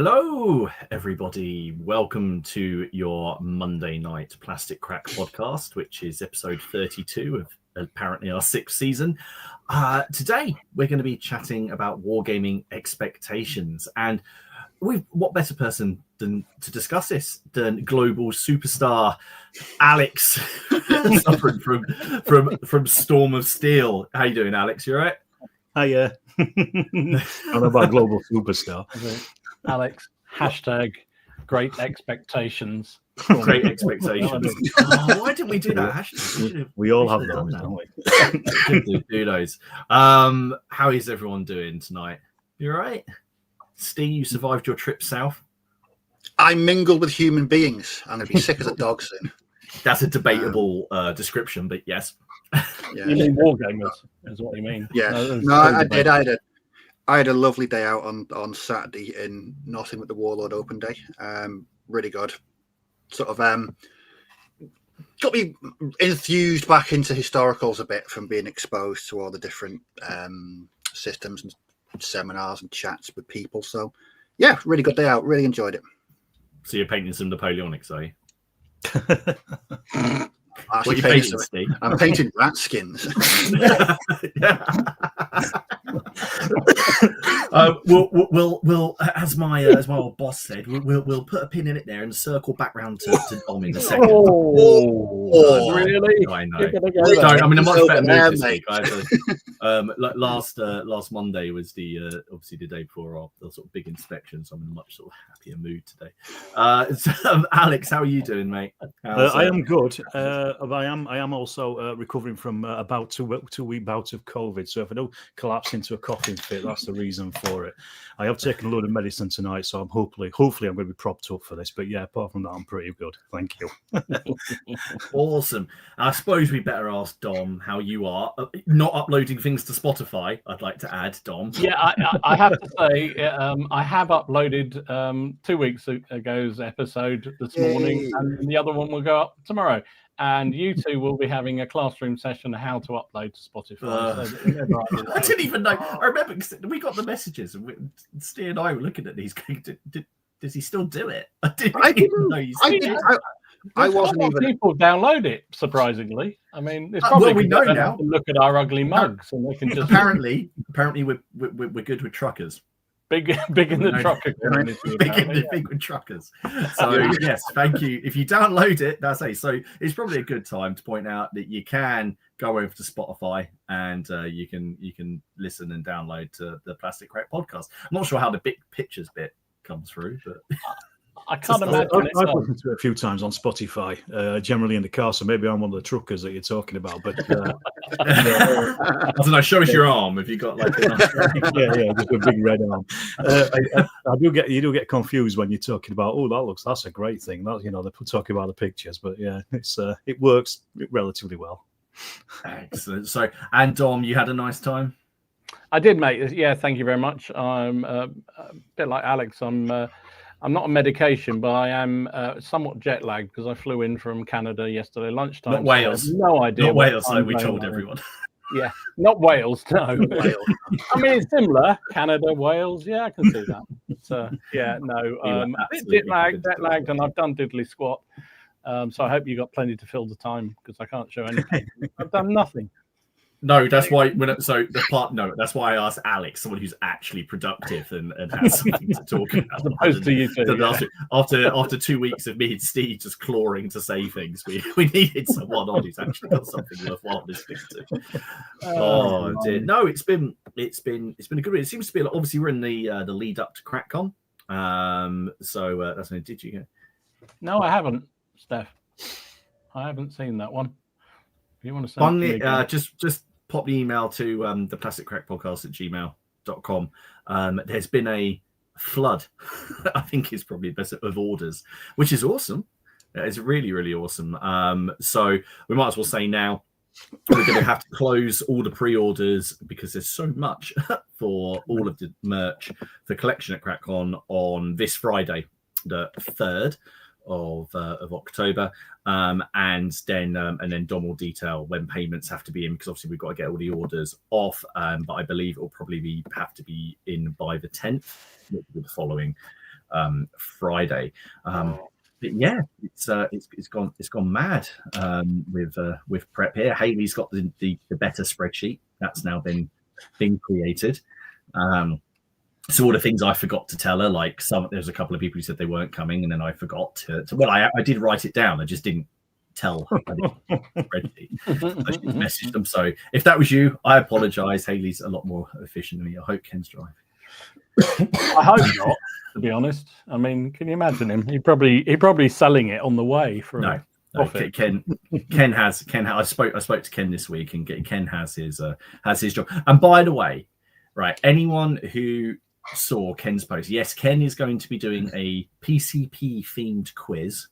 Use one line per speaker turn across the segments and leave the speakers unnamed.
Hello, everybody. Welcome to your Monday night Plastic Crack podcast, which is episode 32 of apparently our 6th season. Today, we're going to be chatting about wargaming expectations. And what better person to discuss this than global superstar Alex, suffering from Storm of Steel. How you doing, Alex? You all right?
Hiya. I don't know about global superstar.
Alex, hashtag great expectations.
Great expectations. Why didn't we do that hashtag?
We all have those, don't we?
do those. How is everyone doing tonight? You all right? Steve, you survived your trip south?
I mingle with human beings. I'm going to be sick as a dog soon. That's
a debatable description, but yes.
Yeah. You mean wargamers, is what you mean.
Yeah. No, I did. I had a lovely day out on Saturday in Nottingham at the Warlord Open Day. Really good. Sort of got me enthused back into historicals a bit from being exposed to all the different systems and seminars and chats with people. So, yeah, really good day out. Really enjoyed it.
So you're painting some Napoleonics, are you?
What are you painting, Steve? I'm painting rat skins.
We'll as my old boss said, we'll put a pin in it there and circle back round to Dom in a second.
Really?
I know. I'm in a much better mood this week. Last Monday was the obviously the day before the sort of big inspection, so I'm in a much sort of happier mood today. Alex, how are you doing, mate?
I am good. I am also recovering from about two-week bout of COVID. So if I don't collapse into a coughing fit, that's the reason for it. I have taken a load of medicine tonight, so I'm hopefully I'm going to be propped up for this. But yeah, apart from that, I'm pretty good. Thank you.
Awesome. I suppose we better ask Dom how you are. Not uploading things to Spotify, I'd like to add, Dom.
Yeah, I have to say, I have uploaded 2 weeks ago's episode this morning, and the other one will go up tomorrow. And you two will be having a classroom session on how to upload to Spotify.
I didn't even know. I remember we got the messages, and Steve and I were looking at these. Does he still do it? I didn't know.
I wasn't even.
People download it. Surprisingly, I mean, it's probably
we know now.
Look at our ugly mugs, and they can just
apparently we're good with truckers.
Big in the trucker community.
Big with truckers. So yes, thank you. If you download it, that's it. So it's probably a good time to point out that you can go over to Spotify and you can listen and download to the Plastic Crack podcast. I'm not sure how the big pictures bit comes through, but
I can't imagine.
I've listened to it a few times on Spotify, generally in the car, so maybe I'm one of the truckers that you're talking about. But
I don't know. Show us your arm if you got like
yeah, just a big red arm. You do get confused when you're talking about that's a great thing. That they're talking about the pictures, but yeah, it works relatively well.
Excellent. So, and Dom, you had a nice time?
I did, mate. Yeah, thank you very much. I'm a bit like Alex. I'm not on medication, but I am somewhat jet lagged because I flew in from Canada yesterday lunchtime.
Not Wales.
So no idea.
Not Wales, like we told everyone.
Yeah, not Wales, no. Wales. I mean, it's similar. Canada, Wales. Yeah, I can see that. So, yeah, no. Jet lagged, and I've done diddly squat. So I hope you got plenty to fill the time because I can't show anything. I've done nothing.
No, that's why. That's why I asked Alex, someone who's actually productive and has something to talk about.
As opposed to you two.
Yeah. After 2 weeks of me and Steve just clawing to say things, we needed someone on who's actually got something worthwhile listening to. Oh dear, no, it's been a good week. It seems to be obviously we're in the lead up to Crackcon. So that's when did you go?
No, I haven't, Steph. I haven't seen that one. If you want to send
Finally, just pop the email to the Plastic Crack Podcast at gmail.com. There's been a flood, I think is probably the best of orders, which is awesome. It's really, really awesome. So we might as well say now we're going to have to close all the pre-orders because there's so much for all of the merch for collection at Crackcon on this Friday, the 3rd of October, and then Dom will detail when payments have to be in because obviously we've got to get all the orders off, but I believe it will probably have to be in by the 10th, the following Friday. But yeah, it's gone mad with prep here. Haley's got the better spreadsheet that's now been created. So all the things I forgot to tell her, like there's a couple of people who said they weren't coming, and then I forgot to well, I did write it down. I just didn't tell her. I just messaged them. So if that was you, I apologize. Haley's a lot more efficient than me. I hope Ken's driving.
I hope not, to be honest. I mean, can you imagine him? He probably selling it on the way for
no. Ken has. I spoke to Ken this week, and Ken has his job. And by the way, right, anyone who saw Ken's post, yes, Ken is going to be doing a PCP themed quiz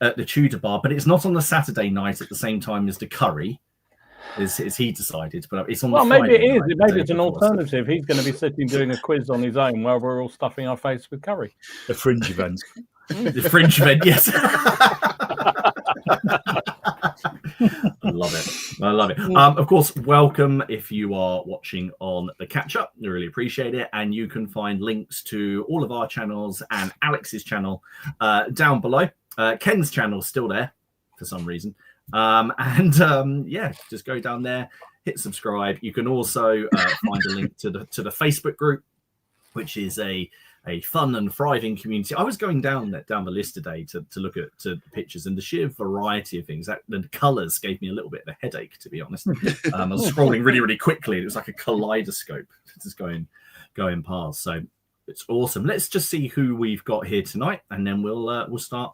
at the Tudor Bar, but it's not on the Saturday night at the same time as the curry. As he decided, but it's on.
Well,
the
maybe
Friday
it is.
night,
Maybe it's an alternative. He's going to be sitting doing a quiz on his own while we're all stuffing our face with curry.
A fringe event.
The fringe event, yes. I love it. Of course, welcome if you are watching on the catch up. I really appreciate it. And you can find links to all of our channels and Alex's channel down below. Ken's channel is still there for some reason. Just go down there, hit subscribe. You can also find a link to the Facebook group, which is a fun and thriving community. I was going down the list today to look at pictures, and the sheer variety of things. The colours gave me a little bit of a headache, to be honest. I was scrolling really, really quickly. It was like a kaleidoscope just going past. So it's awesome. Let's just see who we've got here tonight, and then we'll start.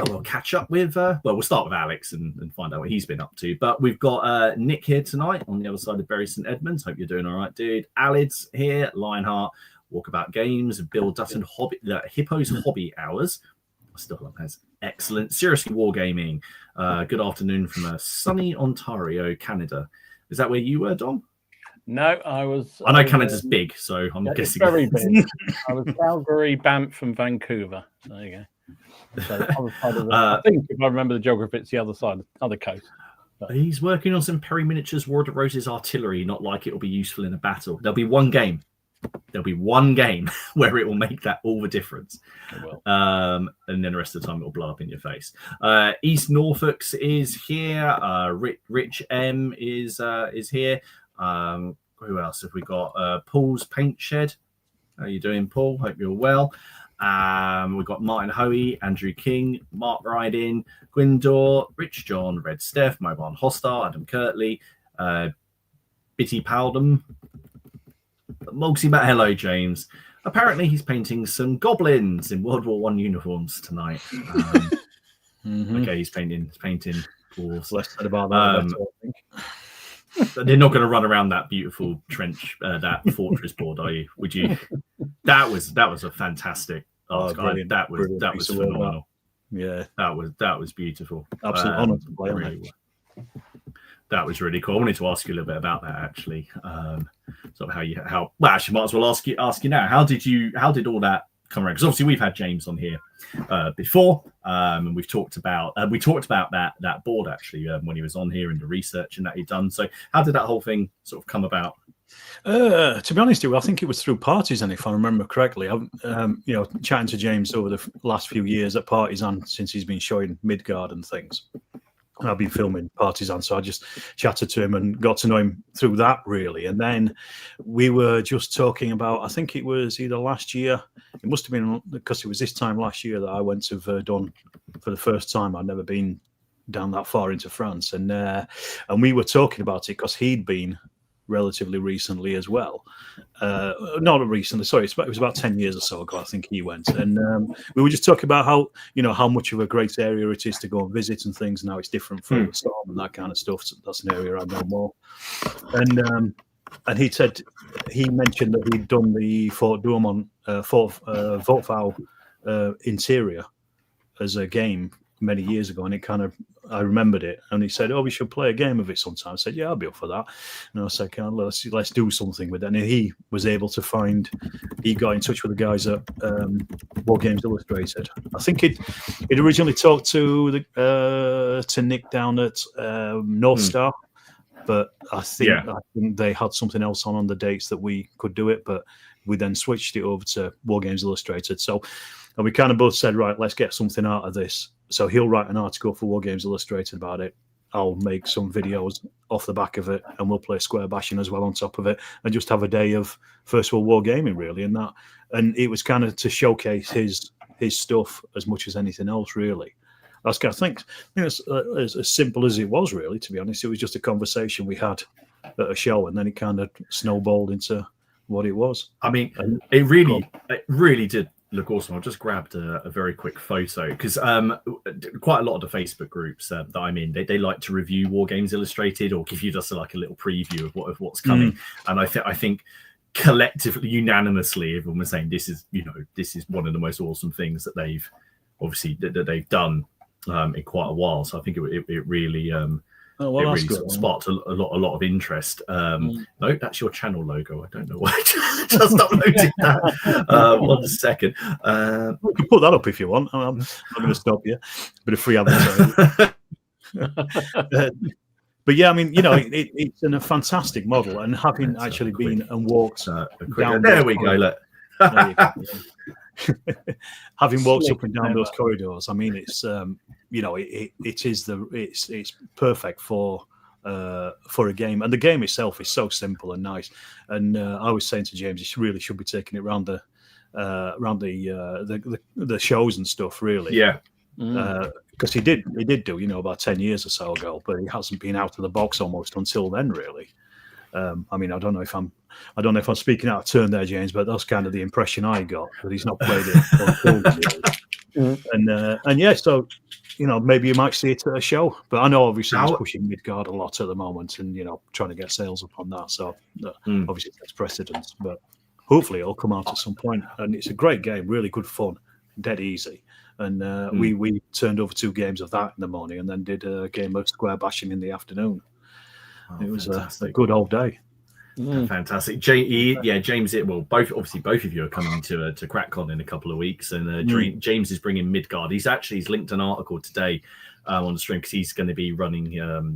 We'll catch up with. We'll start with Alex and find out what he's been up to. But we've got Nick here tonight on the other side of Bury St Edmunds. Hope you're doing all right, dude. Alid's here. Lionheart. Walkabout Games. Bill Dutton. Hippo's Hobby Hours. I still love that. Excellent. Seriously, Wargaming. Good afternoon from sunny Ontario, Canada. Is that where you were, Dom?
No, I was.
I know Canada's big, so I'm guessing.
It's very big. I was Calgary, Banff, and Vancouver. There you go. So other side of I think, if I remember the geography, it's the other side, other coast. But
he's working on some Perry Miniatures War of the Roses artillery. Not like it will be useful in a battle. There'll be one game where it will make that all the difference. And then the rest of the time it will blow up in your face. East Norfolk's is here. Rich M is here. Who else have we got? Paul's Paint Shed. How are you doing, Paul? Hope you're well. We've got Martin Hoey, Andrew King, Mark Rydin, Gwindor, Rich John, Red Steph, Mobile Hostile, Adam Kirtley, Bitty Powdham, Mogsy Matt. Hello, James. Apparently, he's painting some goblins in World War I uniforms tonight. Okay, he's painting dwarves.
Less said about that. I think.
They're not going to run around that beautiful trench, that fortress board, are you? Would you? That was a fantastic. That was phenomenal.
Yeah,
that was beautiful.
Absolute honor to play on
it. That was really cool. I wanted to ask you a little bit about that actually. Sort of well, actually, might as well ask you now. How did all that come around? Because obviously we've had James on here before, and we've talked about that board actually when he was on here and the research and that he'd done. So how did that whole thing sort of come about?
To be honest with you, I think it was through Partisan, if I remember correctly. I've chatting to James over the last few years at Partisan since he's been showing Midgard and things. And I've been filming Partisan, so I just chatted to him and got to know him through that, really. And then we were just talking about, I think it was either last year, it must have been because it was this time last year that I went to Verdun for the first time. I'd never been down that far into France. And we were talking about it because he'd been relatively recently as well. Not recently, sorry, it was about 10 years or so ago, I think he went. And we were just talking about how much of a great area it is to go and visit and things, and how it's different from the Storm and that kind of stuff. So that's an area I know more. And he mentioned that he'd done the Fort Douaumont, Vauxhall interior as a game many years ago, and I remembered it, and he said, "Oh, we should play a game of it sometime." I said, "Yeah, I'll be up for that." And I said, "Let's do something with it." And he was able to he got in touch with the guys at War Games Illustrated. I think it originally talked to Nick down at North Star, but I think they had something else on the dates that we could do it, but we then switched it over to Wargames Illustrated. So, and we kind of both said, right, let's get something out of this. So he'll write an article for Wargames Illustrated about it. I'll make some videos off the back of it, and we'll play Square Bashing as well on top of it, and just have a day of First World War gaming, really. And it was kind of to showcase his stuff as much as anything else, really. I think it's as simple as it was, really. To be honest, it was just a conversation we had at a show, and then it kind of snowballed into what it was.
I mean, it really did look awesome. I just grabbed a very quick photo because quite a lot of the Facebook groups that I'm in, they like to review Wargames Illustrated or give you just like a little preview of what's coming. And I think collectively, unanimously, everyone was saying this is one of the most awesome things that they've done in quite a while. So I think it really sort of sparked a lot of interest. No, that's your channel logo. I don't know why I just uploaded that. 1 second.
You can put that up if you want. I'm not going to stop you. Bit of free advertising. But yeah, I mean, it's a fantastic model, and having actually been and walked down.
There we go. Look.
Having walked up and down those corridors, I mean, it's it's perfect for a game, and the game itself is so simple and nice. And I was saying to James, he really should be taking it around the shows and stuff, really.
Yeah.
Because he did do about 10 years or so ago, but he hasn't been out of the box almost until then, really. I mean, I don't know if I'm speaking out of turn there, James, but that's kind of the impression I got, that he's not played it. And yeah, so maybe you might see it at a show, but I know obviously he's pushing Midgard a lot at the moment, and trying to get sales up on that. So obviously it takes precedence, but hopefully it'll come out at some point. And it's a great game, really good fun, dead easy. And we turned over 2 games of that in the morning, and then did a game of Square Bashing in the afternoon. It was a good old day.
Fantastic. James. Well, both of you are coming to Crackcon in a couple of weeks, and James is bringing Midgard. He's linked an article today on the stream because he's going to be running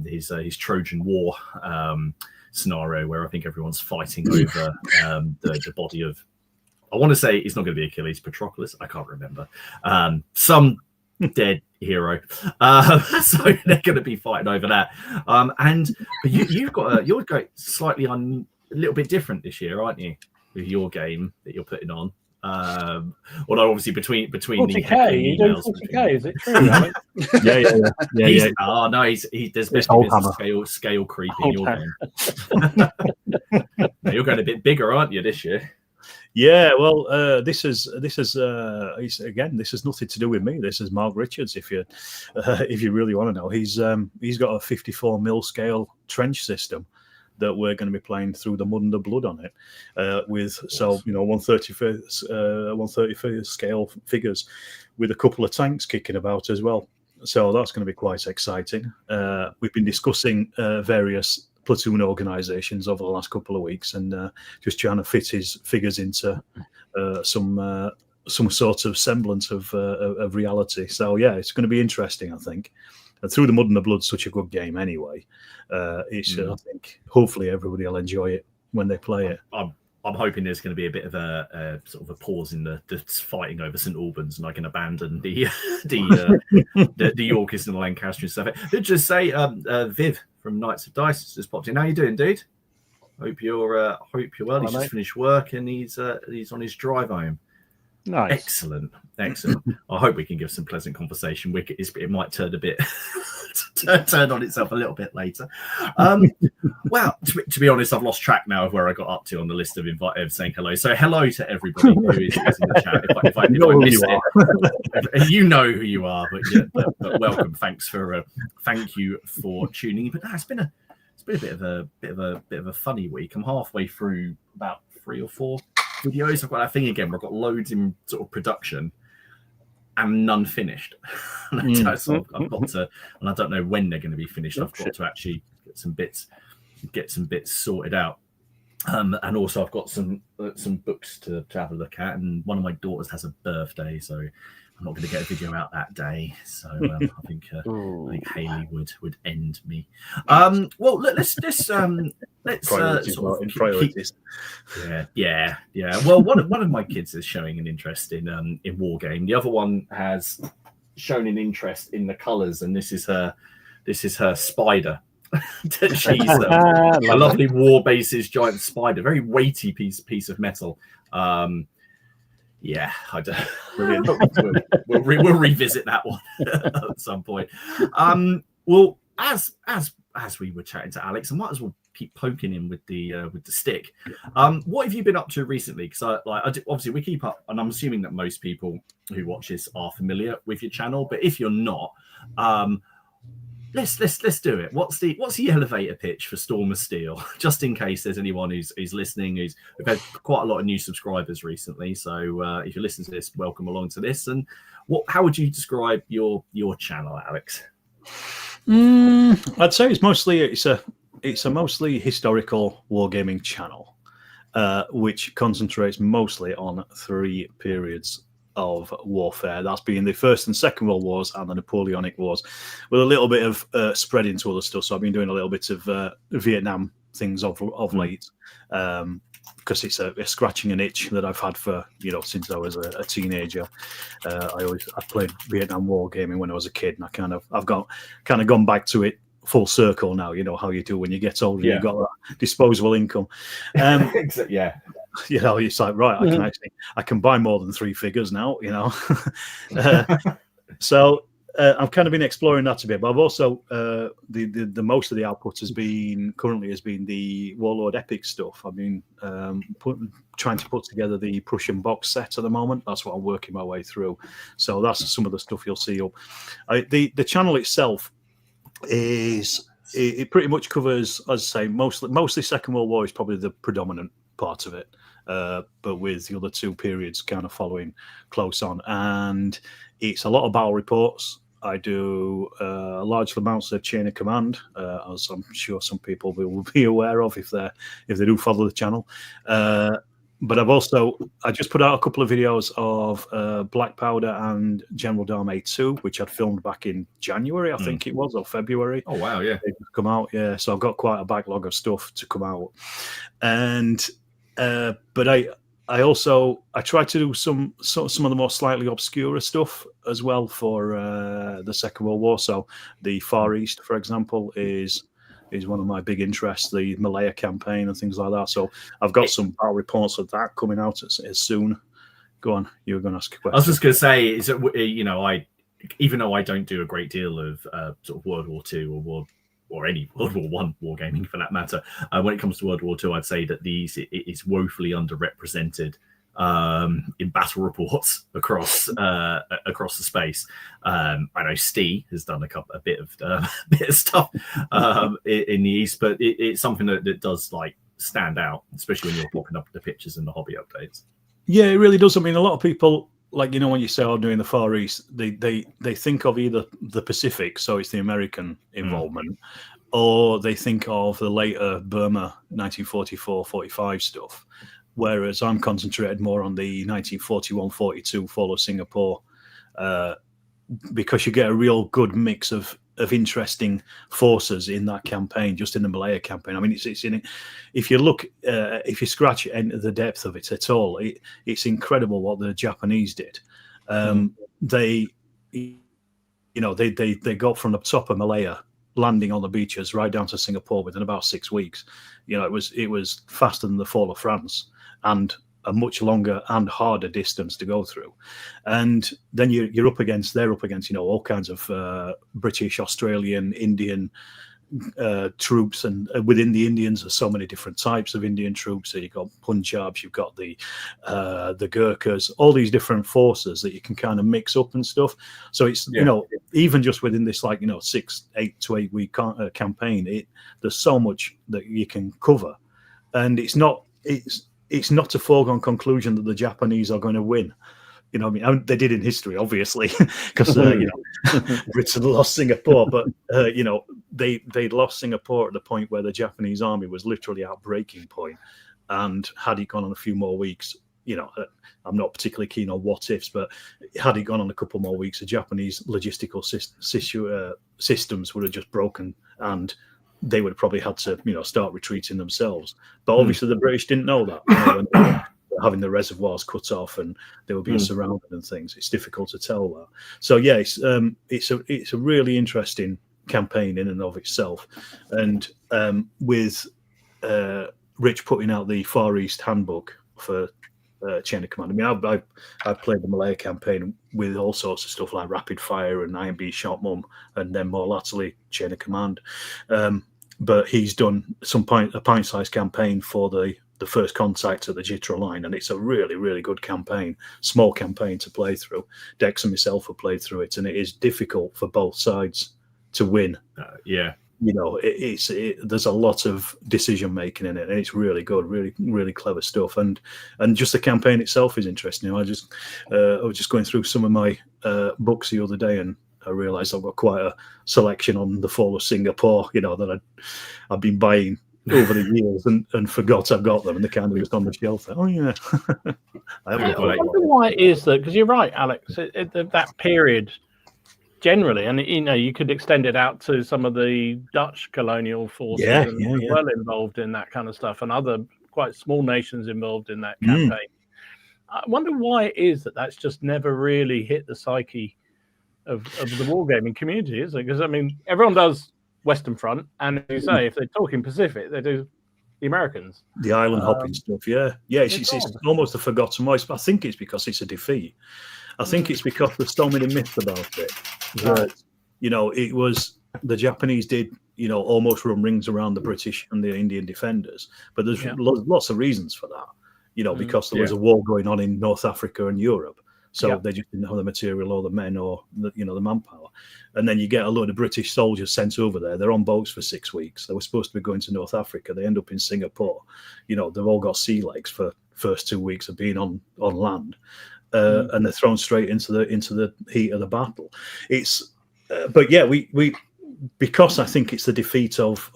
his Trojan War scenario, where I think everyone's fighting over the body of. I want to say it's not going to be Achilles, Patroclus. I can't remember. Some dead hero. So they're going to be fighting over that. But you've got you're going slightly a little bit different this year, aren't you? With your game that you're putting on. Although obviously between
40K,
the emails,
40K, is it true? Alex?
Yeah.
Oh no, there's definitely scale creep in your game. You're going a bit bigger, aren't you, this year?
Yeah, well, this is again, this has nothing to do with me. This is Mark Richards. If you really want to know, he's got a 54mm scale trench system that we're going to be playing through the Mud and the Blood on it, with 135 scale figures with a couple of tanks kicking about as well. So that's going to be quite exciting. We've been discussing various platoon organizations over the last couple of weeks, and just trying to fit his figures into some sort of semblance of reality. So yeah, it's going to be interesting, I think. And Through the Mud and the Blood's such a good game anyway. I think hopefully everybody will enjoy it when they play it.
I'm hoping there's going to be a bit of a sort of a pause in the fighting over St Albans, and I can abandon the Yorkists and the Lancastrian stuff. Just say, Viv from Knights of Dice just popped in. How you doing, dude? Hope you're well. He's just finished work and he's on his drive home.
Nice.
Excellent. I hope we can give some pleasant conversation. It might turn a bit turn on itself a little bit later. Well, to be honest, I've lost track now of where I got up to on the list of saying hello. So hello to everybody who is in the chat. If I miss it, you know who you are. But welcome. Thank you for tuning in. But it's been a bit of a funny week. I'm halfway through about 3 or 4 videos. I've got that thing again where I've got loads in sort of production and none finished. So I've got to, and I don't know when they're going to be finished. I've got to actually get some bits sorted out. And also I've got some books to have a look at, and one of my daughters has a birthday, so I'm not going to get a video out that day, so I think Haley would end me. Well, let's
priorities,
sort of
priorities.
Yeah. Well, one of my kids is showing an interest in Wargame. The other one has shown an interest in the colours, and this is her spider. She's a lovely War Bases giant spider, very weighty piece of metal. Yeah, I don't. Brilliant. We'll revisit that one at some point. Well, as we were chatting to Alex, I might as well keep poking him with the stick. What have you been up to recently? Because obviously we keep up, and I'm assuming that most people who watch this are familiar with your channel. But if you're not, let's do it. What's the elevator pitch for Storm of Steel? Just in case there's anyone who's listening. We've had quite a lot of new subscribers recently, so if you listen to this, welcome along to this. And how would you describe your channel, Alex?
I'd say it's a mostly historical wargaming channel, which concentrates mostly on 3 periods of warfare. That's being the First and Second World Wars and the Napoleonic Wars, with a little bit of spread into other stuff. So I've been doing a little bit of Vietnam things of late, because it's a scratching an itch that I've had for since I was a teenager. I played Vietnam War gaming when I was a kid, and I've gone back to it full circle now. You know how you do when you get older. You've got that disposable income.
Yeah.
It's like, right, I can buy more than 3 figures now, So I've kind of been exploring that a bit, but I've also the most of the output has been the Warlord Epic stuff. I've been trying to put together the Prussian box set at the moment. That's what I'm working my way through. So that's some of the stuff you'll see up. The channel itself it pretty much covers, as I say, mostly Second World War is probably the predominant part of it, but with the other 2 periods kind of following close on. And it's a lot of battle reports. I do large amounts of chain of command, as I'm sure some people will be aware of if they do follow the channel. But I just put out a couple of videos of Black Powder and General Dame 2, which I'd filmed back in January, I think it was, or February.
Oh wow, yeah.
They've come out, yeah. So I've got quite a backlog of stuff to come out. And but I try to do some of the more slightly obscure stuff as well for the Second World War. So the Far East, for example, is one of my big interests, the Malaya campaign and things like that. So I've got some battle reports of that coming out as soon. Go on, you were going to ask a question.
I was just going to say, is that even though I don't do a great deal of sort of World War II or any World War One wargaming for that matter, when it comes to World War II, I'd say that it's woefully underrepresented in battle reports across the space. I know Steve has done a bit of stuff in the East, but it's something that does stand out, especially when you're popping up the pictures and the hobby updates.
Yeah, it really does. I mean, a lot of people, when you say I'm doing the Far East, they think of either the Pacific, so it's the American involvement, or they think of the later Burma 1944-45 stuff. Whereas I'm concentrated more on the 1941-42 fall of Singapore, because you get a real good mix of interesting forces in that campaign, just in the Malaya campaign. I mean, it's in it. If you scratch the depth of it at all, it's incredible what the Japanese did. They got from the top of Malaya, landing on the beaches, right down to Singapore within about 6 weeks. It was faster than the fall of France, and a much longer and harder distance to go through. And then they're up against all kinds of British, Australian, Indian troops, and within the Indians there's so many different types of Indian troops. So you've got Punjabs, you've got the Gurkhas, all these different forces that you can kind of mix up and stuff. So it's even just within this 8 to 8 week campaign, there's so much that you can cover, and it's not a foregone conclusion that the Japanese are going to win. I mean, they did in history, obviously, because Britain lost Singapore, but they lost Singapore at the point where the Japanese army was literally at breaking point, and had it gone on a few more weeks, I'm not particularly keen on what ifs, but had it gone on a couple more weeks, the Japanese logistical systems would have just broken, and they would have probably had to, start retreating themselves. But obviously, the British didn't know that. When they were having the reservoirs cut off and they were being surrounded and things, it's difficult to tell that. So yeah, it's a really interesting campaign in and of itself, and with Rich putting out the Far East Handbook for Chain of Command. I mean, I've played the Malaya campaign with all sorts of stuff like Rapid Fire and IMB Shot Mum, and then more latterly Chain of Command. But he's done a pint-sized campaign for the First Contact at the Jitra line, and it's a really, really good campaign, small campaign to play through. Dex and myself have played through it, and it is difficult for both sides to win. There's a lot of decision making in it, and it's really good, really, really clever stuff. And just the campaign itself is interesting. I was just going through some of my books the other day, and I realised I've got quite a selection on the fall of Singapore, that I've been buying over the years and forgot I've got them, and they're kind of just on the shelf. Oh yeah,
I wonder why it is that, because you're right, Alex. That period. Generally, and you could extend it out to some of the Dutch colonial forces well involved in that kind of stuff, and other quite small nations involved in that campaign. I wonder why it is that that's just never really hit the psyche of the wargaming community, is it? Because I mean, everyone does Western Front, and as you say, if they're talking Pacific, they do the Americans, the
island hopping stuff. It's almost a forgotten voice, but I think it's because it's a defeat. I think it's because there's so many myths about it. That, it was the Japanese did, almost run rings around the British and the Indian defenders. But there's lots of reasons for that, because there was a war going on in North Africa and Europe. So they just didn't have the material or the men or the manpower. And then you get a load of British soldiers sent over there. They're on boats for 6 weeks. They were supposed to be going to North Africa. They end up in Singapore. They've all got sea legs for first 2 weeks of being on land. And they're thrown straight into the heat of the battle. It's, we because I think it's the defeat of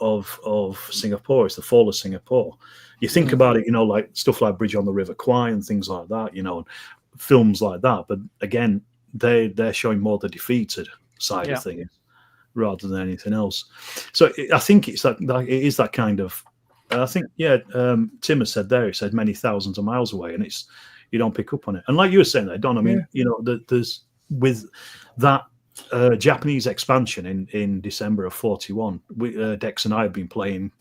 Singapore. It's the fall of Singapore. You think about it, like stuff like Bridge on the River Kwai and things like that. And films like that. But again, they're showing more the defeated side of things rather than anything else. So I think it's it is that kind of. I think Tim has said there. He said many thousands of miles away, and it's. You don't pick up on it. And like you were saying there, Don, I mean, there's with that Japanese expansion in December of 41, Dex and I have been playing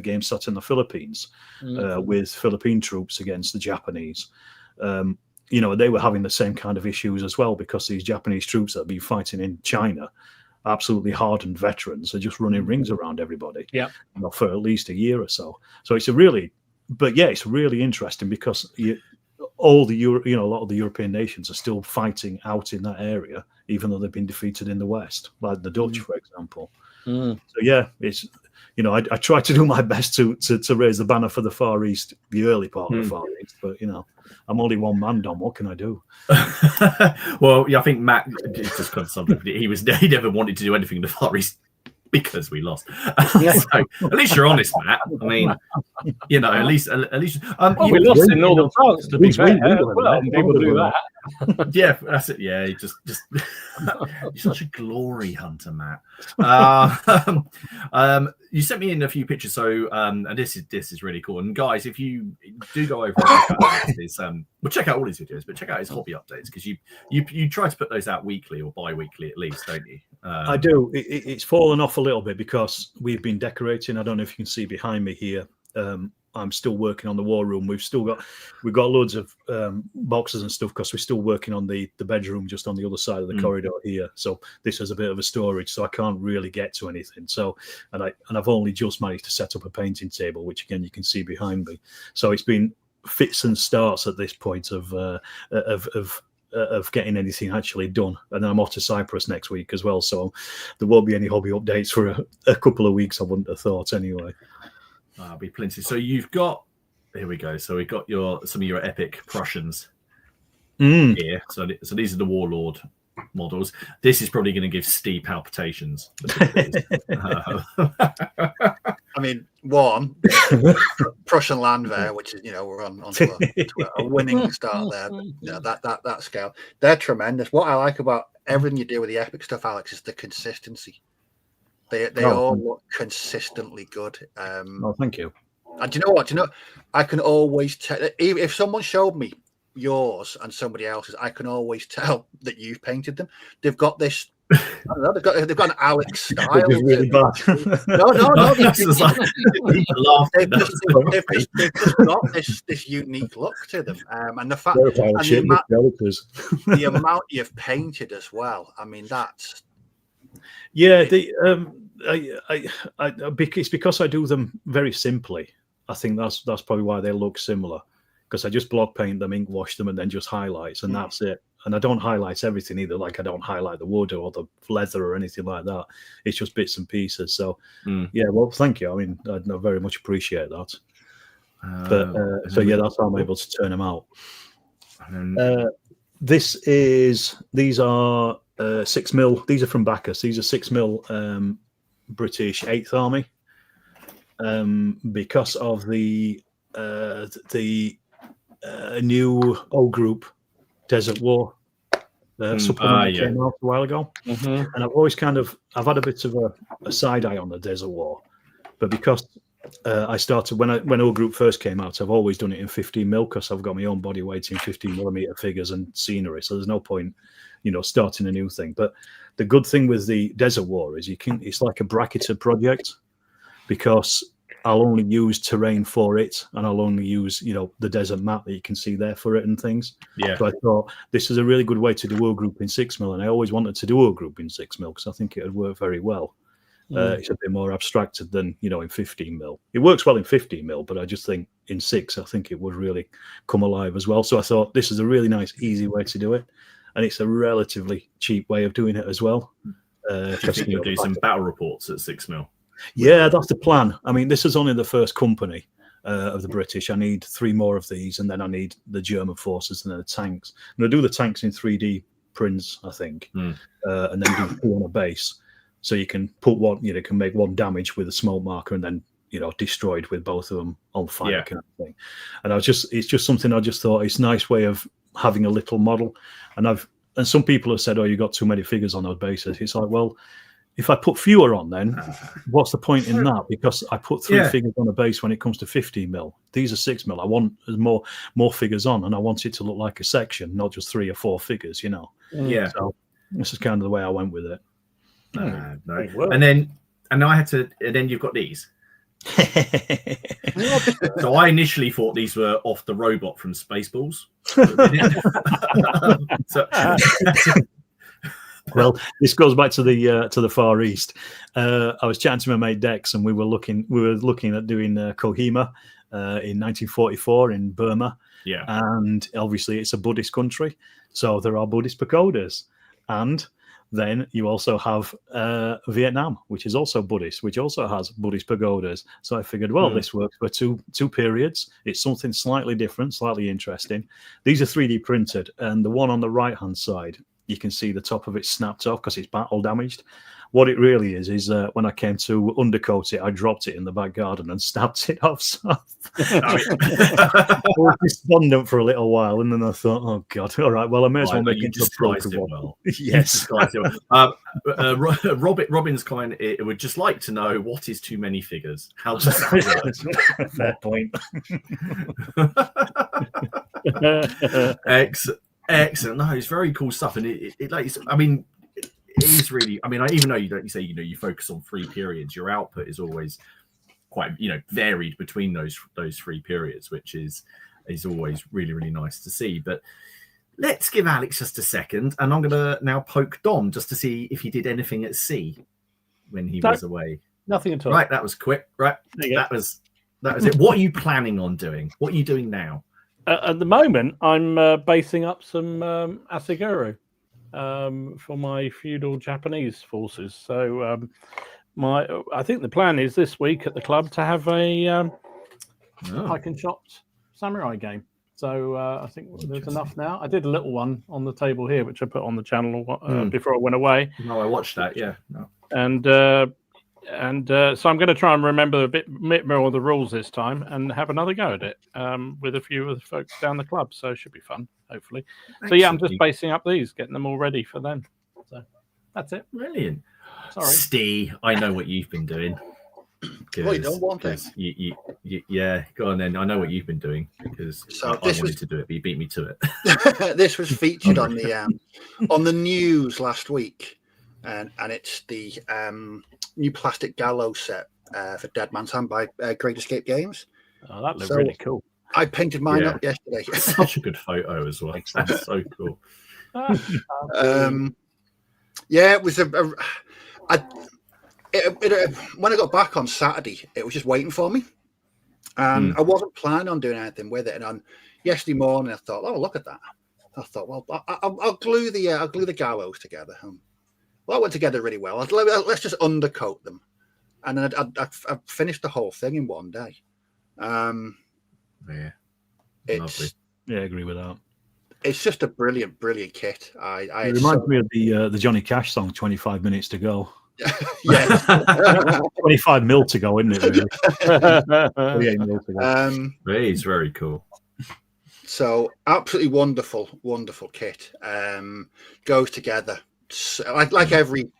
games set in the Philippines with Philippine troops against the Japanese. They were having the same kind of issues as well, because these Japanese troops that have been fighting in China, absolutely hardened veterans, are just running rings around everybody for at least a year or so. So it's it's really interesting because a lot of the European nations are still fighting out in that area, even though they've been defeated in the West, like the Dutch, for example. So it's I try to do my best to raise the banner for the Far East, the early part of the Far East, but I'm only one man, Dom. What can I do?
Well, I think Matt just kind of something. He never wanted to do anything in the Far East because we lost. So at least you're honest, Matt. I mean, at least
we lost in Northern France, to be fair. People do that.
Yeah, that's it. Yeah, just you're such a glory hunter, Matt. You sent me in a few pictures, so and this is really cool. And guys, if you do go over check out all his videos, but check out his hobby updates, because you try to put those out weekly or bi-weekly at least, don't you?
I do. It's fallen off a little bit because we've been decorating. I don't know if you can see behind me here. I'm still working on the war room. We've got loads of boxes and stuff because we're still working on the bedroom just on the other side of the corridor here. So this is a bit of a storage, so I can't really get to anything. So and I've only just managed to set up a painting table, which again you can see behind me. So it's been fits and starts at this point of getting anything actually done. And then I'm off to Cyprus next week as well, so there won't be any hobby updates for a couple of weeks, I wouldn't have thought anyway.
There'll be plenty. So you've got, here we go. So we've got some of your epic Prussians here. So these are the Warlord models. This is probably going to give Steve palpitations.
I mean, one Prussian Landwehr, which is we're on to a winning start there. But, that scale, they're tremendous. What I like about everything you do with the epic stuff, Alex, is the consistency. They all look consistently good.
Thank you.
And do you know what? I can always tell if someone showed me yours and somebody else's, I can always tell that you've painted them. They've got this. I don't know, they've got an Alex style.
Really bad.
No. They've just got this unique look to them, and the fact the amount you've painted as well. I mean, that's
it's because I do them very simply. I think that's probably why they look similar, because I just block paint them, ink wash them, and then just highlights, and that's it. And I don't highlight everything either. Like I don't highlight the wood or the leather or anything like that. It's just bits and pieces. So yeah, well, thank you. I mean, I very much appreciate that. So yeah, that's how I'm able to turn them out. These are 6mm. These are from Bacchus. These are 6mm British 8th Army. Because of the new old group Desert War supplement came out a while ago, and I've always I've had a bit of a side eye on the Desert War, but because I started when old group first came out, I've always done it in 15mm because I've got my own body weight in 15mm figures and scenery, so there's no point starting a new thing. But the good thing with the Desert War is it's like a bracketed project, because I'll only use terrain for it, and I'll only use, the desert map that you can see there for it and things.
Yeah.
So I thought this is a really good way to do world group in 6mm, and I always wanted to do world group in 6mm because I think it would work very well. It's a bit more abstracted than, in 15mm. It works well in 15mm, but I just think in 6, I think it would really come alive as well. So I thought this is a really nice, easy way to do it, and it's a relatively cheap way of doing it as well.
You'll do some battle reports at 6mm.
Yeah, that's the plan. I mean, this is only the first company of the British. I need 3 more of these, and then I need the German forces and then the tanks. I'm going to do the tanks in 3D prints, I think, and then do 2 on a base. So you can put one, can make 1 damage with a smoke marker, and then destroyed with both of them on fire, kind of thing. And it's just something I just thought it's a nice way of having a little model. And some people have said, "Oh, you got too many figures on those bases." It's like, well, if I put fewer on, then what's the point in that? Because I put 3 figures on a base when it comes to 15mm. These are 6mm. I want more figures on, and I want it to look like a section, not just 3 or 4 figures.
Yeah.
So this is kind of the way I went with it.
No. And then you've got these. So I initially thought these were off the robot from Spaceballs.
Well, this goes back to the Far East. I was chatting to my mate Dex, and we were looking at doing Kohima in 1944 in Burma.
Yeah,
and obviously it's a Buddhist country, so there are Buddhist pagodas, and then you also have Vietnam, which is also Buddhist, which also has Buddhist pagodas. So I figured, well, this works for two periods. It's something slightly different, slightly interesting. These are 3D printed, and the one on the right-hand side, you can see the top of it snapped off because it's battle damaged. What it really is when I came to undercoat it, I dropped it in the back garden and snapped it off. So I was despondent for a little while, and then I thought, oh God, all right, well, I may as well make it a proper one. Well. Yes.
Robin's comment, it would just like to know, what is too many figures? How does that work?
Fair point.
Excellent. No, it's very cool stuff, and it is really. I mean, even though you focus on 3 periods, your output is always quite varied between those 3 periods, which is always really, really nice to see. But let's give Alex just a second, and I'm going to now poke Dom just to see if he did anything at sea when he was away.
Nothing at all.
Right, that was quick. Right, that was it. What are you planning on doing? What are you doing now?
At the moment, I'm basing up some asaguru for my feudal Japanese forces. So I think the plan is this week at the club to have a pike and chopped samurai game. So I think there's enough now. I did a little one on the table here, which I put on the channel before I went away.
No, I watched that. Yeah. No.
And And so I'm going to try and remember a bit more of the rules this time and have another go at it with a few of the folks down the club. So it should be fun, hopefully. So yeah, I'm just spacing up these, getting them all ready for them. So that's it.
Brilliant.
Sorry,
Steve, I know what you've been doing.
Well, you don't want it.
Yeah, go on then. I know what you've been doing because I wanted to do it, but you beat me to it.
This was featured on the news last week, and it's the new plastic gallows set for Dead Man's Hand by Great Escape Games.
Oh, that looked really cool.
I painted mine up yesterday.
Such a good photo as well. That's so cool.
Yeah, it was when I got back on Saturday, it was just waiting for me, and I wasn't planning on doing anything with it. And on yesterday morning, I thought, "Oh, look at that!" I thought, "Well, I'll glue the gallows together." Well, that went together really well. Let's just undercoat them, and then I finished the whole thing in one day.
Lovely.
Yeah, I agree with that.
It's just a brilliant kit.
It reminds me of the Johnny Cash song, 25 Minutes to Go.
Yeah.
25 mil to go, isn't it? Really? 28 mil to go.
It's very cool.
So absolutely wonderful kit. Goes together like every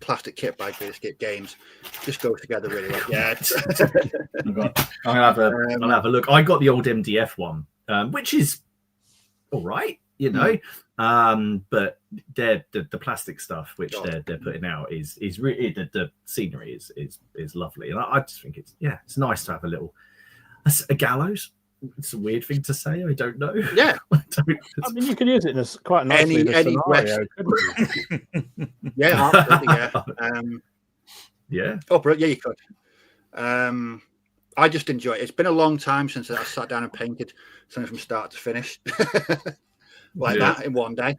plastic kit by Great Escape Games. Just goes together really well. Yeah.
I'll have a look. I got the old MDF one, which is all right, you know. But the plastic stuff which they're putting out is really the scenery is lovely, and I just think it's nice to have a gallows. It's a weird thing to say. I don't know.
Yeah,
I mean you could use it in quite nicely any scenario, couldn't you?
Yeah, absolutely.
Yeah.
Oh, but yeah, you could. I just enjoy it. It's been a long time since I sat down and painted something from start to finish. That in one day.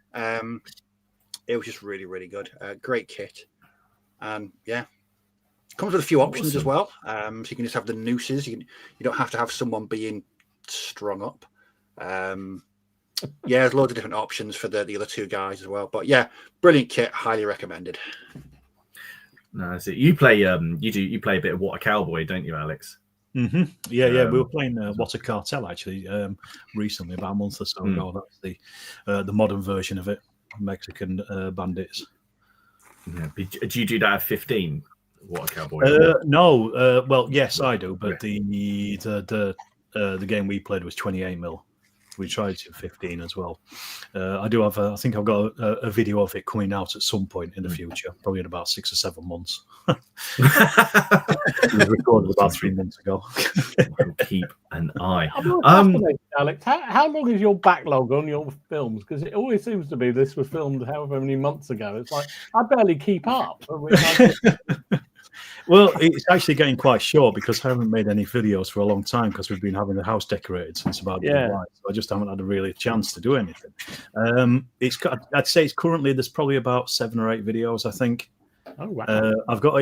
It was just really, really good. Great kit. Comes with a few options as well. So you can just have the nooses. You don't have to have someone being strung up. There's loads of different options for the other two guys as well. But yeah, brilliant kit. Highly recommended.
No, so you play you play a bit of Water Cowboy, don't you, Alex?
Mm-hmm. Yeah. We were playing Water Cartel actually recently, about a month or so ago. That's the modern version of it, Mexican bandits. Yeah.
Do you do that at 15? Water Cowboy?
No. Well, yes, I do, but the game we played was 28 mil. We tried to 15 as well. I do have. I think I've got a video of it coming out at some point in the future, probably in about 6 or 7 months. It was recorded about 3 months ago.
Keep an eye.
Alex, how long is your backlog on your films? Because it always seems to be this was filmed however many months ago. It's like I barely keep up.
Well, it's actually getting quite short because I haven't made any videos for a long time because we've been having the house decorated since about July. So I just haven't had a really chance to do anything. I'd say it's currently there's probably about 7 or 8 videos, I think.
Oh wow!
I've got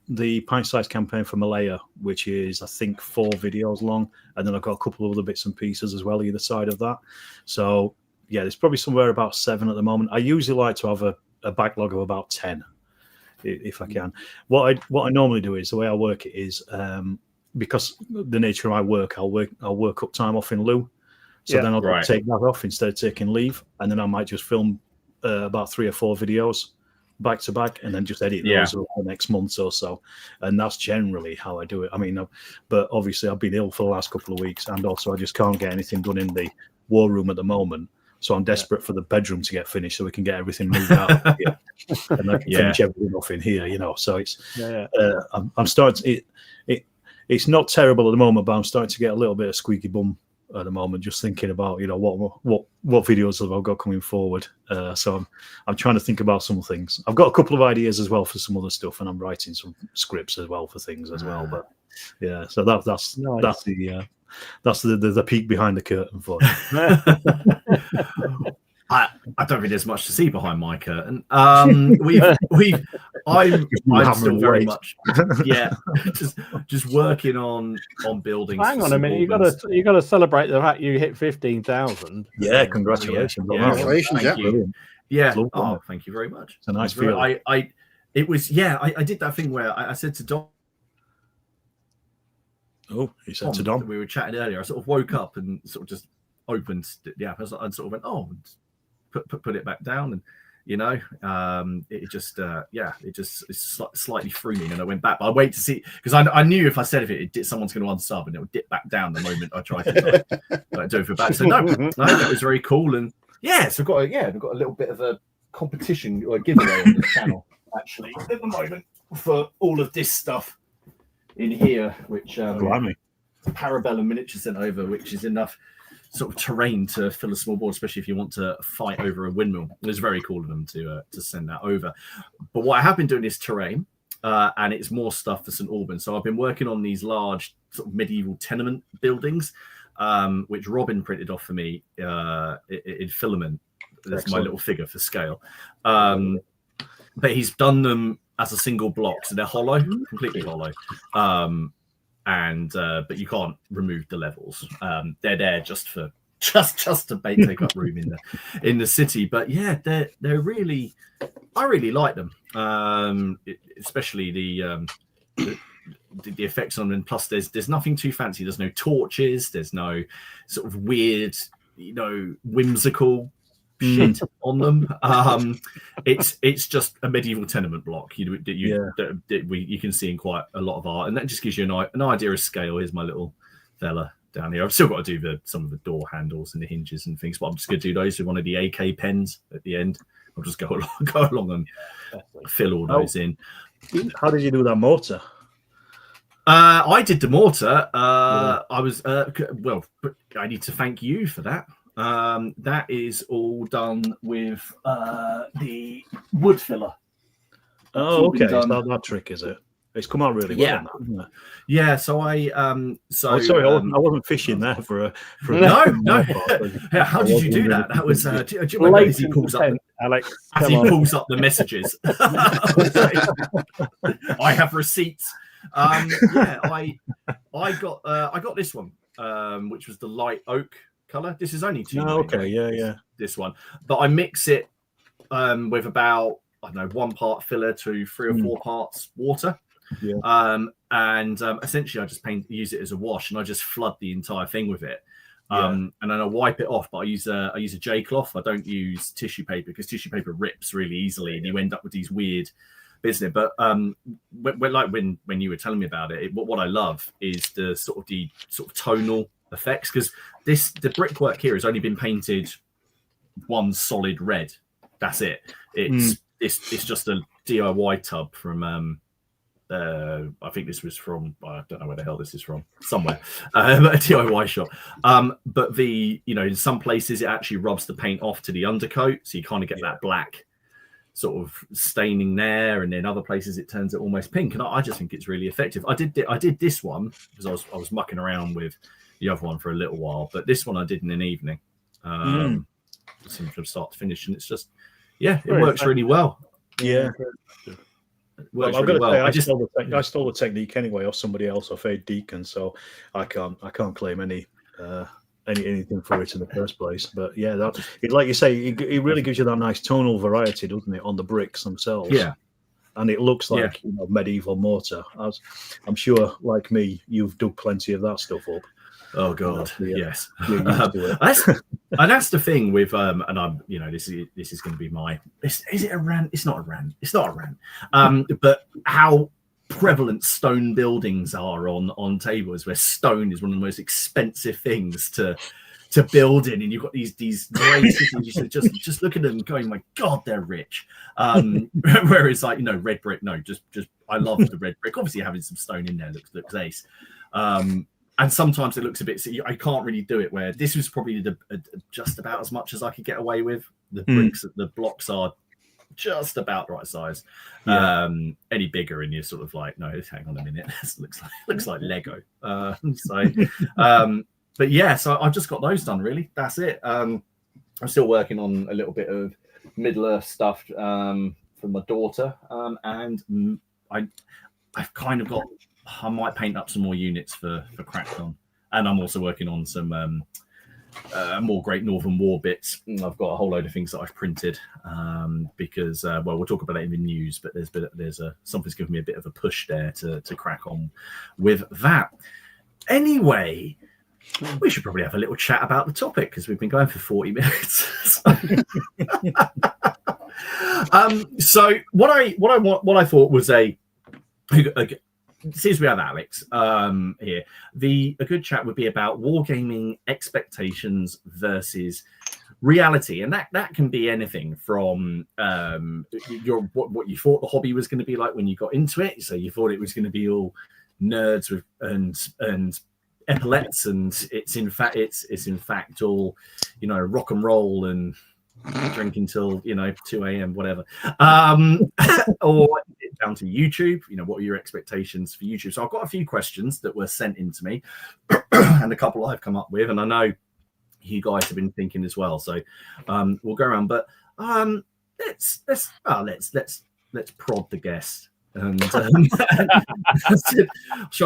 the pint-sized campaign for Malaya, which is I think 4 videos long, and then I've got a couple of other bits and pieces as well either side of that. So yeah, there's probably somewhere about 7 at the moment. I usually like to have a backlog of about 10. If I can. What I normally do is the way I work it is because the nature of my work, I'll work up time off in lieu. So then I'll take that off instead of taking leave, and then I might just film about 3 or 4 videos back to back, and then just edit those over the next month or so. And that's generally how I do it. I mean, but obviously I've been ill for the last couple of weeks, and also I just can't get anything done in the war room at the moment. So I'm desperate for the bedroom to get finished so we can get everything moved out of here. And I can finish everything off in here, you know. So it's I'm starting it's not terrible at the moment, but I'm starting to get a little bit of squeaky bum at the moment, just thinking about, you know, what videos have I got coming forward. So I'm trying to think about some things. I've got a couple of ideas as well for some other stuff, and I'm writing some scripts as well for things as well. But yeah, so that's nice. That's the peek behind the curtain for
I don't think there's much to see behind my curtain. I'm still very much just working on building.
Hang on a minute, you got to celebrate the fact you hit 15,000.
Yeah, congratulations!
Congratulations!
Thank you. Yeah. Oh, thank you very much.
It's a nice feeling.
It was, yeah, I did that thing where I said to Dom.
Oh, you said to Dom.
We were chatting earlier. I sort of woke up and sort of just opened the app. I sort of went, oh, put it back down, and it just it's slightly threw me, and I went back. But I wait to see, because I knew if I said someone's going to unsub, and it would dip back down the moment I tried to do it for back. So no, that was very cool, and so we've got a little bit of a competition or a giveaway on the channel actually at the moment for all of this stuff in here, which Parabellum Miniature sent over, which is enough sort of terrain to fill a small board, especially if you want to fight over a windmill. It was very cool of them to send that over. But what I have been doing is terrain, and it's more stuff for St Albans. So I've been working on these large sort of medieval tenement buildings, which Robin printed off for me in filament. That's my little figure for scale. But he's done them as a single block, so they're hollow, completely hollow. But you can't remove the levels. They're there just to take up room in the city. But yeah, they're really, I really like them. Especially the effects on them. Plus, there's nothing too fancy. There's no torches. There's no sort of weird, whimsical shit on them. It's just a medieval tenement block you can see in quite a lot of art, and that just gives you an idea of scale. Here's my little fella down here. I've still got to do some of the door handles and the hinges and things, but I'm just going to do those with one of the AK pens at the end. I'll just go along and fill all those in.
How did you do that mortar?
I did the mortar. I was I need to thank you for that. That is all done with the wood filler.
Oh, okay. It's not that trick, is it? It's come out really well. Hasn't it?
Yeah. So I
sorry, I wasn't fishing there for a
no. How did you do that? That was do you remember as he pulls up pulls up the messages. I have receipts. I got this one, which was the light oak color. This is only 2. This one, but I mix it with about 1 part filler to 3 or 4 parts water. Essentially I just use it as a wash, and I just flood the entire thing with it. And then I wipe it off, but I use a J cloth. I don't use tissue paper, because tissue paper rips really easily, and you end up with these weird business. But when you were telling me about it, what I love is the sort of tonal effects, because the brickwork here has only been painted one solid red. That's it. It's just a DIY tub from I think this was from, I don't know where the hell this is from, somewhere, a DIY shop. But in some places it actually rubs the paint off to the undercoat, so you kind of get that black sort of staining there, and then other places it turns it almost pink, and I just think it's really effective. I did this one because I was mucking around with the other one for a little while, but this one I did in an evening, from start to finish, and it's just it works really well.
Well, I've got to say, I stole the technique anyway off somebody else, off Aid Deacon, so I can't claim anything for it in the first place. But like you say, it really gives you that nice tonal variety, doesn't it, on the bricks themselves? Yeah, and it looks like medieval mortar. I'm sure, like me, you've dug plenty of that stuff up.
Oh God, yes. That's the thing with and I'm this is going to be my. Is it a rant? It's not a rant. It's not a rant. But how prevalent stone buildings are on tables, where stone is one of the most expensive things to build in, and you've got these great cities. You should just look at them, going, my God, they're rich. Whereas red brick, no, just I love the red brick. Obviously, having some stone in there looks ace. And sometimes it looks a bit. I can't really do it. Where this was probably just about as much as I could get away with. The bricks, the blocks are just about the right size. Any bigger, and you're sort of like, no, hang on a minute. This looks like Lego. But so I've just got those done. Really, that's it. I'm still working on a little bit of Middle Earth stuff for my daughter, and I've kind of got. I might paint up some more units for Crackcon, and I'm also working on some more Great Northern War bits. I've got a whole load of things that I've printed because, well, we'll talk about it in the news, but something's given me a bit of a push there to crack on with that. Anyway, we should probably have a little chat about the topic because we've been going for 40 minutes. So what I thought was since we have Alex here, a good chat would be about wargaming expectations versus reality, and that can be anything from what you thought the hobby was going to be like when you got into it. So you thought it was going to be all nerds with and epaulets, and it's in fact all rock and roll and drinking till 2 a.m. whatever, or down to YouTube. What are your expectations for YouTube? So I've got a few questions that were sent in to me and a couple I've come up with, and I know you guys have been thinking as well, so we'll go around, but let's prod the guest and trying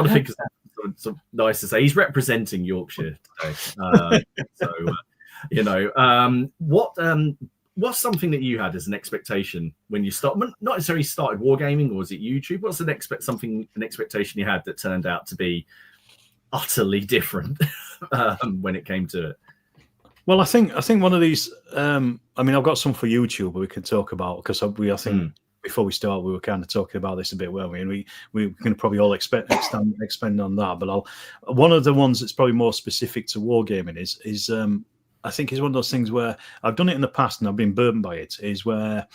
to think of something nice to say. He's representing Yorkshire today, what's something that you had as an expectation when you not necessarily started wargaming, or was it YouTube? What's an expectation you had that turned out to be utterly different when it came to it?
Well, I think one of these. I've got some for YouTube we can talk about, because I think before we start we were kind of talking about this a bit, weren't we? And we can probably all expand on that. But one of the ones that's probably more specific to wargaming is I think is one of those things where I've done it in the past and I've been burdened by it, is where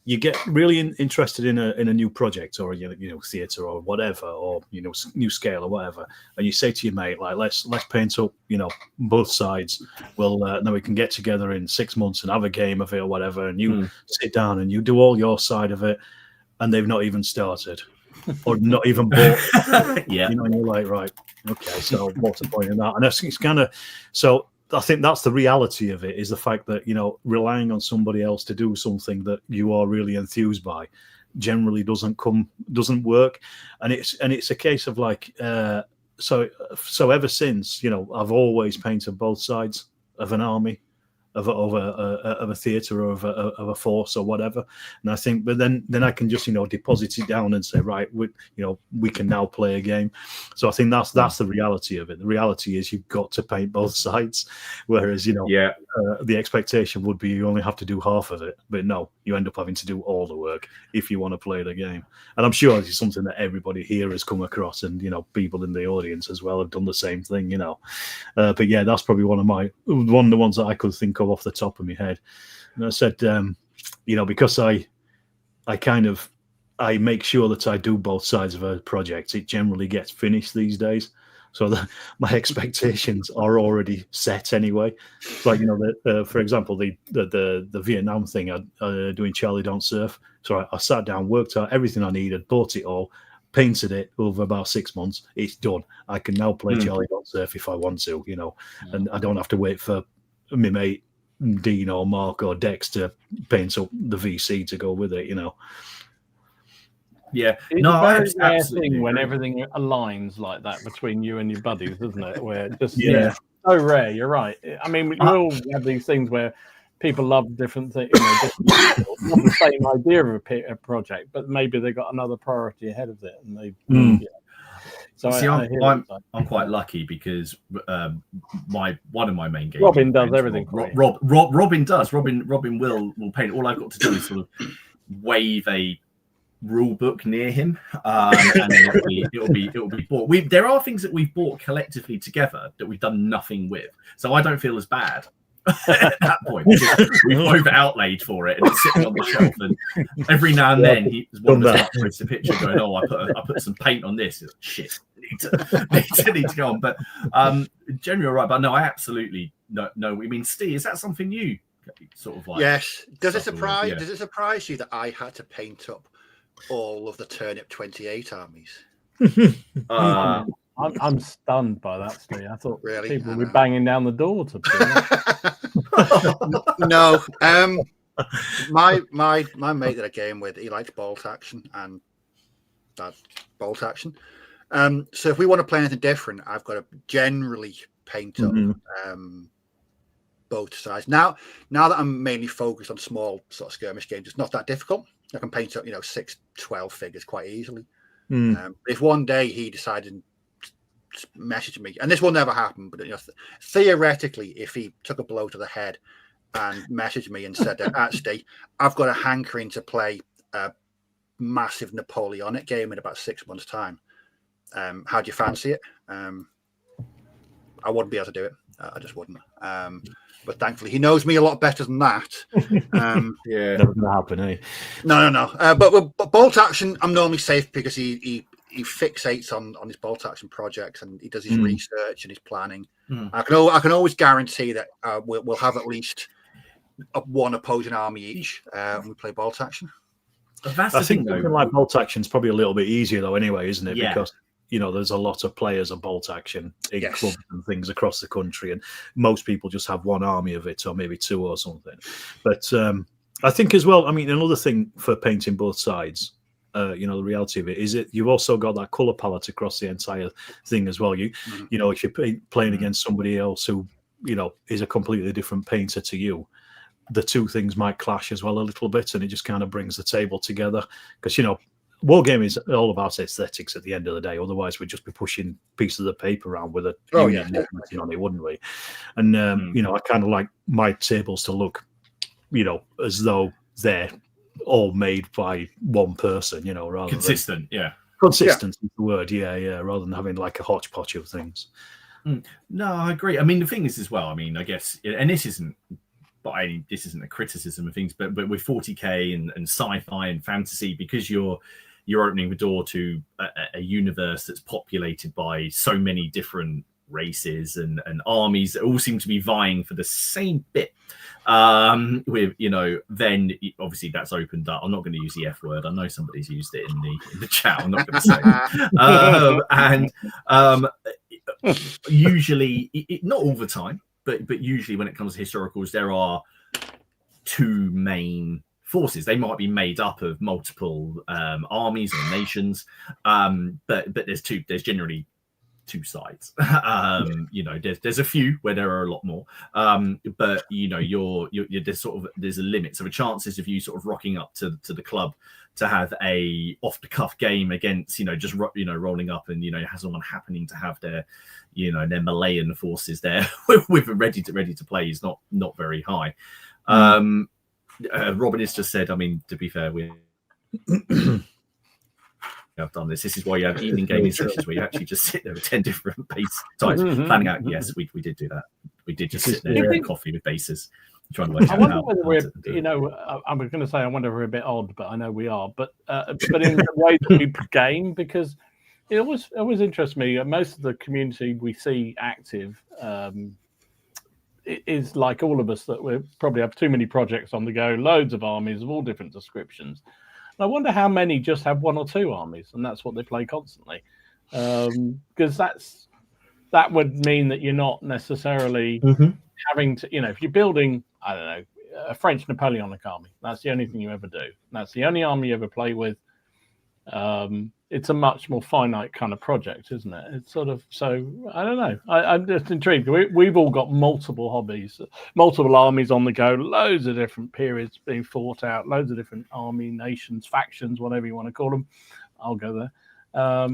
you get really interested in a new project or theatre or whatever, or new scale or whatever, and you say to your mate, like, let's paint up both sides. Well, then we can get together in 6 months and have a game of it or whatever, and you sit down and you do all your side of it, and they've not even started or not even bought.
Yeah,
and you're like, right, okay, so what's the point in that? And it's kind of so. I think that's the reality of it, is the fact that relying on somebody else to do something that you are really enthused by generally doesn't work, and it's a case of like so ever since I've always painted both sides of an army, of a theatre or of a force or whatever, and I think, but then I can just deposit it down and say, right, we can now play a game. So I think that's the reality of it. The reality is you've got to paint both sides, whereas the expectation would be you only have to do half of it, but no, you end up having to do all the work if you want to play the game. And I'm sure this is something that everybody here has come across, and people in the audience as well have done the same thing. But yeah, that's probably one of the ones that I could think of off the top of my head. And I said, because I make sure that I do both sides of a project, it generally gets finished these days. So my expectations are already set anyway. Like, for example, the Vietnam thing, doing Charlie Don't Surf. So I sat down, worked out everything I needed, bought it all, painted it over about 6 months. It's done. I can now play Charlie Don't Surf if I want to, and I don't have to wait for my mate Dean or Mark or Dex to paint up the VC to go with it.
Yeah,
it's a very rare thing when everything aligns like that between you and your buddies, isn't it? Where it just so rare. You're right. I mean, we all have these things where people love different things, love the same idea of a project, but maybe they got another priority ahead of it, and they. So
see, I'm quite lucky because one of my main games.
Robin does everything.
Robin does. Robin will paint. All I've got to do is sort of wave a rule book near him, and then it'll be bought. There are things that we've bought collectively together that we've done nothing with, so I don't feel as bad at that point. We've both outlaid for it, and it's sitting on the shelf. And every now and then, one of us posts a picture going, "Oh, I put some paint on this." It's like, shit, need to go on. But generally, right. But no, I absolutely no. I mean, Steve, is that something you sort of like?
Yes. Does it surprise you that I had to paint up all of the Turnip 28 armies?
I'm stunned by that, Steve. I thought
really?
People would be banging down the door to
No. My mate that I game with, he likes bolt action, and that's bolt action. So if we want to play anything different, I've got to generally paint up both sides. Now that I'm mainly focused on small sort of skirmish games, it's not that difficult. I can paint up 6, 12 figures quite easily. If one day he decided to message me, and this will never happen, but theoretically, if he took a blow to the head and messaged me and said, actually, I've got a hankering to play a massive Napoleonic game in about 6 months' time. How do you fancy it? I wouldn't be able to do it. I just wouldn't. But thankfully, he knows me a lot better than that.
Yeah, never gonna happen, eh?
No. But bolt action, I'm normally safe because he fixates on his bolt action projects and he does his research and his planning. I can always guarantee that we'll have at least one opposing army each when we play bolt action.
That's
I think something like bolt action is probably a little bit easier though, anyway, isn't it?
Yeah.
Because there's a lot of players of bolt action in clubs and things across the country, and most people just have one army of it, or maybe two or something. But I think as well, I mean, another thing for painting both sides, the reality of it is you've also got that color palette across the entire thing as well. If you're playing against somebody else who is a completely different painter to you, the two things might clash as well a little bit, and it just kind of brings the table together. Because wargaming is all about aesthetics at the end of the day. Otherwise, we'd just be pushing pieces of paper around with a on it, wouldn't we? And I kind of like my tables to look, as though they're all made by one person. Rather
consistent.
Consistent is the word. Rather than having like a hodgepodge of things.
No, I agree. I mean, the thing is as well. I mean, I guess, and this isn't a criticism of things, but with 40k and sci-fi and fantasy, because you're opening the door to a universe that's populated by so many different races and armies that all seem to be vying for the same bit. Then obviously that's opened up. I'm not going to use the F word. I know somebody's used it in the chat. I'm not going to say it. Usually, not all the time, but usually when it comes to historicals, there are two main forces. They might be made up of multiple armies or nations, but there's generally two sides. There's a few where there are a lot more, but there's a limit. So the chances of you sort of rocking up to the club to have a off the cuff game against just rolling up and has someone happening to have their their Malayan forces there with ready to play is not very high. Robin has just said, I mean, to be fair, we have done this. This is why you have evening gaming sessions where you actually just sit there with 10 different base types planning out. Yes, we did do that. We did just sit there drinking coffee with bases, trying to work out how.
Whether we're, I'm going to say I wonder if we're a bit odd, but I know we are. But in the way that we game, because it always interests me. Most of the community we see active is like all of us, that we probably have too many projects on the go, loads of armies of all different descriptions. I wonder how many just have one or two armies, and that's what they play constantly. Because that would mean that you're not necessarily having to, if you're building, I don't know, a French Napoleonic army, that's the only thing you ever do. That's the only army you ever play with. It's a much more finite kind of project, isn't it? It's sort of, so I don't know. I'm just intrigued. We've all got multiple hobbies, multiple armies on the go, loads of different periods being fought out, loads of different army, nations, factions, whatever you want to call them. I'll go there. I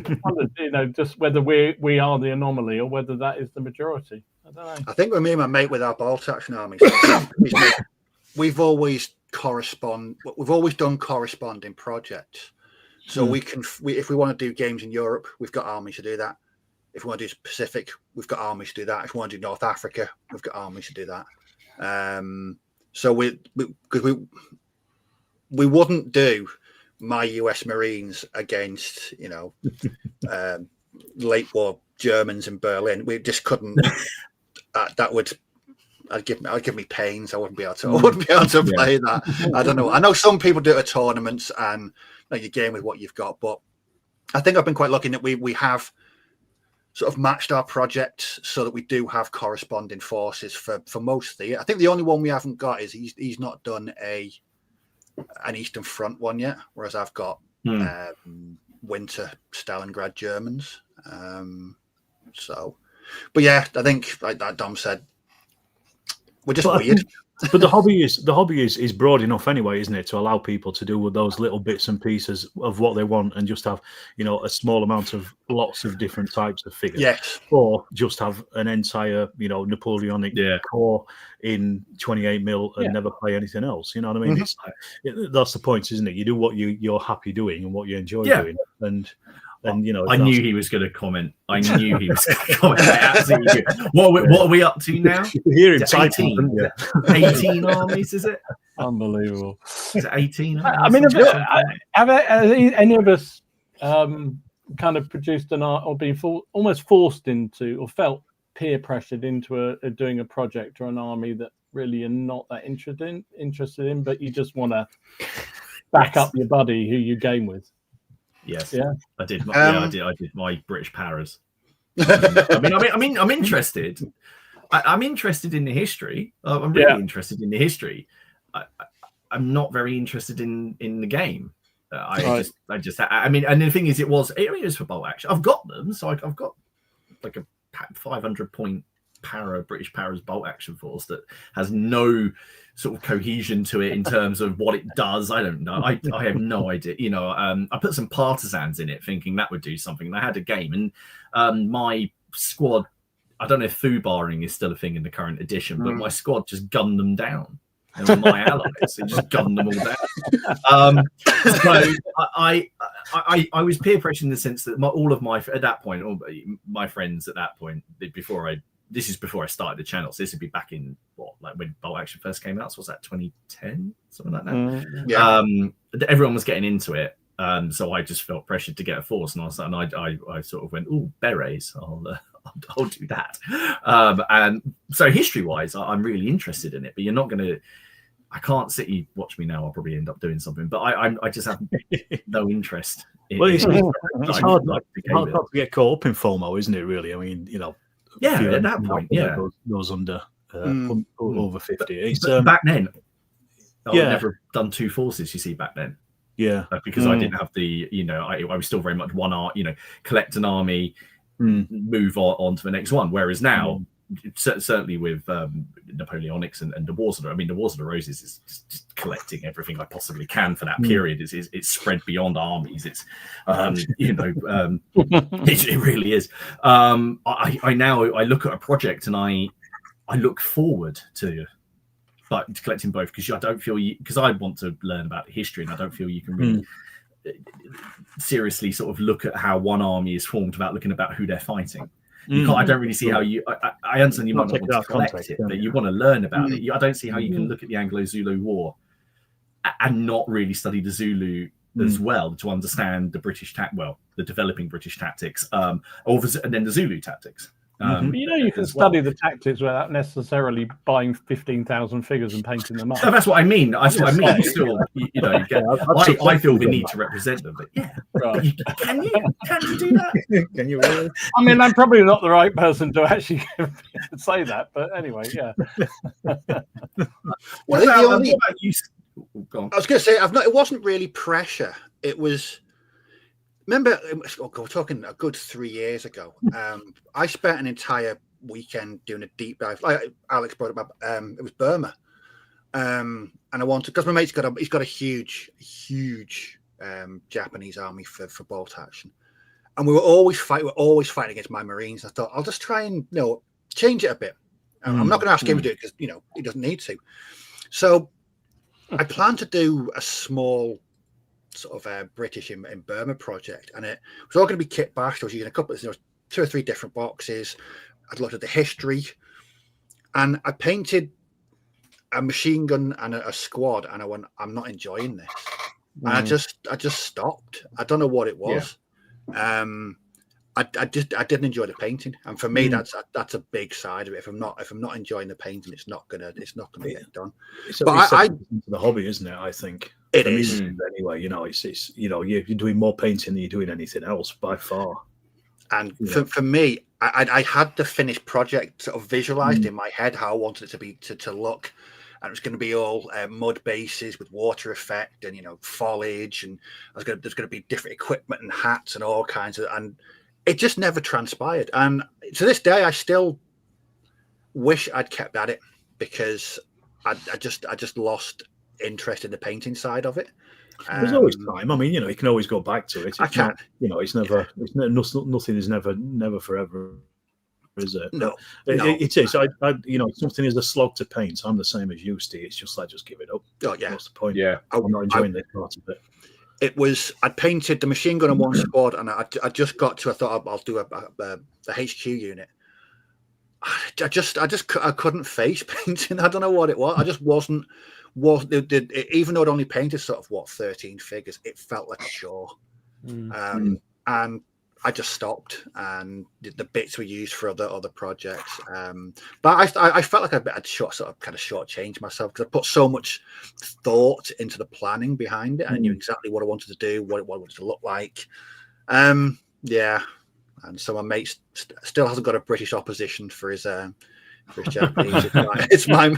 just wondered, just whether we are the anomaly or whether that is the majority. I don't know.
I think with me and my mate with our bolt action armies, we've always done corresponding projects. So if we want to do games in Europe, we've got armies to do that. If we want to do Pacific, we've got armies to do that. If we want to do North Africa, we've got armies to do that. So we wouldn't do my US Marines against late war Germans in Berlin. We just couldn't. That would. I'd give me pains. I wouldn't be able to play that. I don't know. I know some people do it at tournaments and you game with what you've got, but I think I've been quite lucky that we have sort of matched our projects so that we do have corresponding forces for most of the year. I think the only one we haven't got is he's not done an Eastern Front one yet, whereas I've got winter Stalingrad Germans. But yeah, I think like that Dom said, We're just weird.
But the hobby is broad enough anyway, isn't it, to allow people to do with those little bits and pieces of what they want and just have, a small amount of lots of different types of figures.
Yes.
Or just have an entire, Napoleonic core in 28 mil and never play anything else. You know what I mean? That's the point, isn't it? You do what you're happy doing and what you enjoy doing, and
I knew he was going to comment. I knew he was going to comment. Absolutely. What are we up to now?
Here in
18. 18 armies, is it?
Unbelievable.
Is it 18?
I mean, have any of us kind of produced an art or been almost forced into or felt peer pressured into doing a project or an army that really you're not that interested in, but you just want to back up your buddy who you game with?
Yes,
yeah,
I did. I did my British Paras. I'm interested. I'm interested in the history. I'm really interested in the history. I'm not very interested in the game. And the thing is, it was for bolt action. I've got them, so I've got like a 500 point British Paras bolt action force that has no sort of cohesion to it in terms of what it does. I don't know. I have no idea. I put some partisans in it thinking that would do something. And I had a game, and my squad, I don't know if foo-barring is still a thing in the current edition, but my squad just gunned them down. They were my allies. They just gunned them all down. So I was peer pressured in the sense that all of my friends at that point, this is before I started the channel. So this would be back in when Bolt Action first came out. So was that 2010, something like that? Everyone was getting into it, so I just felt pressured to get a force, and I sort of went, "Oh, berets, I'll do that." And so history-wise, I'm really interested in it. But you're not going to. I can't sit you watch me now. I'll probably end up doing something, but I just have no interest.
It's hard to get caught up in FOMO, isn't it? Really, I mean,
at that point,
goes under over 50. It's,
back then, I would never have done two forces. You see, back then, because I didn't have the, I was still very much one art. Collect an army, move on to the next one. Whereas now, certainly with Napoleonics and the Wars of the Wars of the Roses is just collecting everything I possibly can for that period. It's spread beyond armies. It's it really is. I look at a project and I look forward to collecting both, because I don't feel because I want to learn about history, and I don't feel you can really seriously sort of look at how one army is formed without looking about who they're fighting. I don't really see how you. I understand you might not want to collect it, but you want to learn about it. I don't see how you can look at the Anglo-Zulu War and not really study the Zulu as well to understand the the developing British tactics, and then the Zulu tactics.
You can study the tactics without necessarily buying 15,000 figures and painting them up.
No, that's what I mean. You still, I feel the need to represent them, but can you do that? Can you really?
I mean, I'm probably not the right person to actually say that, but anyway, yeah.
What about you?
I was going to say, it wasn't really pressure. It was. Remember, we're talking a good 3 years ago. I spent an entire weekend doing a deep dive. Like Alex brought up, it was Burma, and I wanted, because my mate's got a huge Japanese army for bolt action, and we were always fighting against my Marines. I thought I'll just try and change it a bit. I'm not going to ask him to do it because he doesn't need to. So I plan to do a small sort of British in Burma project, and it was all going to be kit bashed. I was using a couple of 2 or 3 different boxes. I'd looked at the history, and I painted a machine gun and a squad, and I went, I'm not enjoying this. And I just stopped. I don't know what it was. I didn't enjoy the painting, and for me that's a big side of it. If I'm not enjoying the painting, it's not gonna get done.
But the hobby, isn't it? I think
it is
anyway. It's you're doing more painting than you're doing anything else by far.
And for me, I had the finished project sort of visualized in my head how I wanted it to be to look. And it was going to be all mud bases with water effect and foliage, and there's going to be different equipment and hats and all kinds of, and it just never transpired. And to this day, I still wish I'd kept at it. because I just lost interest in the painting side of it.
There's always time. I mean, you can always go back to it.
I can.
It's never. Nothing is never forever, is it?
No,
it is. I something is a slog to paint. I'm the same as you, Steve. It's just like, just give it up.
Oh yeah.
What's the point?
Yeah,
I'm not enjoying this part of it.
It was. I painted the machine gun in one squad, and I just got to. I thought I'll do a HQ unit. I couldn't face painting. I don't know what it was. I just wasn't. Even though I'd only painted sort of 13 figures, it felt like a chore. And I just stopped, and the bits were used for other projects. But I felt like I'd shortchanged myself, because I put so much thought into the planning behind it. I knew exactly what I wanted to do, what I wanted to look like. Yeah. And so my mate still hasn't got a British opposition for his Japanese. It's my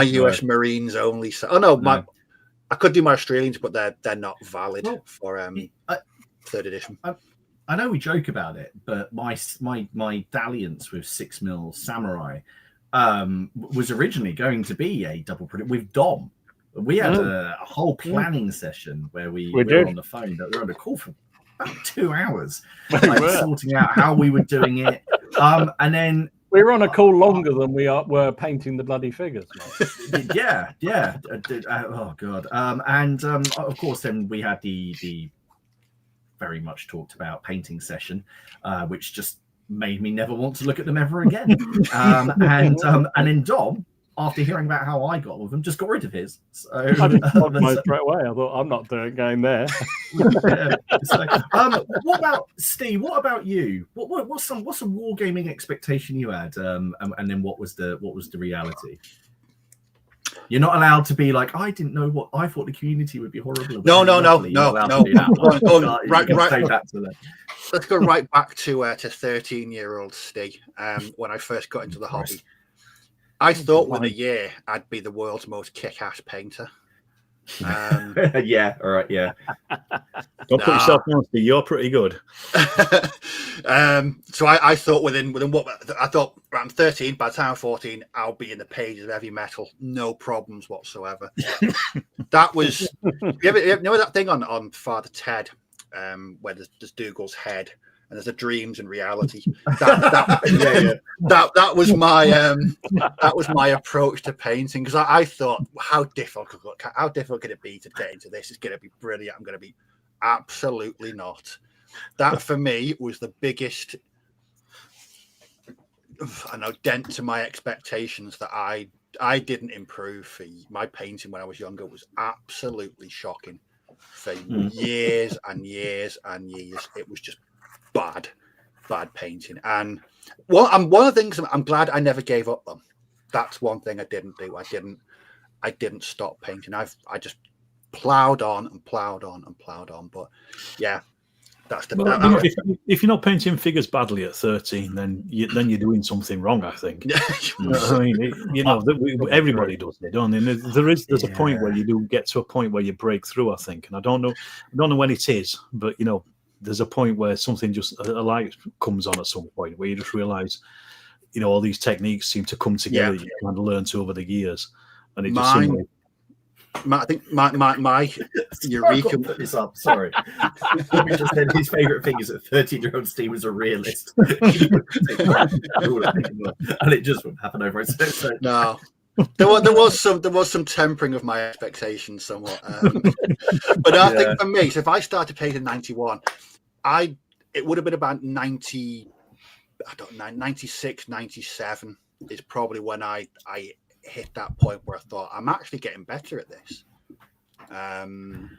US Marines only. So, I could do my Australians, but they're not valid for third edition.
I know we joke about it, but my dalliance with 6mm Samurai was originally going to be a double print with Dom. We had a whole planning session where we were on the phone. We were on a call for about 2 hours, sorting out how we were doing it, and then.
We were on a call longer than we were painting the bloody figures.
Yeah. Oh god. And of course, then we had the very much talked about painting session, which just made me never want to look at them ever again. And then Dom, after hearing about how I got with them, just got rid of his. So
I just stopped mine straight away. I thought, I'm not going there.
What about Steve? What about you? What's some wargaming expectation you had? And then what was the reality? You're not allowed to be like, I didn't know what I thought the community would be horrible.
No. Right.
Back to that.
Let's go right back to 13-year-old Steve. When I first got into the hobby. I thought within a year I'd be the world's most kick-ass painter.
Yeah, all right, yeah.
Don't put yourself down, Steve. You're pretty good.
So I thought within what I thought around 13, by the time I'm 14, I'll be in the pages of heavy metal, no problems whatsoever. That was you know that thing on Father Ted, where there's Dougal's head. And there's a dreams and reality. That was my approach to painting, because I thought, how difficult could it be to get into this? It's going to be brilliant. I'm going to be absolutely not. That for me was the biggest, dent to my expectations, that I didn't improve. For my painting when I was younger was absolutely shocking. For years and years and years, it was just bad painting. And one of the things I'm glad I never gave up on. That's one thing I didn't do. I didn't stop painting. I just plowed on. But yeah, that's the.
If you're not painting figures badly at 13, then you're doing something wrong, I think. I mean, everybody does it, don't they? There's a point where you do get to a point where you break through, I think, and I don't know when it is, but there's a point where something just a light comes on at some point where you just realize, all these techniques seem to come together. You kind of learn over the years, and it just
I think my eureka.
Put this up. Sorry, we just said his favorite thing is that 13-year-old Steve was a realist, and it just wouldn't happen over it. So.
No. There was some tempering of my expectations somewhat, but I think for me, so if I started painting in 91, it would have been about 90, I don't know, 96, 97 is probably when I hit that point where I thought I'm actually getting better at this, and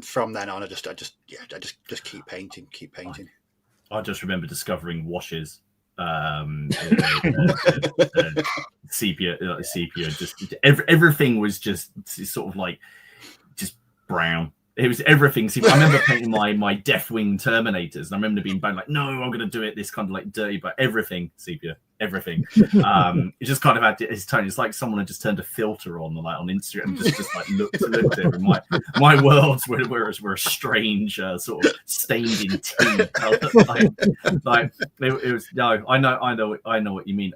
from then on I just keep painting.
I just remember discovering washes. Sepia, just everything was just sort of like just brown. It was everything. I remember painting my Deathwing Terminators, and I remember being like, "No, I'm going to do it this kind of like dirty," but everything sepia, everything. It just kind of had its tone. It's like someone had just turned a filter on, like on Instagram, and just like looked at it. And my worlds were a strange sort of stained in tea. Like it was no. I know what you mean.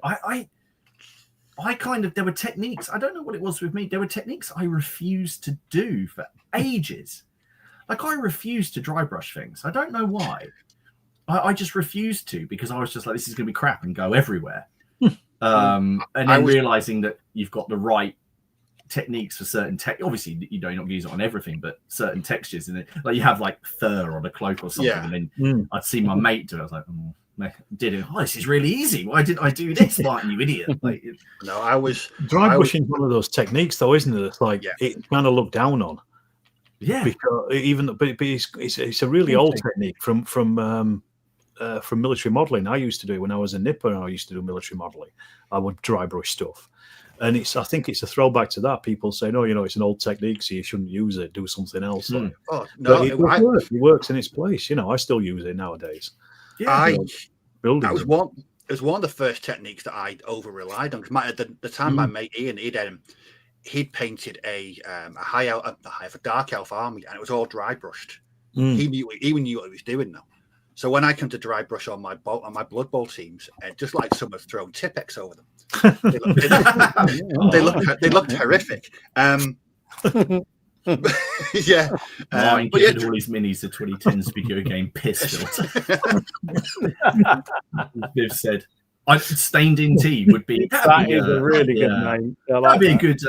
there were techniques. I don't know what it was with me. There were techniques I refused to do for ages. Like I refused to dry brush things. I don't know why. I just refused to because I was just like, this is going to be crap and go everywhere. And then realizing that you've got the right techniques for certain obviously you don't not use it on everything, but certain textures in it. Like you have like fur on a cloak or something, and then I'd see my mate do it. I was like, did it? Oh, this is really easy. Why didn't I do this, Martin? You idiot! Like,
no, I was
dry brushing. One of those techniques, though, isn't it? It's like it's kind of looked down on.
Yeah,
because it's a really old technique from military modeling. I used to do when I was a nipper. I used to do military modeling. I would dry brush stuff, and I think it's a throwback to that. People say, no, it's an old technique, so you shouldn't use it. Do something else.
Oh no,
it works in its place. I still use it nowadays.
Yeah, it was one of the first techniques that I over relied on. Because at the time, my mate Ian, he'd painted a dark elf army, and it was all dry brushed. He knew what he was doing now. So when I come to dry brush on my Blood Bowl teams, just like someone thrown Tipex over them, they looked horrific. Yeah,
Martin giving all his minis the 2010s video game pistol. Viv said, "Stained in Tea would be
that is a really good name.
That'd be a good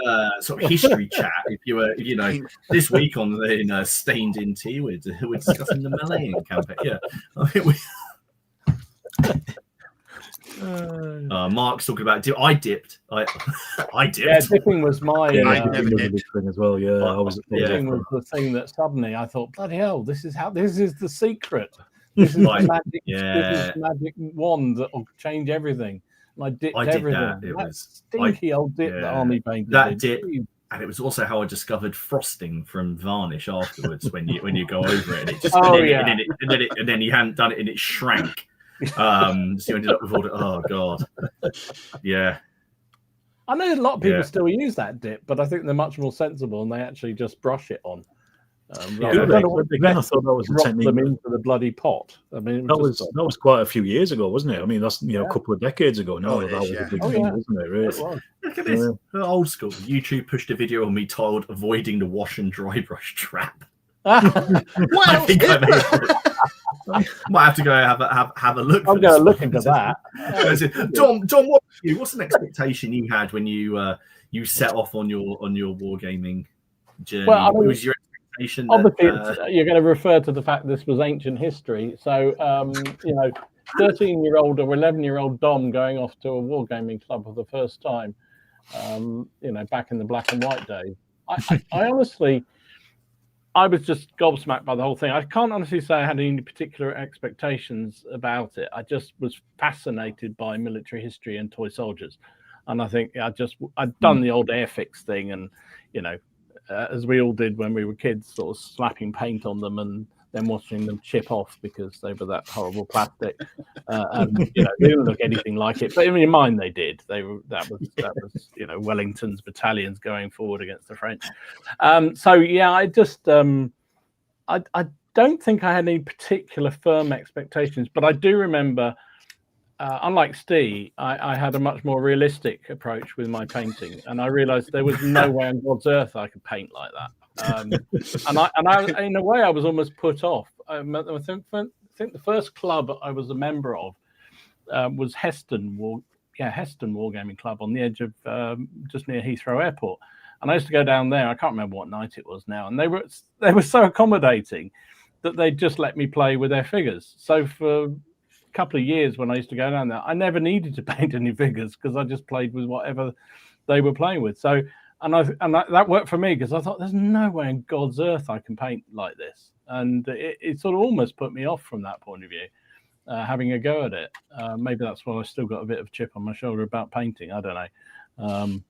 sort of history chat if you were, this week on the Stained in Tea, we're discussing the Malayan campaign. Yeah, Mark's talking about I dipped. I dipped.
Yeah, dipping was my
thing as well. Yeah,
dipping was the thing that suddenly I thought, bloody hell, this is the secret. This is magic. This is magic wand that will change everything. And I dipped everything.
That. It was
stinky old dip that Army painted.
That dip, and it was also how I discovered frosting from varnish afterwards. when you go over it, and it just and then you hadn't done it and it shrank. So you ended up with all the god. Yeah.
I know a lot of people still use that dip, but I think they're much more sensible and they actually just brush it on. I thought that was a technique. Them into the bloody pot. I mean,
that was quite a few years ago, wasn't it? I mean, that's a couple of decades ago. No, that was a big thing, wasn't it? Really?
Look at this, old school. YouTube pushed a video on me told avoiding the wash and dry brush trap. I think might have to go have a look.
I'm going to look into that.
Dom, what's an expectation you had when you set off on your wargaming journey?
Well,
what was your expectation?
Obviously, you're going to refer to the fact this was ancient history. So, 13-year-old or 11-year-old Dom going off to a wargaming club for the first time. Back in the black and white days. I honestly. I was just gobsmacked by the whole thing. I can't honestly say I had any particular expectations about it. I just was fascinated by military history and toy soldiers. And I think I'd done the old Airfix thing and, as we all did when we were kids, sort of slapping paint on them and then watching them chip off because they were that horrible plastic. And, they didn't look anything like it. But in mine, they did. That was Wellington's battalions going forward against the French. I just, I don't think I had any particular firm expectations, but I do remember, unlike Steve, I had a much more realistic approach with my painting. And I realized there was no way on God's earth I could paint like that. And I, in a way, I was almost put off. I think the first club I was a member of was Heston Wargaming Club on the edge of just near Heathrow Airport. And I used to go down there. I can't remember what night it was now. And they were so accommodating that they just let me play with their figures. So for a couple of years when I used to go down there, I never needed to paint any figures because I just played with whatever they were playing with. So. And that worked for me because I thought there's no way in God's earth I can paint like this. And it sort of almost put me off from that point of view, having a go at it. Maybe that's why I still got a bit of a chip on my shoulder about painting. I don't know.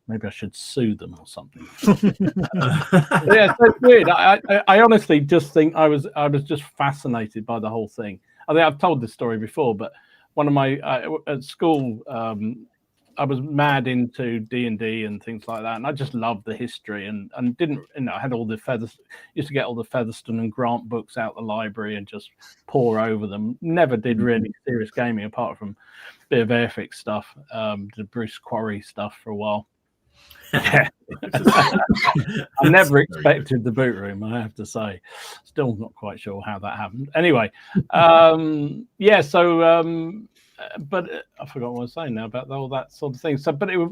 Maybe I should sue them or something. Yeah, so it's weird. I honestly just think I was just fascinated by the whole thing. I think I've told this story before, but one of my at school, mad into D&D and things like that, and I just loved the history and didn't, I had all the used to get all the Featherstone and Grant books out the library and just pour over them. Never did really serious gaming apart from a bit of Airfix stuff, the Bruce Quarry stuff for a while. Yeah. I never expected the boot room, I have to say. Still not quite sure how that happened. Anyway, but I forgot what I was saying now about all that sort of thing. So, but it was,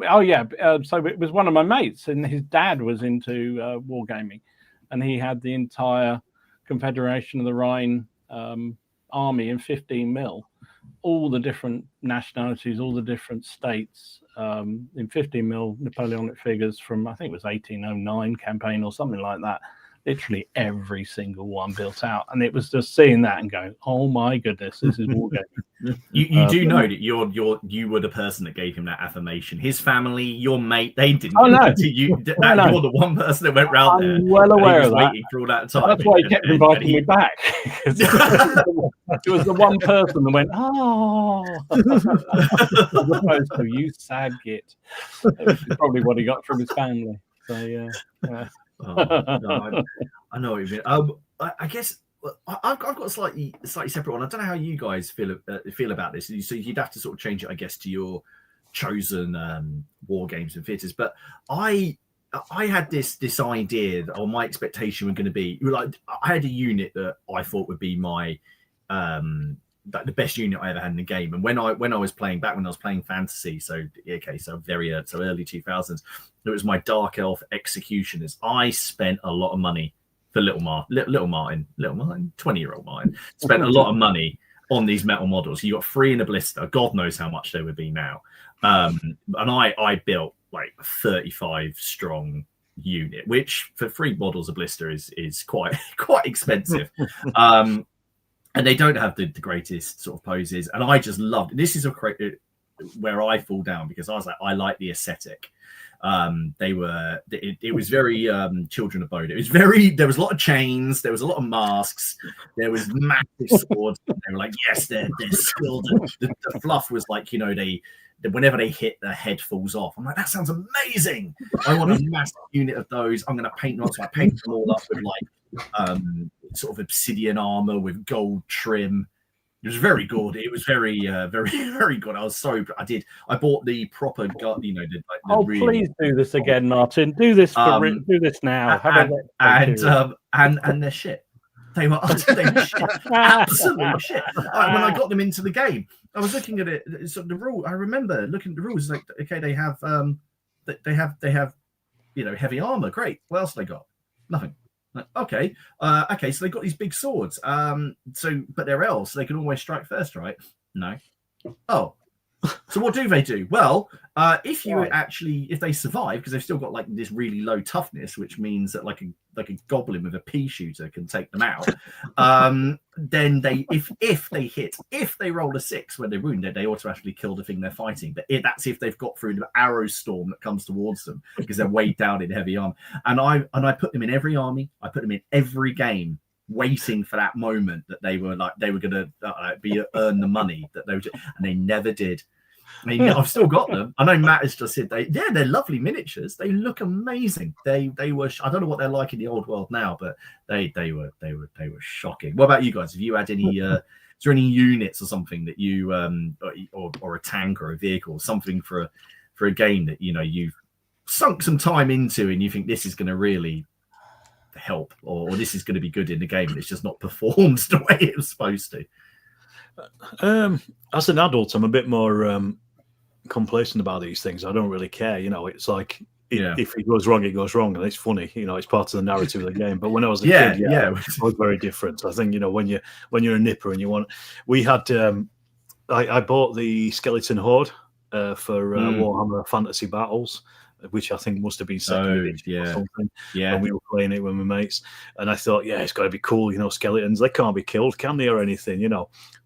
so it was one of my mates, and his dad was into wargaming, and he had the entire Confederation of the Rhine army in 15 mil, all the different nationalities, all the different states, in 15 mil Napoleonic figures from, I think it was 1809 campaign or something like that. Literally every single one built out, and it was just seeing that and going, "Oh my goodness, this is wargaming."
You do know that you were the person that gave him that affirmation. His family, your mate, they didn't.
Oh no,
you're the one person that went round there.
I'm well aware of that.
Waiting for all that time.
That's why he kept inviting me back. It was the one person that went, "Oh," as opposed to "you sad git." Which is probably what he got from his family. So yeah.
Oh, no, I know what you mean. I guess I've got a slightly separate one. I don't know how you guys feel about this. So you'd have to sort of change it, I guess, to your chosen war games and theatres. But I had this idea that, or my expectation was going to be, like, I had a unit that I thought would be my the best unit I ever had in the game. And when I was playing fantasy, so early 2000s, it was my Dark Elf Executioners. I spent a lot of money for little Martin, 20-year-old Martin, spent a lot of money on these metal models. You got 3 in a blister. God knows how much they would be now. And I built like a 35 strong unit, which for 3 models a blister is quite expensive. And they don't have the greatest sort of poses. And I just loved it. This is where I fall down, because I was like, I like the aesthetic. It was very Children of Bodom. There was a lot of chains, there was a lot of masks, there was massive swords. They were like, yes, they're skilled. The fluff was like, whenever they hit, their head falls off. I'm like, that sounds amazing. I want a massive unit of those. I'm going to paint them up. So I painted them all up with like sort of obsidian armor with gold trim. It was very good. It was very, very, very good. I bought the proper gut.
Please do this again, Martin. Do this do this now.
And they're shit. They were shit. Absolute shit. When I got them into the game, I was looking at it. So the rule. I remember looking at the rules. Like, okay, they have heavy armor. Great. What else they got? Nothing. Okay, so they got these big swords. But they're elves, so they can always strike first, right? No. Oh, so what do they do? Well, if they survive, because they've still got like this really low toughness, which means that like a goblin with a pea shooter can take them out. Then if they roll a 6 when they're wounded, they automatically kill the thing they're fighting. But that's if they've got through the arrow storm that comes towards them, because they're weighed down in heavy armor. And I put them in every army. I put them in every game, waiting for that moment that they were going to earn the money that they would, and they never did. I mean, I've still got them. I know Matt has just said they're lovely miniatures. They look amazing. They were. I don't know what they're like in the old world now, but they were shocking. What about you guys? Have you had any? Is there any units or something that you or a tank or a vehicle, something for a game that you've sunk some time into, and you think this is going to really help, or this is going to be good in the game, and it's just not performed the way it was supposed to?
As an adult, I'm a bit more complacent about these things. I don't really care. It's like if it goes wrong, it goes wrong, and it's funny. It's part of the narrative of the game. But when I was a kid, it was very different. I think when you're a nipper and we had I bought the Skeleton Horde for Warhammer Fantasy Battles, which I think must have been second edition or something. Yeah, when we were playing it with my mates, and I thought, it's got to be cool. Skeletons, they can't be killed, can they, or anything?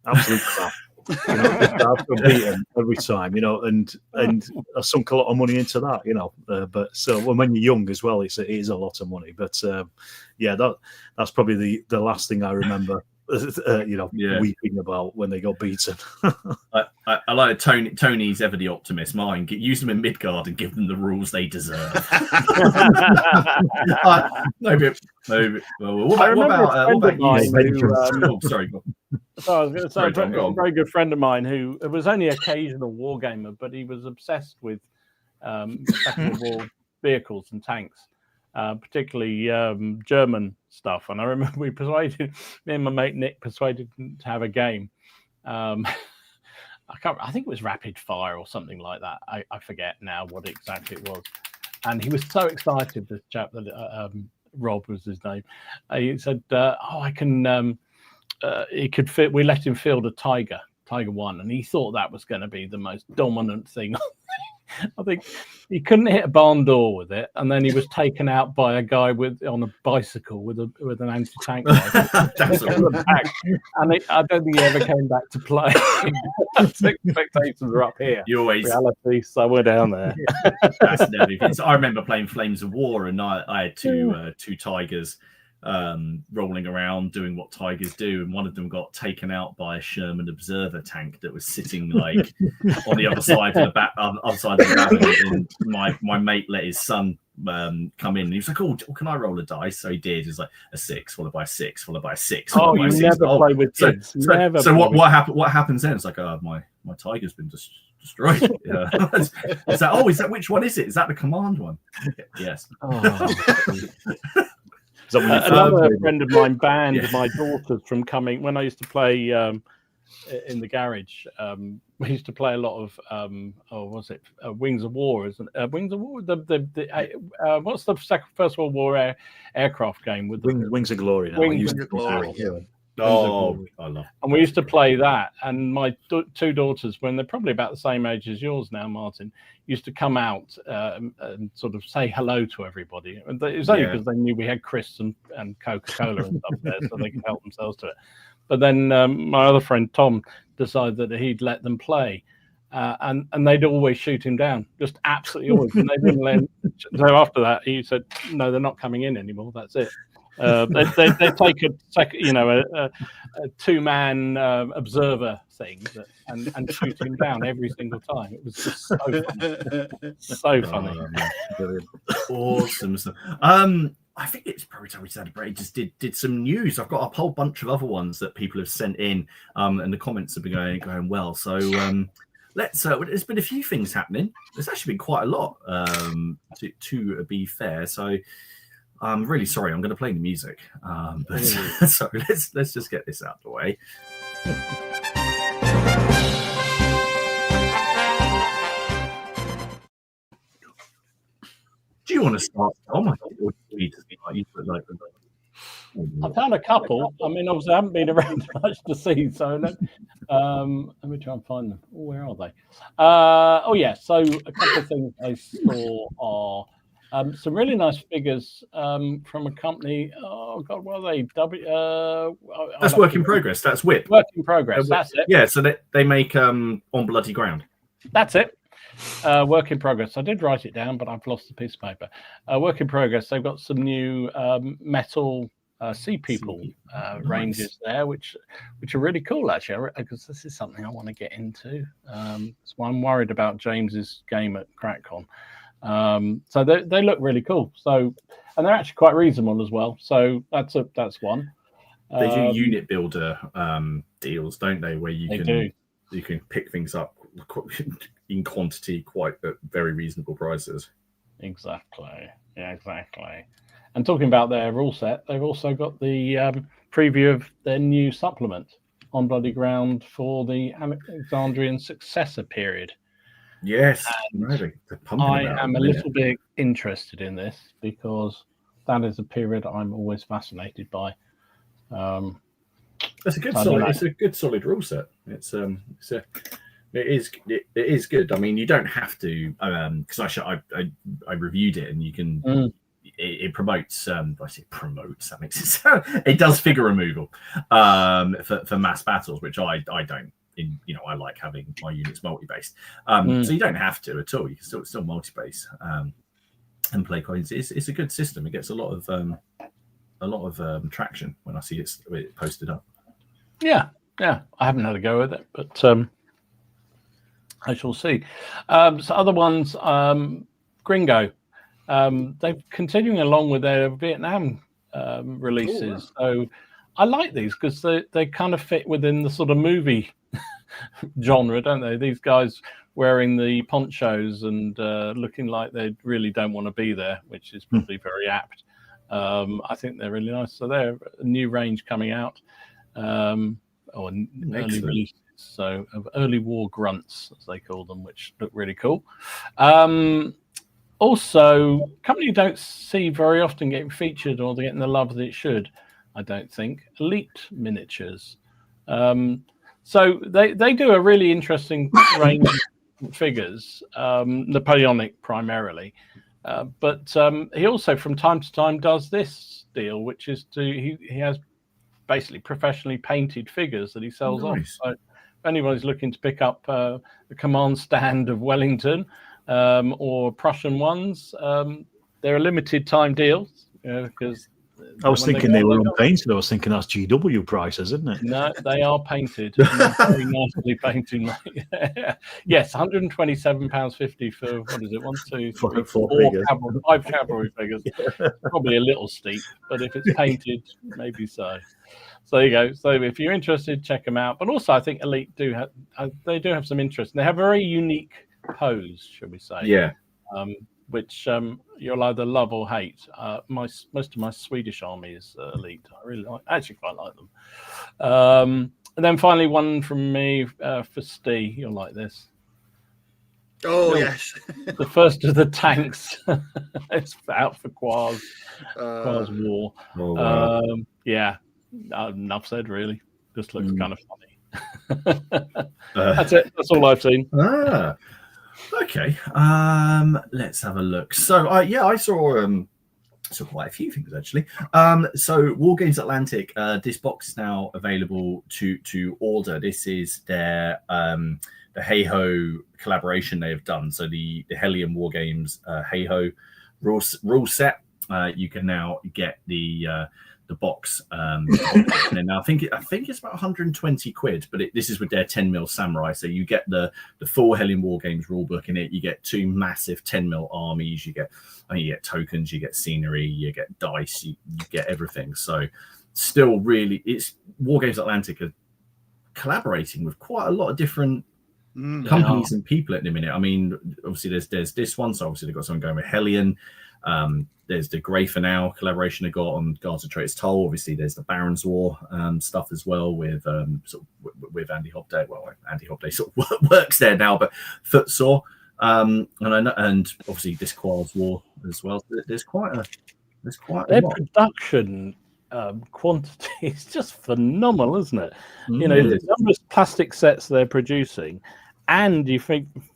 Absolute crap. Beaten every time, and I sunk a lot of money into that, but so when you're young as well, it is a lot of money. But that's probably the last thing I remember weeping about when they got beaten.
I like Tony's ever the optimist mind. Use them in Midgard and give them the rules they deserve. What about sorry.
So I was going to say, a very good friend of mine who was only occasional wargamer, but he was obsessed with Second World War vehicles and tanks, particularly German stuff. And I remember me and my mate Nick persuaded him to have a game. I think it was Rapid Fire or something like that. I forget now what exactly it was. And he was so excited, this chap, that Rob was his name. He said, I can... he could fit. We let him field a Tiger 1, and he thought that was going to be the most dominant thing. I think he couldn't hit a barn door with it, and then he was taken out by a guy on a bicycle with an anti-tank rifle. And I don't think he ever came back to play. Expectations are up here.
You always
reality somewhere down there.
That's never. I remember playing Flames of War, and I had two Tigers rolling around doing what Tigers do, and one of them got taken out by a Sherman Observer tank that was sitting like on the other side of the battle, and my mate let his son come in, and he was like, "Oh, can I roll a dice?" So he did. It was like a 6 followed by a 6 followed by a 6.
Oh, you never play with kids.
So what happened? What happens then? It's like, my Tiger's been destroyed. Yeah. Is that which one is it? Is that the command one? Yes.
Another friend of mine banned my daughters from coming when I used to play in the garage. We used to play a lot of Wings of War, isn't it? Wings of War. What's the First World War aircraft game with
Wings of Glory?
Wings of Glory.
Oh, I love.
And we used to play that. And my two daughters, when they're probably about the same age as yours now, Martin, used to come out and sort of say hello to everybody. And it was only because they knew we had Chris and Coca-Cola and stuff there, so they could help themselves to it. But then my other friend Tom decided that he'd let them play, and they'd always shoot him down, just absolutely always. And they didn't let him. So after that, he said, "No, they're not coming in anymore. That's it." They take a 2-man observer thing and shoot him down every single time. It was just so funny. So funny.
Awesome. I think it's probably time we said Brady just did some news. I've got a whole bunch of other ones that people have sent in, and the comments have been going well. So let's. There's been a few things happening. There's actually been quite a lot. To be fair, so. I'm really sorry. I'm going to play the music, but so let's just get this out of the way. Do you want to start? Oh my God!
I found a couple. I mean, obviously, I haven't been around much to see, so let me try and find them. Oh, where are they? So a couple of things I saw are. Some really nice figures from a company. Oh God, what are they?
That's Work in Progress. That's WIP.
Work in Progress. That's it.
Yeah, so they make On Bloody Ground.
That's it. Work in Progress. I did write it down, but I've lost the piece of paper. Work in Progress. They've got some new metal Sea People ranges there, which are really cool actually. Because this is something I want to get into. That's why I'm worried about James's game at Crackcon. So they look really cool. So, and they're actually quite reasonable as well. So that's one.
They do unit builder deals, don't they? Where you can pick things up in quantity quite at very reasonable prices.
Exactly. Yeah, exactly. And talking about their rule set, they've also got the preview of their new supplement On Bloody Ground for the Alexandrian successor period.
Yes,
I am a little bit interested in this because that is a period I'm always fascinated by.
It's a good solid rule set. It is good. I mean, you don't have to because I reviewed it and you can. It promotes. I say promotes. That makes it sound. It does figure removal for mass battles, which I don't. I like having my units multi-based, so you don't have to at all. You can still multi-base and play coins. It's a good system. It gets a lot of traction when I see it posted up.
Yeah, I haven't had a go with it, but I shall see. So other ones, Gringo, they're continuing along with their Vietnam releases. So I like these because they kind of fit within the sort of movie genre, don't they? These guys wearing the ponchos and looking like they really don't want to be there, which is probably very apt. I think they're really nice. So they're a new range coming out, or early releases. So of early war grunts, as they call them, which look really cool. Also, company you don't see very often getting featured or they're getting the love that it should, I don't think. Elite Miniatures. So they do a really interesting range of figures, Napoleonic primarily. But he also from time to time does this deal, which is he has basically professionally painted figures that he sells off. So if anybody's looking to pick up the command stand of Wellington or Prussian ones, they're limited time deals because
I was thinking they were unpainted. I was thinking that's GW prices, isn't it?
No, they are painted. Very nicely painted. Yes, £127.50 for what is it? 1, 2, 3, 4 cavalry, 5 cavalry figures. Probably a little steep, but if it's painted, maybe so. So there you go. So if you're interested, check them out. But also, I think Elite do have some interest. They have a very unique pose, shall we say?
Yeah.
Which you'll either love or hate. Most of my Swedish army is Elite. I actually quite like them. And then finally, one from me for Steve. You'll like this.
Oh, yes.
The first of the tanks. It's out for Quaz War.
Oh, wow.
Yeah, enough said, really. Just looks kind of funny. That's it. That's all I've seen.
Okay, let's have a look. So, I saw quite a few things actually. So, Wargames Atlantic. This box is now available to order. This is their the Hey Ho collaboration they have done. So, the Hellion Wargames Hey Ho rule set. You can now get the box. And now I think it's about 120 quid, but this is with their 10mm samurai. So you get the full Hellion Wargames rulebook in it. You get 2 massive 10mm armies. You get tokens, you get scenery, you get dice, you get everything. So still really, it's Wargames Atlantic are collaborating with quite a lot of different companies and people at the minute. I mean, obviously there's this one, so obviously they've got someone going with Hellion. There's the Grey for Now collaboration they got on Guards of Traitors Toll. Obviously, there's the Baron's War stuff as well with with Andy Hobday. Well, Andy Hobday sort of works there now, but Footsore and obviously this Quaz War as well. There's quite a
their
lot.
Production quantity is just phenomenal, isn't it? You know, the number of plastic sets they're producing, and you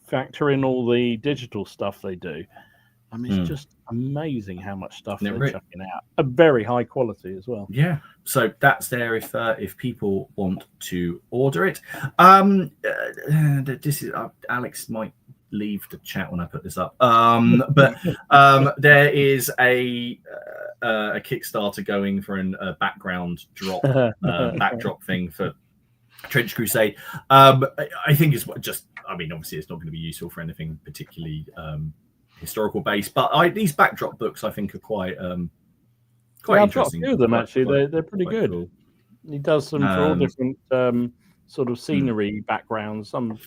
factor in all the digital stuff they do. I mean, it's just amazing how much stuff they're chucking out. A very high quality as well.
Yeah. So that's there if people want to order it. This is Alex might leave the chat when I put this up. But there is a Kickstarter going for a background drop backdrop thing for Trench Crusade. I think it's just. I mean, obviously, it's not going to be useful for anything particularly historical based, but these backdrop books I think are quite interesting.
I've got a few of them actually. They're pretty good. Cool. He does them for all different sort of scenery backgrounds. Some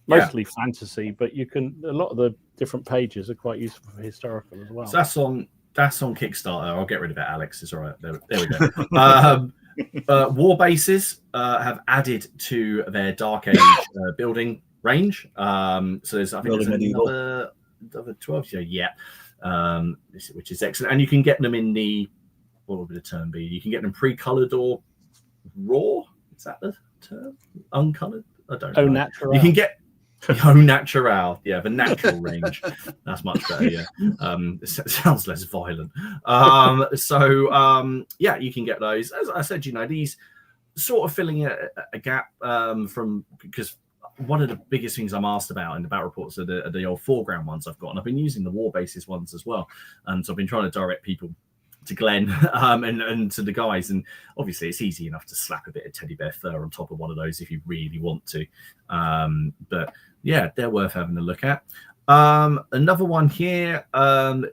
mostly fantasy, but a lot of the different pages are quite useful for historical as well.
So that's on Kickstarter. I'll get rid of it, Alex. It's all right. There we go. War bases have added to their Dark Age building range. So there's another 12, which is excellent, and you can get them in the what would the term be? You can get them pre-colored or raw. Is that the term? Uncolored? I don't know.
Natural.
You can get natural. Yeah, the natural range. That's much better. Yeah, it sounds less violent. You can get those. As I said, these sort of filling a gap because. One of the biggest things I'm asked about in the battle reports are the old foreground ones I've got, and I've been using the war bases ones as well. And so I've been trying to direct people Glenn and to the guys, and obviously it's easy enough to slap a bit of teddy bear fur on top of one of those if you really want to. But yeah, they're worth having a look at. Another one here.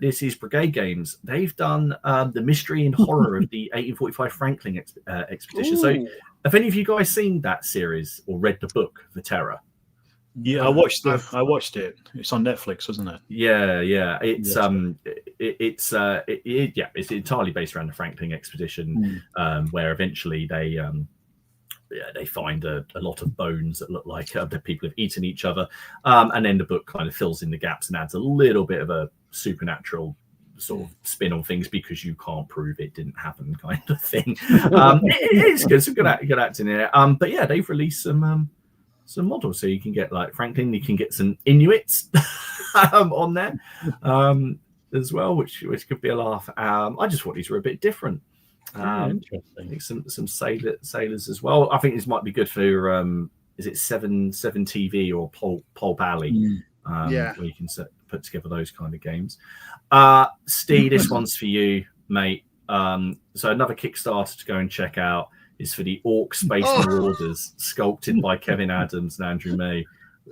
This is Brigade Games. They've done the mystery and horror of the 1845 Franklin expedition.
Ooh.
So, have any of you guys seen that series or read the book, The Terror?
Yeah, I watched it. It's on Netflix, isn't it?
Yeah. It's it's entirely based around the Franklin expedition, where eventually they find a lot of bones that look like the people have eaten each other, and then the book kind of fills in the gaps and adds a little bit of a supernatural sort of spin on things because you can't prove it didn't happen, kind of thing. It is good, some good acting in it. But yeah, they've released some models, so you can get like Franklin, you can get some Inuits on there as well, which could be a laugh. I just thought these were a bit different.
Interesting.
Some sailors as well. I think this might be good for is it 7 TV or Pol Bally, where you can put together those kind of games. Steve, this one's for you, mate. So another Kickstarter to go and check out is for the Orc Space Marauders, sculpted by Kevin Adams and Andrew May.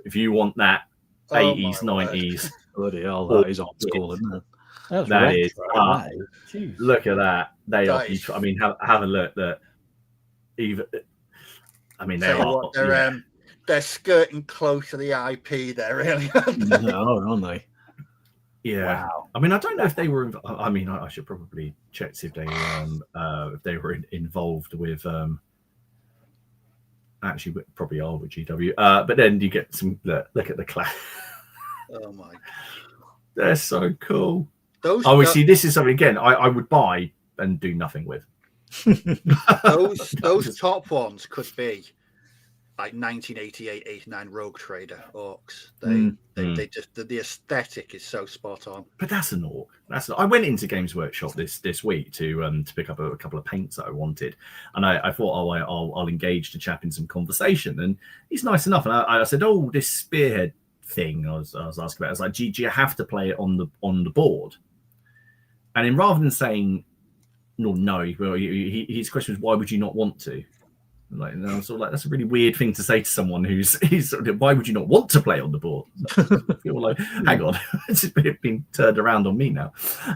If you want that 80s, 90s.
Bloody hell, that is old school, isn't it?
That is. Look at that. They are beautiful. I mean, have a look. That even. I mean,
they're skirting close to the IP. There, really.
Aren't they?
Yeah. Wow. I mean, I don't know if they were. I mean, I should probably check see if they were involved with. Actually, probably are with GW. But then you get some look at the class.
Oh my!
They're so cool.
See,
this is something again I would buy and do nothing with.
those top ones could be like 1988-89 Rogue Trader orcs. They just the aesthetic is so spot on.
But that's an orc. I went into Games Workshop this week to pick up a couple of paints that I wanted, and I thought, I'll engage the chap in some conversation, and he's nice enough. And I said, this spearhead thing I was asking about. I was like, do you have to play it on the board? And then rather than saying no, his question was, why would you not want to? Like, and I was sort of like, that's a really weird thing to say to someone who's sort of, why would you not want to play on the board? I feel like, hang on, it's been turned around on me now.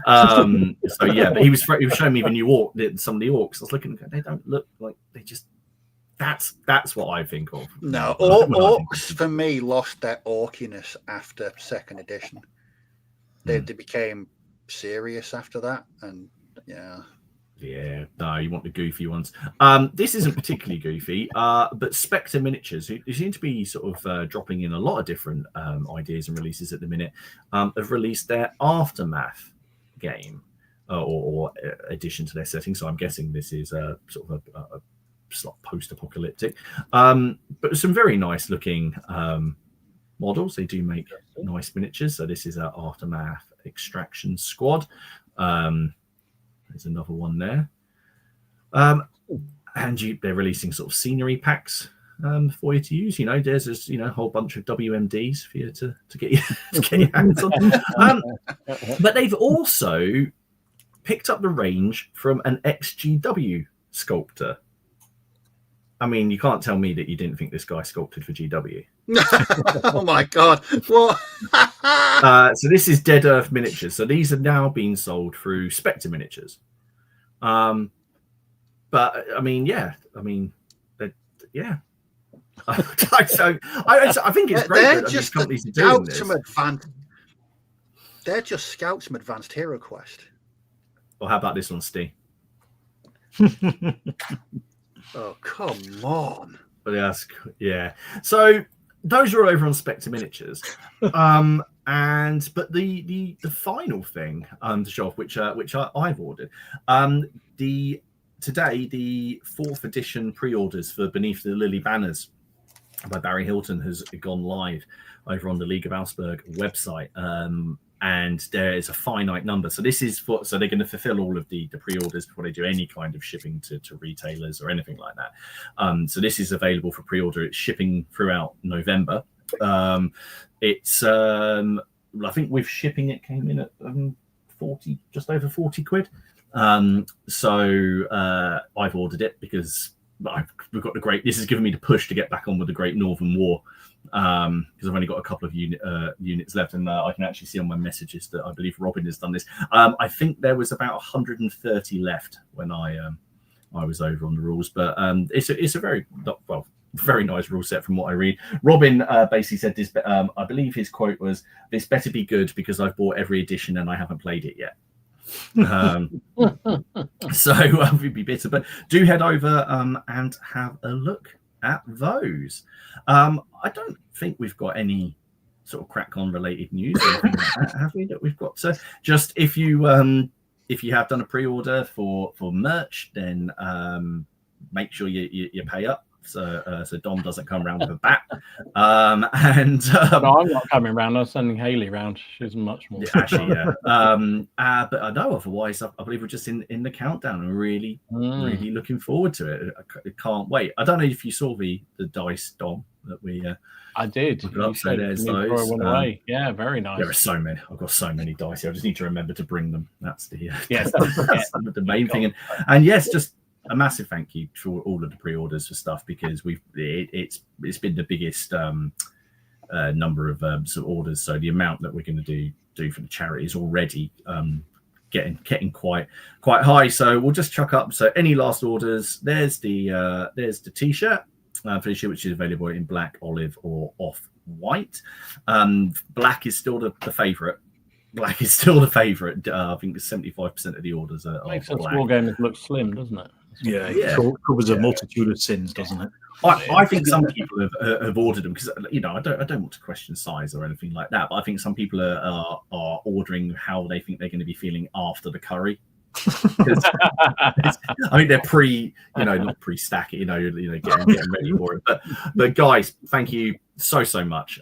So yeah, but he was showing me the new some of the orcs. I was looking, they don't look like they just. That's what I think of.
No, orcs for me lost their orkiness after second edition. They became serious after that, and
yeah, no, you want the goofy ones. This isn't particularly goofy, but Spectre Miniatures, who seem to be sort of dropping in a lot of different ideas and releases at the minute, have released their Aftermath game or addition to their setting. So I'm guessing this is sort of a post-apocalyptic, but some very nice looking models. They do make nice miniatures. So this is our Aftermath Extraction Squad. There's another one there, and they're releasing sort of scenery packs for you to use. There's a whole bunch of WMDs for you to get your hands on. But they've also picked up the range from an XGW sculptor. I mean, you can't tell me that you didn't think this guy sculpted for GW.
Oh my god! What?
So this is Dead Earth Miniatures. So these are now being sold through Spectre Miniatures. But I mean, yeah. So I think it's great that these companies are doing this.
They're just scouts from Advanced Hero Quest.
Well, how about this one, Steve?
Oh, come on.
Yeah. So those are all over on Spectre Miniatures. But the final thing to show off, which I've ordered, today the 4th edition pre-orders for Beneath the Lily Banners by Barry Hilton has gone live over on the League of Augsburg website. And there is a finite number. So this is so they're going to fulfill all of the pre-orders before they do any kind of shipping to retailers or anything like that. So this is available for pre-order. It's shipping throughout November. It's I think with shipping it came in at 40, just over 40 quid. So I've ordered it because we've got the great. This has given me the push to get back on with the Great Northern War, because I've only got a couple of units left, and I can actually see on my messages that I believe Robin has done this. I think there was about 130 left when I was over on the rules, but it's a very very nice rule set from what I read. Robin basically said this. I believe his quote was, "This better be good because I've bought every edition and I haven't played it yet." So we'd be bitter, but do head over and have a look at those. I don't think we've got any sort of Crackcon related news or anything like that, have we? That we've got just if you have done a pre-order for merch, then make sure you pay up. So Dom doesn't come around with a bat. No,
I'm not coming around. I'm sending Hayley around. She's much more.
Yeah, actually, yeah. But I know otherwise, I believe we're just in the countdown and really looking forward to it. I can't wait. I don't know if you saw the dice, Dom, that we.
I did.
So there's those.
Yeah, very nice.
There are so many. I've got so many dice here. I just need to remember to bring them. That's the
yes,
that's the main thing. And yes, just a massive thank you for all of the pre-orders for stuff, because it's been the biggest number of sort of orders. So the amount that we're going to do for the charity is already getting quite high. So we'll just chuck up. So any last orders? There's the t-shirt for this year, which is available in black, olive, or off-white. Black is still the favorite. Black is still the favorite. I think 75% of the orders are
makes us
black.
Wargamers look slim, doesn't it?
Yeah, it covers a multitude of sins, doesn't it?
I think some people have ordered them because, I don't want to question size or anything like that, but I think some people are ordering how they think they're going to be feeling after the curry. I mean, they're not pre-stacking, getting ready for it. But guys, thank you so much.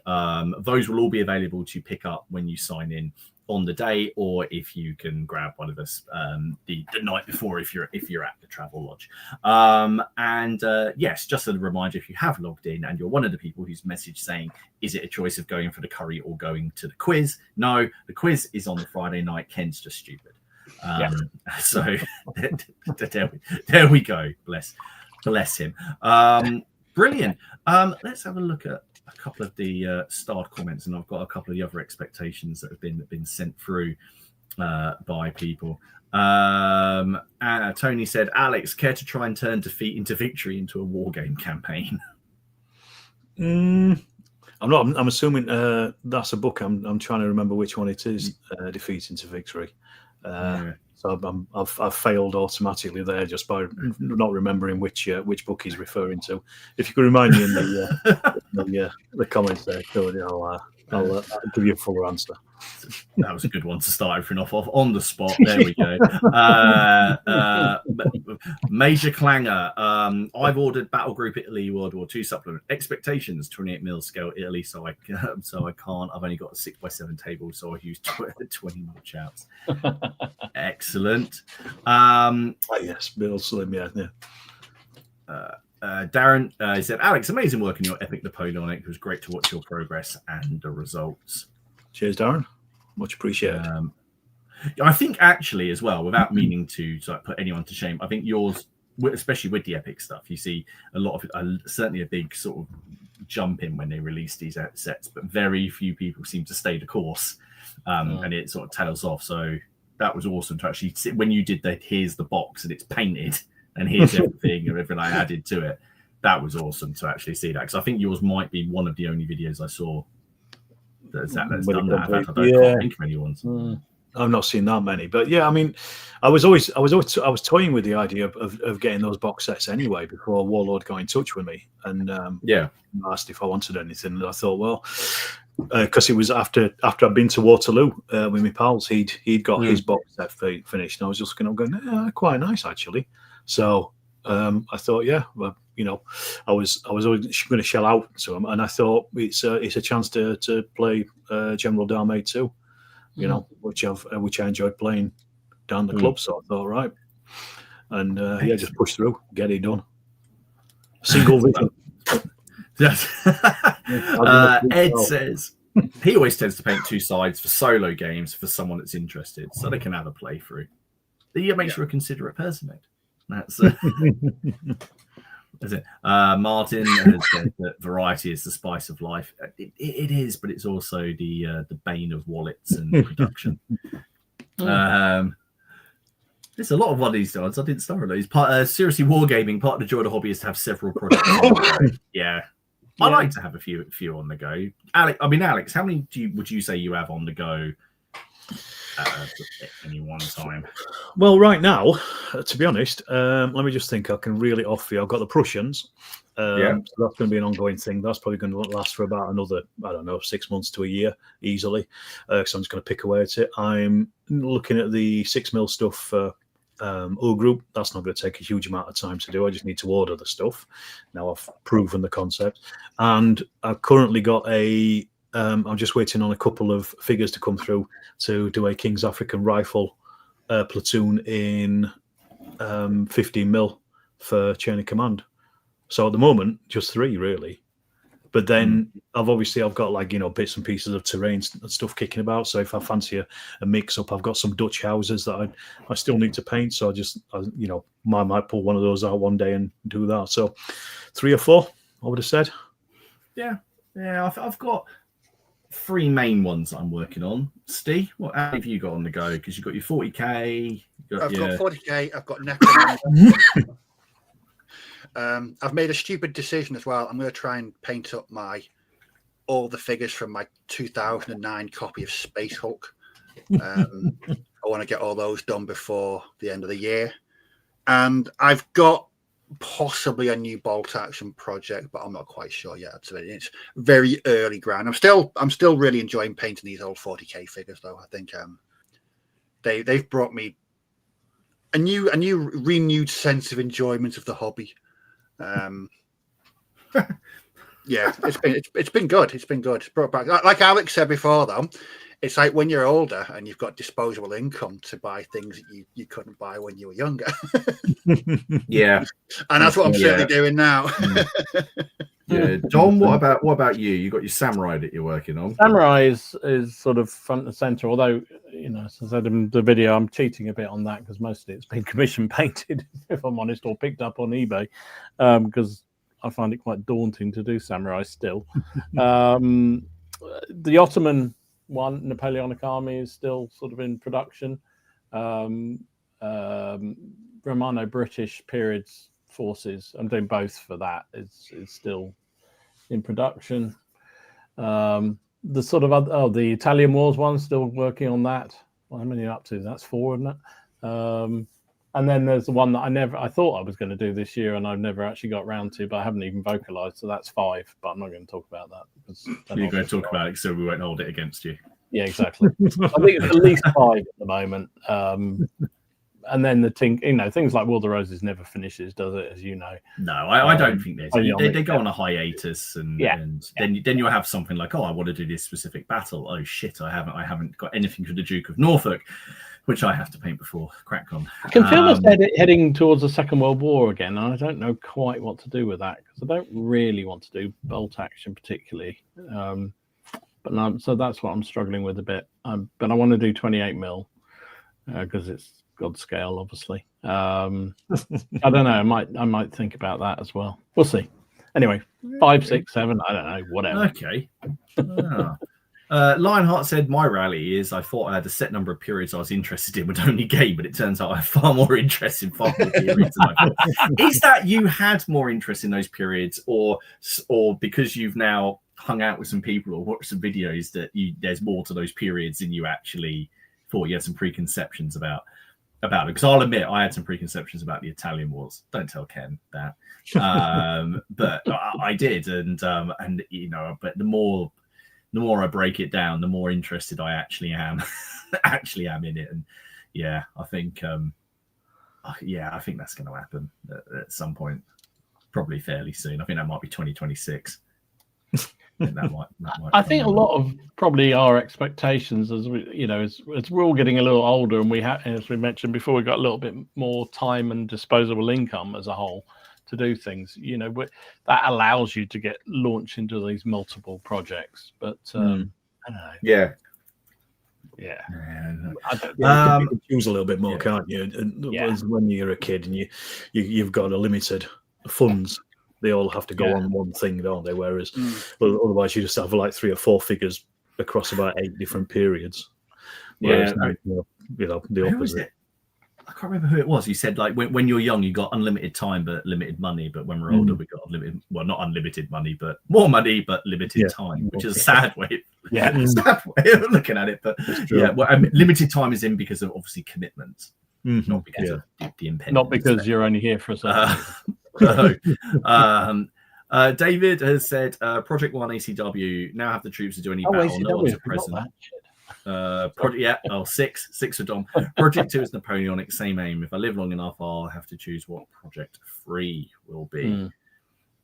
Those will all be available to pick up when you sign in on the day, or if you can grab one of us the night before if you're at the travel lodge. Yes, just a reminder, if you have logged in and you're one of the people who's messaged saying, is it a choice of going for the curry or going to the quiz? No, the quiz is on the Friday night. Ken's just stupid. So there we go. Bless him. Brilliant. Let's have a look at a couple of the starred comments, and I've got a couple of the other expectations that have been sent through by people. Tony said, Alex, care to try and turn defeat into victory into a war game campaign?
I'm assuming that's a book. I'm trying to remember which one it is. Defeat into victory. So I've failed automatically there just by not remembering which book he's referring to. If you could remind me in the comments there, I'll give you a fuller answer.
That was a good one to start everything off on the spot. There we go. Major Clanger. I've ordered Battle Group Italy World War II supplement. Expectations 28 mil scale Italy. So I can't. I've only got a 6x7 table, so I use 20 more chats. Excellent.
Yes, Bill Slim. Yeah.
Darren, he said, Alex, amazing work in your epic Napoleonic. It was great to watch your progress and the results.
Cheers, Darren. Much appreciated.
I think actually as well, without meaning to put anyone to shame, I think yours, especially with the epic stuff, you see a lot of certainly a big sort of jump in when they release these sets, but very few people seem to stay the course, and it sort of tails off. So that was awesome to actually see when you did that. Here's the box and it's painted, and here's everything and everything I added to it. That was awesome to actually see that, because I think yours might be one of the only videos I saw that's done that. I can't think of any ones.
I've not seen that many, but yeah, I mean, I was toying with the idea of getting those box sets anyway before Warlord got in touch with me and asked if I wanted anything. And I thought, well, because it was after I'd been to Waterloo with my pals, he'd got his box set finished, and I was just going, quite nice actually. So I thought, well, I was always going to shell out to him, and I thought it's a chance to play General Darmay 2, which I enjoyed playing down the club. So I thought, right, and just push through, get it done. Single vision.
Yes. Ed says he always tends to paint two sides for solo games for someone that's interested, so they can have a playthrough. That makes you a considerate person, mate. That's is it. Martin has said that variety is the spice of life. It is, but it's also the bane of wallets and production. There's a lot of one of these ones. I didn't start on these. Seriously, wargaming. Part of the joy of the hobby is to have several projects. Yeah. I like to have a few on the go. Alex, how many would you say you have on the go at any one time?
Well, right now, to be honest, let me just think. I can really offer you. I've got the Prussians. So that's going to be an ongoing thing. That's probably going to last for about another, 6 months to a year easily. So I'm just going to pick away at it. I'm looking at the 6mm stuff for O Group. That's not going to take a huge amount of time to do. I just need to order the stuff. Now I've proven the concept, and I've currently got I'm just waiting on a couple of figures to come through to do a King's African Rifle platoon in 15mm for Chain of Command. So at the moment, just 3 really. But then I've got bits and pieces of terrain and stuff kicking about. So if I fancy a mix up, I've got some Dutch houses that I still need to paint. So I might pull one of those out one day and do that. So 3 or 4, I would have said.
Yeah. I've got 3 main ones I'm working on. Steve, what have you got on the go? Because you've got your 40k.
I've got 40k. I've got Necromancer. I've made a stupid decision as well. I'm going to try and paint up all the figures from my 2009 copy of Space Hulk. I want to get all those done before the end of the year. And I've got possibly a new bolt action project, but I'm not quite sure yet. It's very early ground. I'm still really enjoying painting these old 40k figures, though. I think they've brought me a new renewed sense of enjoyment of the hobby. It's been good. It's brought back, like Alex said before, though. It's like when you're older and you've got disposable income to buy things that you couldn't buy when you were younger.
Yeah,
and that's what I'm certainly doing now.
Yeah, Dom, what about you? You got your samurai that you're working on.
Samurai is sort of front and center. Although, as I said in the video, I'm cheating a bit on that because most of it's been commission painted, if I'm honest, or picked up on eBay, because I find it quite daunting to do samurai still. The Ottoman one, Napoleonic Army, is still sort of in production. Romano-British periods forces, I'm doing both for that. It's still in production. The sort of the Italian Wars one, still working on that. Well, how many are up to? That's 4, isn't it? And then there's the one that I thought I was going to do this year, and I've never actually got around to, but I haven't even vocalized. So that's 5, but I'm not going to talk about that.
You're going to talk about it, so we won't hold it against you.
Yeah, exactly. I think it's at least 5 at the moment. And then things like Will of the Roses never finishes, does it? As you know.
No, I don't think there's. They go on a hiatus, and then you'll have something like, I want to do this specific battle. Oh shit, I haven't got anything for the Duke of Norfolk, which I have to paint before Crackcon.
I can feel us heading towards the Second World War again, and I don't know quite what to do with that because I don't really want to do bolt action particularly. So that's what I'm struggling with a bit. But I want to do 28mm because it's God scale, obviously. I don't know. I might think about that as well. We'll see. Anyway, 5, 6, 7. I don't know. Whatever.
Okay. Lionheart said, my rally is I thought I had a set number of periods I was interested in would only game, but it turns out I have far more interest in far more periods than I thought. Is that you had more interest in those periods, or because you've now hung out with some people or watched some videos that there's more to those periods than you actually thought? You had some preconceptions about it? Because I'll admit I had some preconceptions about the Italian Wars. Don't tell Ken that. But I did, and but the more I break it down, the more interested I actually am in it. And I think that's going to happen at some point, probably fairly soon. I think that might be 2026.
I think a lot of probably our expectations as we're all getting a little older, and we have, as we mentioned before, we got a little bit more time and disposable income as a whole to do things. That allows you to get launched into these multiple projects. But I don't know.
Yeah.
Yeah.
You can choose a little bit more, can't you?
Yeah.
When you're a kid and you've got a limited funds, they all have to go on one thing, don't they? Whereas otherwise you just have like 3 or 4 figures across about 8 different periods. Whereas the opposite.
I can't remember who it was. He said, like, when you're young, you got unlimited time but limited money. But when we're older, we got unlimited, well, not unlimited money, but more money but limited time, which is a sad way. Sad way of looking at it. But limited time is in because of obviously commitment, not because of the impending.
Not because you're only here for a second.
David has said, Project 1 ACW now have the troops to do any battle. No one's a present. Six for Dom. Project 2 is Napoleonic, same aim. If I live long enough, I'll have to choose what Project 3 will be. You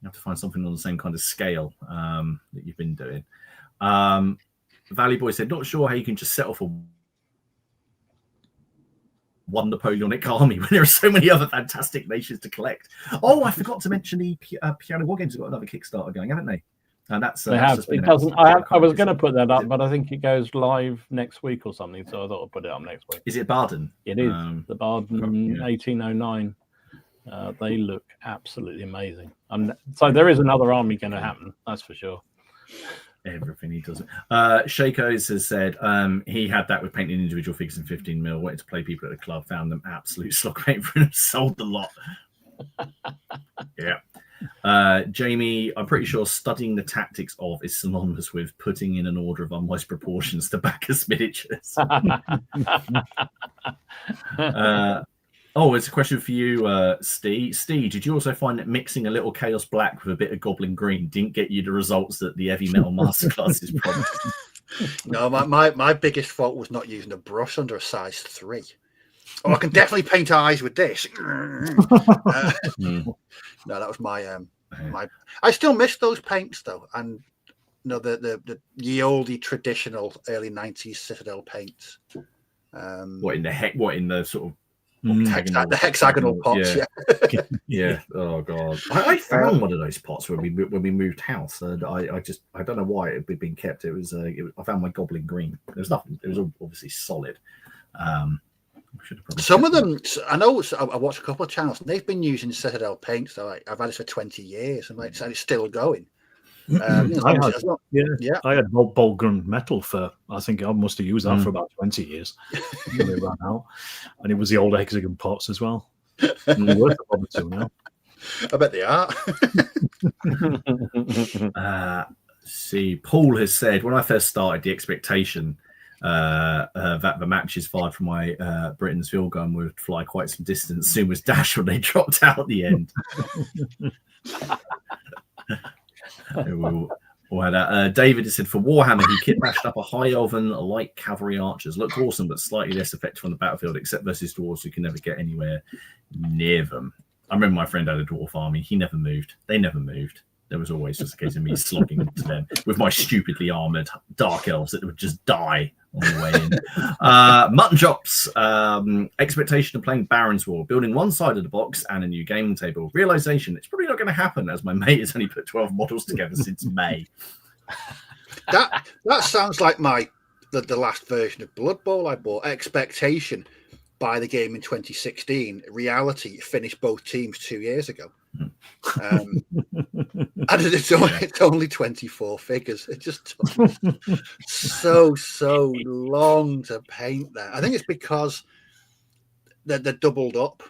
have to find something on the same kind of scale that you've been doing. Valley Boy said, not sure how you can just settle for one Napoleonic army when there are so many other fantastic nations to collect. Oh, I forgot to mention the Piano Wargames have got another Kickstarter going, haven't they? And that's
they have. It doesn't. I was going to put that up, but I think it goes live next week or something. So I thought I'd put it up next week.
Is it Barden?
It is the Barden 1809. They look absolutely amazing. So there is another army going to happen. That's for sure.
Everything he does. Shakos has said he had that with painting individual figures in 15 mil. Wanted to play people at the club, found them absolute slog paper and sold the lot. Jamie, I'm pretty sure studying the tactics of is synonymous with putting in an order of unwise proportions to back as miniatures. It's a question for you, Steve. Steve, did you also find that mixing a little Chaos Black with a bit of Goblin Green didn't get you the results that the Heavy Metal Masterclass is promising?
No, my biggest fault was not using a brush under a size 3. Oh, I can definitely paint eyes with this. No, that was my. I still miss those paints though, and the oldie traditional early 90s Citadel paints.
What in the sort of
the hexagonal pots?
Yeah. Oh god, I found one of those pots when we moved house, and I don't know why it had been kept. I found my Goblin Green. There's nothing. It was obviously solid.
Some of them, I know. I watched a couple of channels, and they've been using Citadel paint. So I've had it for 20 years, and it's still going.
I had Bolgren metal for. I think I must have used that for about 20 years. They ran out, and it was the old hexagon pots as well. They're worth a bob or two now.
I bet they are.
See, Paul has said when I first started, the expectation that the matches fired from my Britain's field gun would fly quite some distance. Soon was dashed when they dropped out at the end. David has said for Warhammer, he kit bashed up a high elven light cavalry archers. Look awesome, but slightly less effective on the battlefield, except versus dwarves who can never get anywhere near them. I remember my friend had a dwarf army. He never moved. They never moved. There was always just a case of me slogging into them with my stupidly armored dark elves that would just die on the way in. Mutton Chops, expectation of playing Baron's War, building one side of the box and a new gaming table. Realization, it's probably not going to happen as my mate has only put 12 models together since May.
That sounds like the last version of Blood Bowl I bought. Expectation, buy the game in 2016. Reality, finished both teams 2 years ago. And it's only 24 figures. It just took so long to paint that. I think it's because they're doubled up.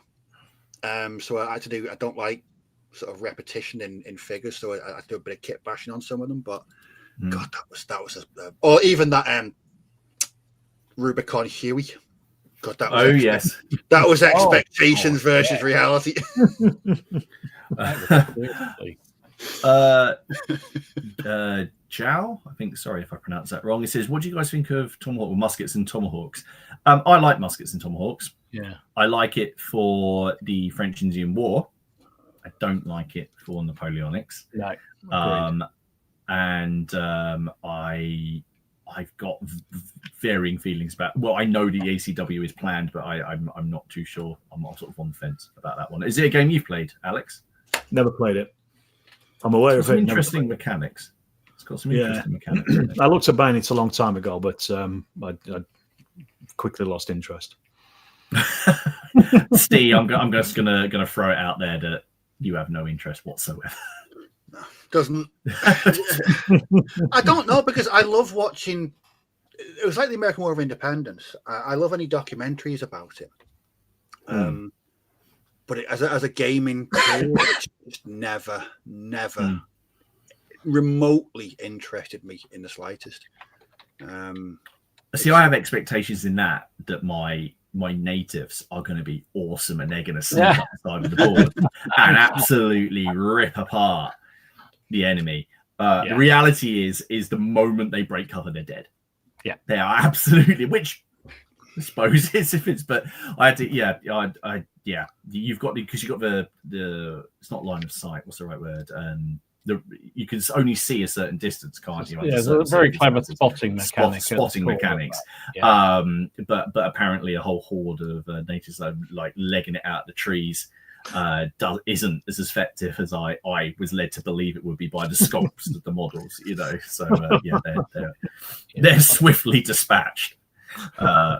So I don't like sort of repetition in figures, so I do a bit of kit bashing on some of them. But God, that was or even that Rubicon Huey. God, that was that was expectations versus reality.
Chow, I think. Sorry if I pronounced that wrong. He says, "What do you guys think of tomahawk muskets and tomahawks?" I like muskets and tomahawks.
Yeah,
I like it for the French-Indian War. I don't like it for Napoleonics.
No,
I've got varying feelings about. Well, I know the ACW is planned, but I'm not too sure. I'm sort of on the fence about that one. Is it a game you've played, Alex?
Never played it. I'm aware of it.
Interesting mechanics. It's got some interesting mechanics.
I looked at buying it a long time ago, but I quickly lost interest.
Steve, I'm just gonna throw it out there that you have no interest whatsoever.
Doesn't. I don't know, because I love watching. It was like the American War of Independence. I love any documentaries about it. But as a gaming tool, it's just never remotely interested me in the slightest.
See, I have expectations in that my natives are going to be awesome, and they're going to sneak up the side of the board and absolutely rip apart the enemy. The reality is the moment they break cover, they're dead.
Yeah,
they are absolutely. Which I suppose is if it's, but I had to. You've got because you've got the. It's not line of sight. What's the right word? You can only see a certain distance, can't you?
Yeah, it's a very clever spotting mechanic.
Spotting mechanics.
Yeah.
But apparently a whole horde of natives like legging it out of the trees isn't as effective as I was led to believe it would be by the sculpts of the models. So they're swiftly dispatched.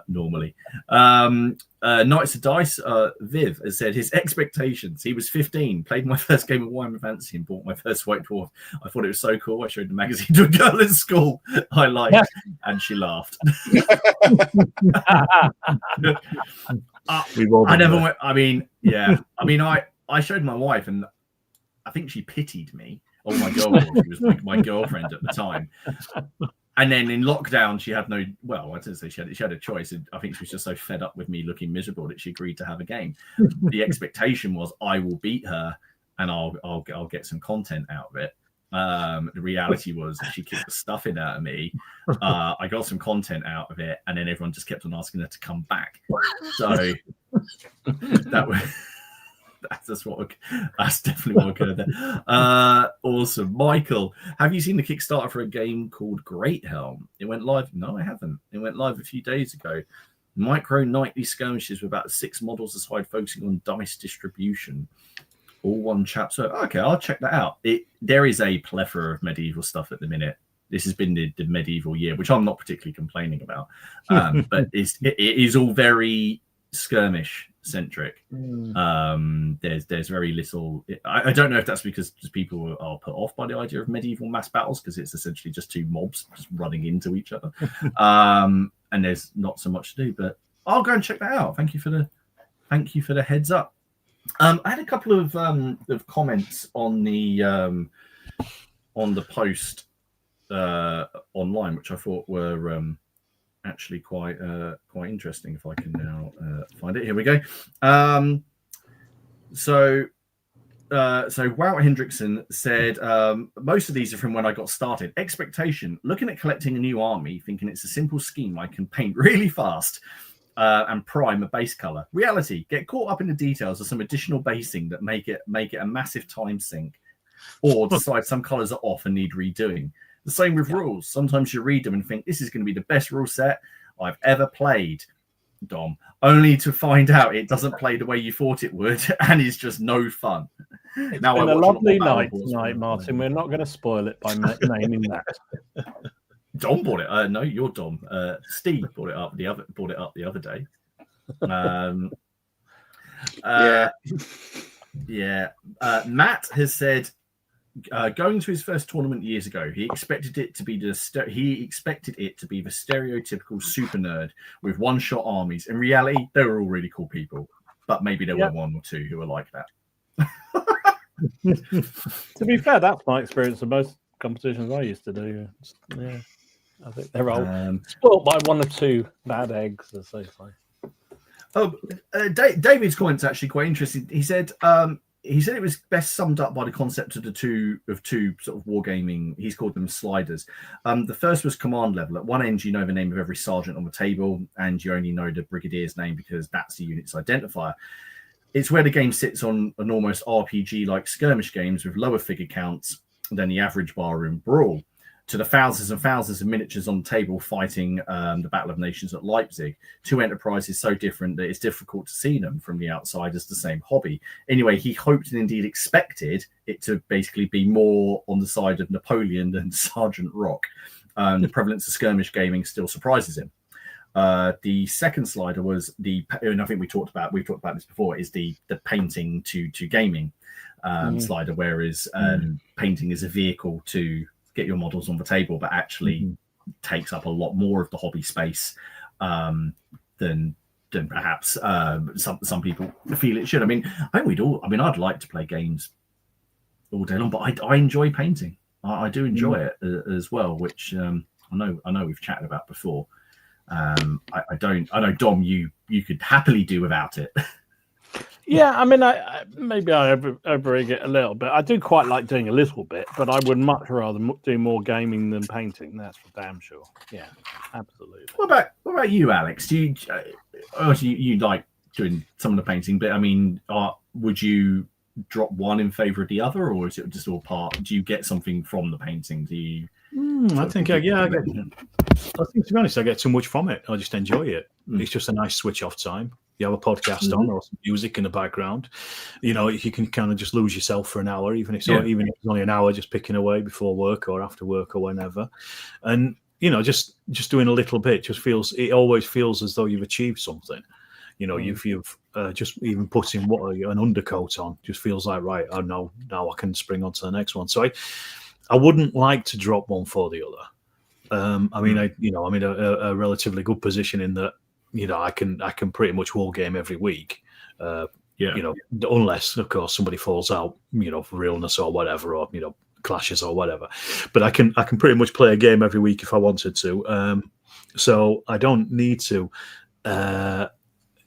Normally. Knights of Dice, Viv has said his expectations. He was 15, played my first game of Warhammer Fantasy and bought my first White Dwarf. I thought it was so cool. I showed the magazine to a girl in school I liked, and she laughed. I never went. I showed my wife, and I think she pitied me. Oh, my girlfriend. She was my girlfriend at the time. And then in lockdown, she had I didn't say she had a choice. I think she was just so fed up with me looking miserable that she agreed to have a game. The expectation was I will beat her and I'll get some content out of it. The reality was she kicked the stuffing out of me. I got some content out of it, and then everyone just kept on asking her to come back. So that was. That's definitely what occurred there. Awesome. Michael, have you seen the Kickstarter for a game called Great Helm? It went live. No, I haven't. It went live a few days ago. Micro nightly skirmishes with about 6 models aside, focusing on dice distribution. All one chap. So, okay, I'll check that out. There is a plethora of medieval stuff at the minute. This has been the medieval year, which I'm not particularly complaining about. But it is all very skirmish centric. There's very little. I don't know if that's because just people are put off by the idea of medieval mass battles, because it's essentially just 2 mobs just running into each other, and there's not so much to do. But I'll go and check that out. Thank you for the heads up. I had a couple of comments on the post online, which I thought were actually quite interesting. If I can now find it, here we go. So Wout Hendrickson said most of these are from when I got started. Expectation: looking at collecting a new army, thinking it's a simple scheme I can paint really fast and prime a base color. Reality: get caught up in the details of some additional basing that make it a massive time sink, or decide some colors are off and need redoing. The same with rules. Sometimes you read them and think this is going to be the best rule set I've ever played, Dom, only to find out it doesn't play the way you thought it would, and it's just no fun.
It's been a lovely night tonight, Martin. We're not going to spoil it by naming that.
Dom bought it. No, you're Dom. Steve bought it up the other day. Matt has said, going to his first tournament years ago, he expected it to be the stereotypical super nerd with one-shot armies. In reality, they were all really cool people, but maybe there were 1 or 2 who were like that.
To be fair, that's my experience of most competitions I used to do. Yeah, I think they're all spoilt by 1 or 2 bad eggs, as they say.
David's comment's actually quite interesting. He said it was best summed up by the concept of two sort of wargaming. He's called them sliders. The first was command level. At one end, you know the name of every sergeant on the table, and you only know the brigadier's name because that's the unit's identifier. It's where the game sits on an almost RPG-like skirmish games with lower figure counts than the average barroom brawl, to the thousands and thousands of miniatures on the table fighting the Battle of Nations at Leipzig. 2 enterprises so different that it's difficult to see them from the outside as the same hobby. Anyway, he hoped and indeed expected it to basically be more on the side of Napoleon than Sergeant Rock. The prevalence of skirmish gaming still surprises him. The second slider was and I think we've talked about this before, is the painting to gaming slider, whereas painting is a vehicle to get your models on the table, but actually takes up a lot more of the hobby space than perhaps some people feel it should. I mean, I'd like to play games all day long, but I enjoy painting. I do enjoy it as well, which I know we've chatted about before. I know, Dom, you could happily do without it.
Yeah, I mean, I overrig it a little bit. I do quite like doing a little bit, but I would much rather do more gaming than painting. That's for damn sure. Yeah, absolutely.
What about you, Alex? Do you like doing some of the painting? But I mean, would you drop one in favor of the other, or is it just all part? Do you get something from the painting? Do you?
I think, to be honest, I get too much from it. I just enjoy it. It's just a nice switch off time. You have a podcast on or some music in the background. You know, you can kind of just lose yourself for an hour, even if it's only an hour, just picking away before work or after work or whenever. And, you know, just doing a little bit it always feels as though you've achieved something. You know, you've just even putting an undercoat on just feels like, right, oh no, now I can spring on to the next one. So I wouldn't like to drop one for the other. I'm in a relatively good position in that, you know, I can pretty much war game every week. You know, unless of course somebody falls out, you know, for illness or whatever, or, you know, clashes or whatever. But I can pretty much play a game every week if I wanted to. So I don't need to.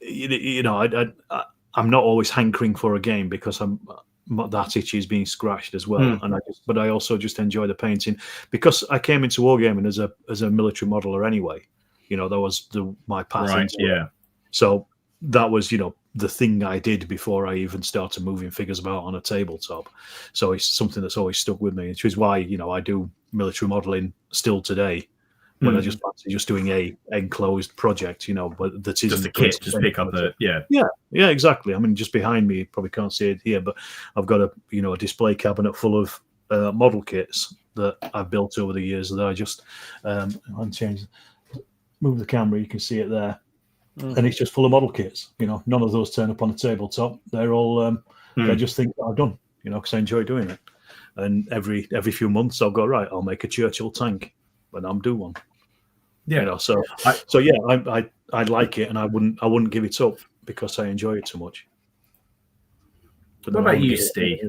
You know, I'm not always hankering for a game because that itch is being scratched as well. But I also just enjoy the painting because I came into wargaming as a military modeler anyway. You know, that was my path.
Right. Yeah.
So that was, you know, the thing I did before I even started moving figures about on a tabletop. So it's something that's always stuck with me, which is why, you know, I do military modeling still today. When I just fancy just doing a enclosed project, you know, but that isn't
just a kit, just pick up
yeah, exactly. I mean, just behind me, you probably can't see it here, but I've got a display cabinet full of model kits that I've built over the years that I just move the camera, you can see it there, and it's just full of model kits. You know, none of those turn up on a tabletop. They're all they're just things that I've done, you know, because I enjoy doing it. And every few months, I'll go, right, I'll make a Churchill tank, and I'm do one.
Yeah.
You know, I like it, and I wouldn't give it up because I enjoy it so much.
But what about you, Steve?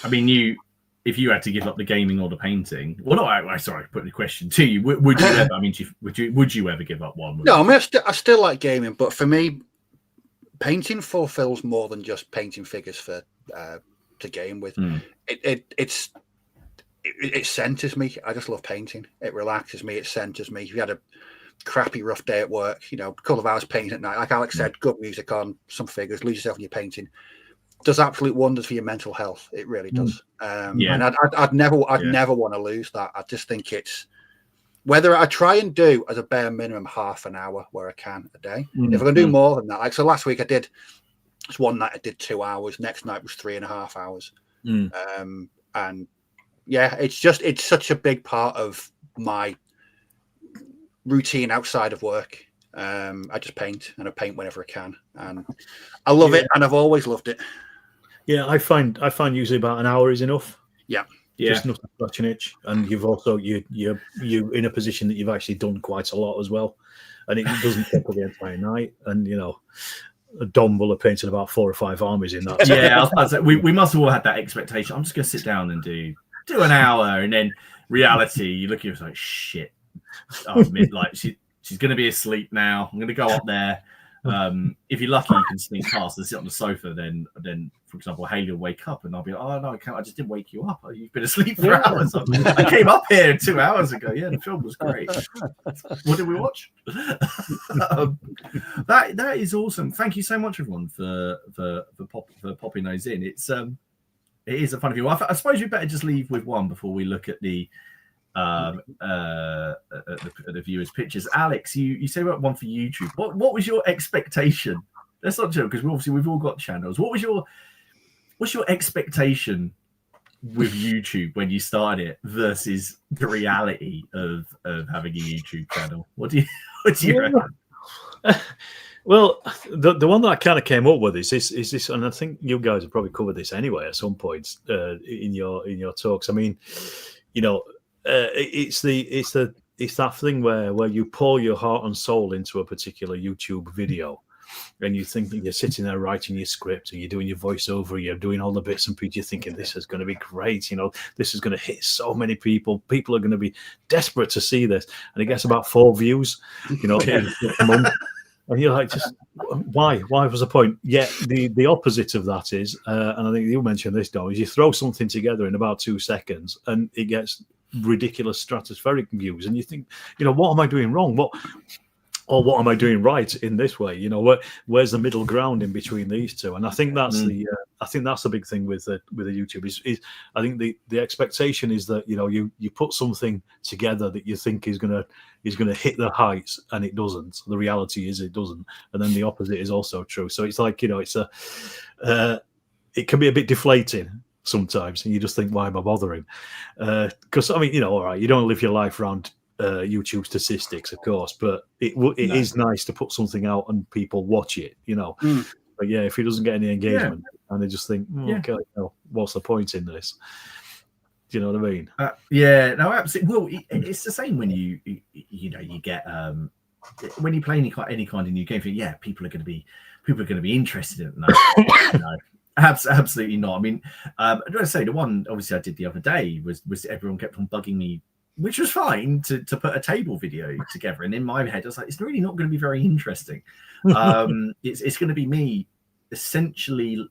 I mean, if you had to give up the gaming or the painting, well, no, sorry, putting the question to you, would you ever? I mean, would you ever give up one?
No, I mean, I still like gaming, but for me, painting fulfills more than just painting figures for to game with. It centers me. I just love painting. It relaxes me. It centers me. If you had a crappy, rough day at work, you know, a couple of hours painting at night, like Alex said, good music on, some figures, lose yourself in your painting. Does absolute wonders for your mental health. It really does. And I'd never want to lose that. I just think it's whether I try and do as a bare minimum half an hour where I can a day. If I can do more than that, like so last week I did. It's one night I did 2 hours. Next night was 3.5 hours. And yeah, it's such a big part of my routine outside of work. I just paint, and I paint whenever I can, and I love it, and I've always loved it.
Yeah, I find usually about an hour is enough.
Yeah.
Just enough to scratch an itch, and you've also you're in a position that you've actually done quite a lot as well, and it doesn't take up the entire night. And you know, Dom will have painted about 4 or 5 armies in that.
Yeah, I was say, we must have all had that expectation. I'm just going to sit down and do an hour, and then reality, you look at it like shit. Like she's going to be asleep now. I'm going to go up there. If you're lucky, you can sneak past and sit on the sofa. Then, for example, Haley will wake up, and I'll be like, "Oh no, I just didn't wake you up. You've been asleep for hours. I came up here 2 hours ago. Yeah, the film was great. What did we watch? That is awesome. Thank you so much, everyone, for popping those in. It is a fun view. I suppose we better just leave with one before we look at the viewers' pictures. Alex, you say about one for YouTube. What was your expectation? That's not joke because we've all got channels. What's your expectation with YouTube when you started it versus the reality of having a YouTube channel? What do you reckon?
Well, the one that I kind of came up with is this, and I think you guys have probably covered this anyway at some point in your talks. I mean, it's that thing where you pour your heart and soul into a particular YouTube video, and you think that you're sitting there writing your script and you're doing your voiceover, you're doing all the bits and pieces, you're thinking this is going to be great, this is going to hit so many people. People are going to be desperate to see this, and it gets about 4 views, in a month. And you're like, just why? Why was the point? Yet the opposite of that is, and I think you mentioned this, Dom, is you throw something together in about 2 seconds and it gets ridiculous stratospheric views, and you think, what am I doing wrong? What am I doing right in this way? Where's the middle ground in between these two? And I think that's the big thing with the YouTube is I think the expectation is that you put something together that you think is gonna hit the heights, and it doesn't. The reality is it doesn't, and then the opposite is also true. So it's like it can be a bit deflating sometimes, and you just think, why am I bothering? Because all right, you don't live your life around YouTube statistics, of course, but it is nice to put something out and people watch it, But yeah, if he doesn't get any engagement, and they just think, okay, what's the point in this? Do you know what I mean?
Yeah, no, absolutely. Well, it's the same when you get when you play any kind of new game. People are going to be interested in it. No, absolutely not. I mean, I want to say the one obviously I did the other day was everyone kept on bugging me, which was fine, to put a table video together. And in my head, I was like, it's really not going to be very interesting. It's going to be me essentially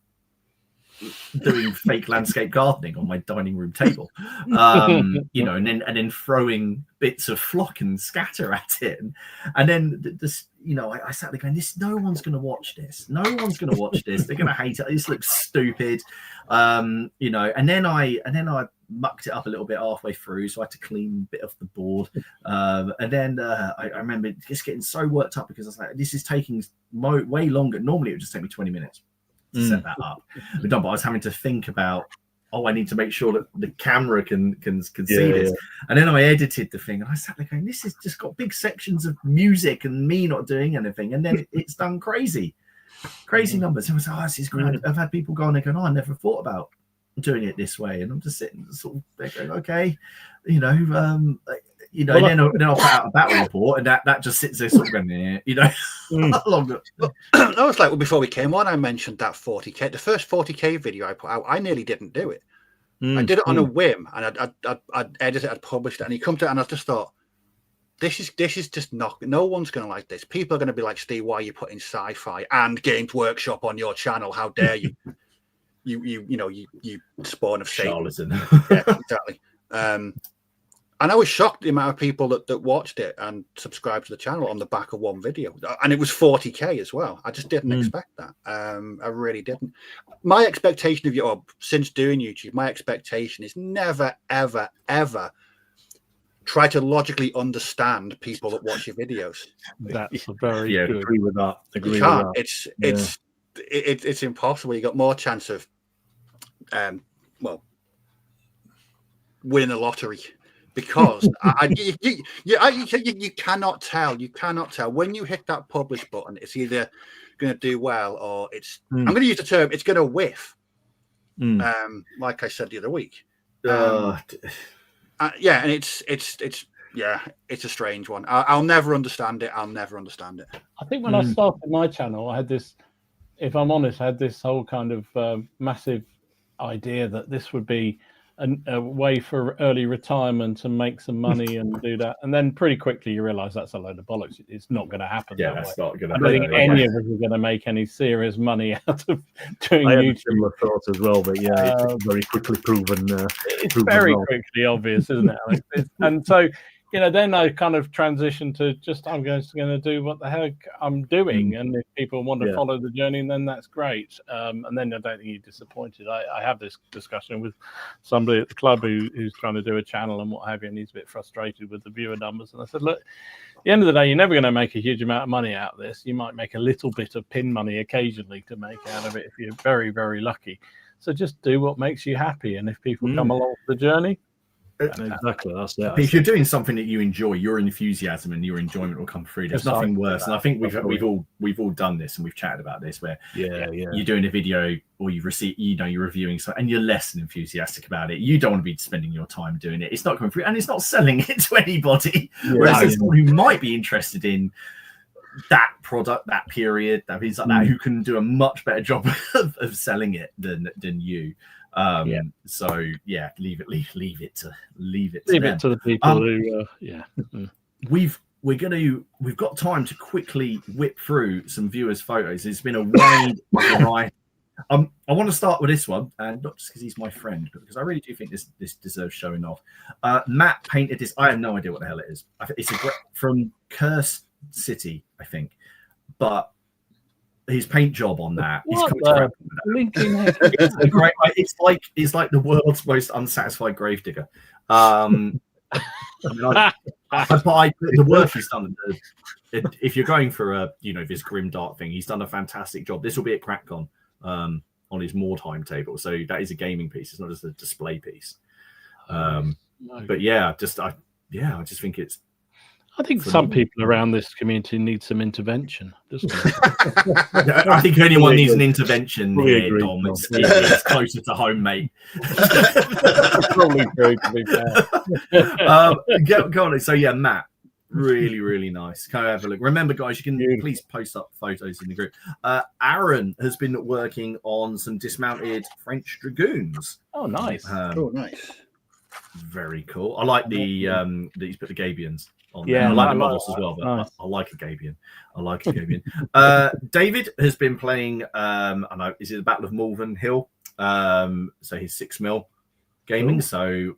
doing fake landscape gardening on my dining room table, and then throwing bits of flock and scatter at it. And then this, I sat there going, no one's going to watch this. No one's going to watch this. They're going to hate it. This looks stupid. And then I mucked it up a little bit halfway through, so I had to clean a bit of the board. And then I remember just getting so worked up because I was like, this is taking way longer. Normally it would just take me 20 minutes to set that up. But I was having to think about, I need to make sure that the camera can see this. Yeah. And then I edited the thing, and I sat there going, this has just got big sections of music and me not doing anything. And then it's done crazy numbers. And I was like, this is great. I've had people go on and go, I never thought about doing it this way. And I'm just sitting sort of there going, okay, and then I'll put out a battle report, and that just sits there sort of going, longer.
I was like, before we came on, I mentioned that 40K. The first 40K video I put out, I nearly didn't do it. I did it on a whim, and I'd edited it, I'd published it, and he come to it, and I just thought, this is just not. No one's going to like this. People are going to be like, Steve, why are you putting sci-fi and Games Workshop on your channel? How dare you? you spawn of Satan.
Charlatan.
Yeah, exactly. And I was shocked the amount of people that watched it and subscribed to the channel on the back of one video. And it was 40K as well. I just didn't expect that. I really didn't. My expectation of since doing YouTube, my expectation is never, ever, ever try to logically understand people that watch your videos.
That's a very good.
Agree with that.
You can't. It's impossible. You got more chance of winning the lottery. Because you cannot tell. You cannot tell when you hit that publish button. It's either going to do well or it's. I'm going to use the term. It's going to whiff. Like I said the other week. And it's a strange one. I'll never understand it.
I think when I started my channel, I had this. If I'm honest, I had this whole kind of massive idea that this would be a way for early retirement and make some money and do that, and then pretty quickly you realize that's a load of bollocks. It's not going to happen.
Yeah, that's not going to
happen. I don't think any of us are going to make any serious money out of doing
I
YouTube.
had a similar thought as well, but it's very quickly proven.
It's very quickly obvious, isn't it, Alex? And so, then I kind of transitioned to just I'm going to do what the heck I'm doing, and if people want to follow the journey, then that's great. And then I don't think you're disappointed. I have this discussion with somebody at the club who's trying to do a channel and what have you, and he's a bit frustrated with the viewer numbers. And I said, look, at the end of the day, you're never going to make a huge amount of money out of this. You might make a little bit of pin money occasionally to make out of it if you're very, very lucky. So just do what makes you happy, and if people come along the journey,
exactly, that's it.
If you're doing something that you enjoy, your enthusiasm and your enjoyment will come through. There's nothing worse, and I think we've all done this, and we've chatted about this, where you're doing a video or you're reviewing something, and you're less than enthusiastic about it. You don't want to be spending your time doing it. It's not coming through, and it's not selling it to anybody. Whereas there's someone who might be interested in that product, that period, that means like that, who can do a much better job of selling it than you. So leave it to
the people who
we've got time to quickly whip through some viewers' photos. It's been a wide variety. I want to start with this one, and not just because he's my friend, but because I really do think this deserves showing off. Matt painted this. I have no idea what the hell it is. It's from Cursed City, I think, but his paint job on that is great. It's like the world's most unsatisfied gravedigger. The work he's done. If you're going for this grim dark thing, he's done a fantastic job. This will be at Crackcon on his more timetable. So that is a gaming piece. It's not just a display piece. But I just think it's.
I think some people around this community need some intervention.
I think if anyone needs an intervention here, Dom, it's closer to home, mate.
Probably true, to be fair.
Go on. So Matt, really, really nice. Go have a look. Remember, guys, you can please post up photos in the group. Aaron has been working on some dismounted French dragoons.
Oh, nice.
Nice.
Very cool. I like the that he's put the Gabions on.
Yeah,
I like the models as well, but nice. I like a Gabion. David has been playing. I know, is it the Battle of Malvern Hill? So he's 6mm gaming. So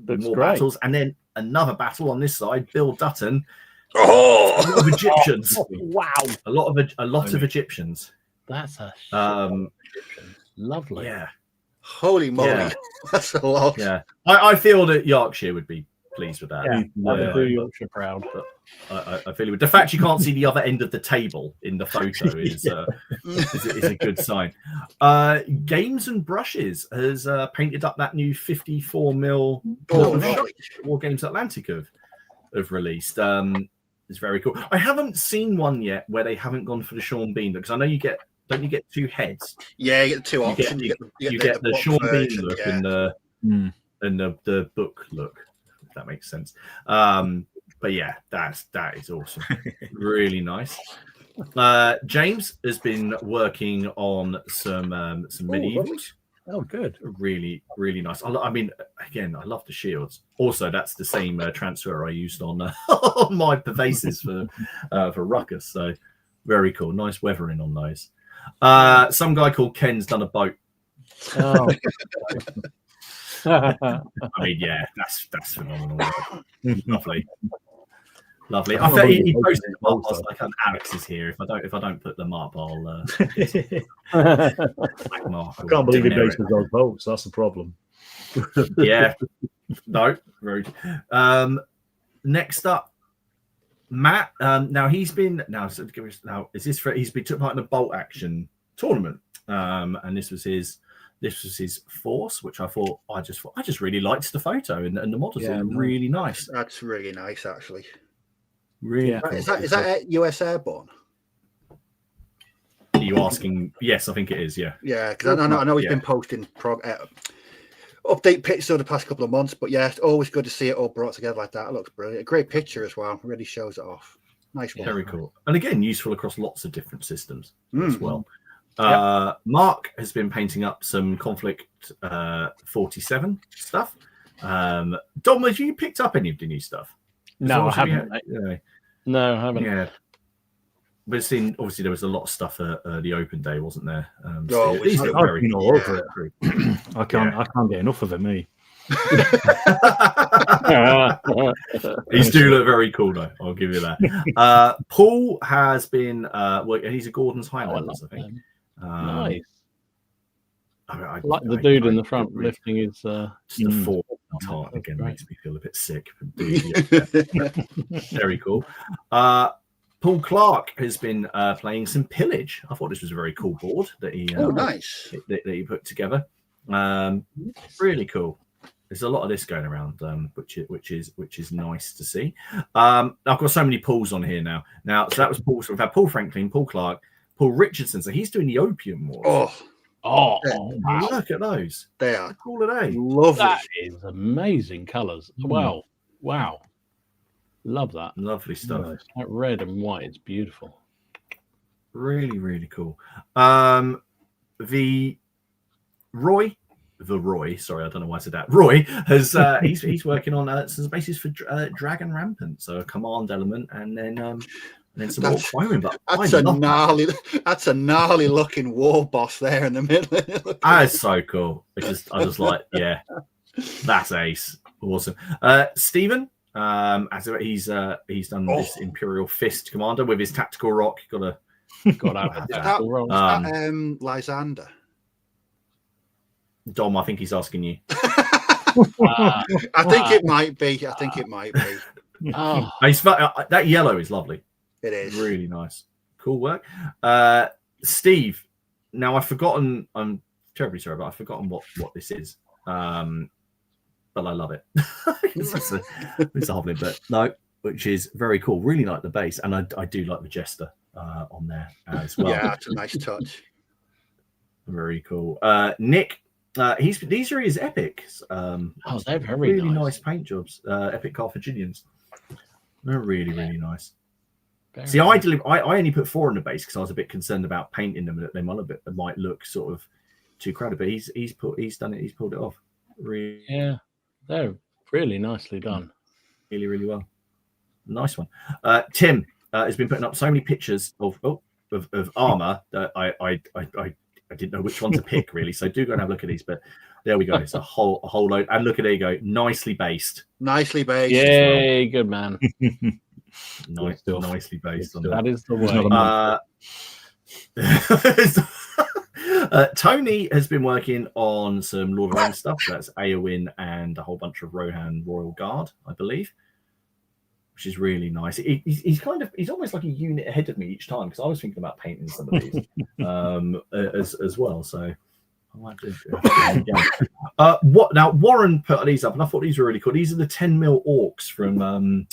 more battles, and then another battle on this side. Bill Dutton. A lot of Egyptians.
Wow.
A lot of Egyptians.
That's a lovely.
Yeah. Holy moly, that's a lot.
Yeah, I feel that Yorkshire would be pleased with that.
Yeah, do Yorkshire proud.
I feel it would. The fact you can't see the other end of the table in the photo is a good sign. Games and Brushes has painted up that new 54mm War Games Atlantic have released. It's very cool. I haven't seen one yet where they haven't gone for the Sean Bean, because I know you get. Don't you get two heads?
Yeah, you get two options.
You get the Sean Bean look and the book look, if that makes sense. But yeah, that is awesome. Really nice. James has been working on some medievals.
Oh, good.
Really, really nice. I mean, again, I love the shields. Also, that's the same transfer I used on my pervasives for Ruckus. So very cool. Nice weathering on those. Some guy called Ken's done a boat.
Oh.
I mean, that's phenomenal. Lovely. I think he posted the mark. I was like, Alex is here. If I don't put them up, I'll.
I can't believe he based those boats. That's the problem.
Yeah. No. Very. Next up. Matt, now he's been he's been took part in a bolt action tournament, and this was his force, which I just really liked the photo and the models are really nice.
That's really nice, actually.
Really, cool.
Is that US Airborne?
Are you asking? Yes, I think it is. Yeah,
because I know he's been posting update pictures over the past couple of months, but it's always good to see it all brought together like that. It looks brilliant. A great picture as well. Really shows it off. Nice one.
Very cool. And again, useful across lots of different systems as well. Mark has been painting up some Conflict 47 stuff. Dom, have you picked up any of the new stuff?
No, I haven't. No, I haven't.
Yeah. But obviously there was a lot of stuff at the open day, wasn't there?
These are very all over it. I can't get enough of it, me.
These do look very cool, though. I'll give you that. Paul has been he's a Gordon's Highlanders, I think.
Nice.
I
like the dude in the front lifting his
just the four tart again makes me feel a bit sick. Very cool. Paul Clark has been playing some Pillage. I thought this was a very cool board that he
nice
that he put together. Really cool. There's a lot of this going around, which is nice to see. I've got so many Pauls on here now. So that was Paul. So we've had Paul Franklin, Paul Clark, Paul Richardson. So he's doing the Opium Wars.
Wow.
Look at those.
They are
how cool are they?
lovely.
That is amazing colours. Wow. Love that.
Lovely stuff.
Nice. That red and white, it's beautiful.
Really, really cool. The Roy, sorry, I don't know why I said that. Roy has he's working on some bases for Dragon Rampant, so a command element, and then some more firing. But
that's a gnarly looking war boss there in the middle.
That's so cool. I just like, yeah, that's ace. Awesome. Stephen, as he's done this Imperial Fist commander with his tactical rock. Got out.
Lysander.
Dom, I think he's asking you.
I think it might be.
Oh.
That yellow is lovely.
It is
really nice. Cool work. Steve, now I've forgotten. I'm terribly sorry, but I've forgotten what this is. But I love it. it's a hobbling, but no, which is very cool. Really like the base, and I do like the Jester on there as well.
Yeah, it's a nice touch.
Very cool. Nick, these are his epics.
They're very
really nice paint jobs. Epic Carthaginians. They're really, really nice. See, I only put 4 in the base because I was a bit concerned about painting them, that they might look sort of too crowded. But he's done it. He's pulled it off. Really,
yeah, they're really nicely done.
Really, really well. Nice one. Tim has been putting up so many pictures of armor that I didn't know which one to pick really. So do go and have a look at these. But there we go. It's a whole load. And look at, there you go. Nicely based.
Nicely based.
Yay, good man.
Nicely based on
that. Is the
way. Tony has been working on some Lord of the Rings stuff. That's Eowyn and a whole bunch of Rohan Royal Guard, I believe, which is really nice. He's almost like a unit ahead of me each time, because I was thinking about painting some of these as well. So I might do. Now Warren put these up, and I thought these were really cool. These are the 10mm orcs from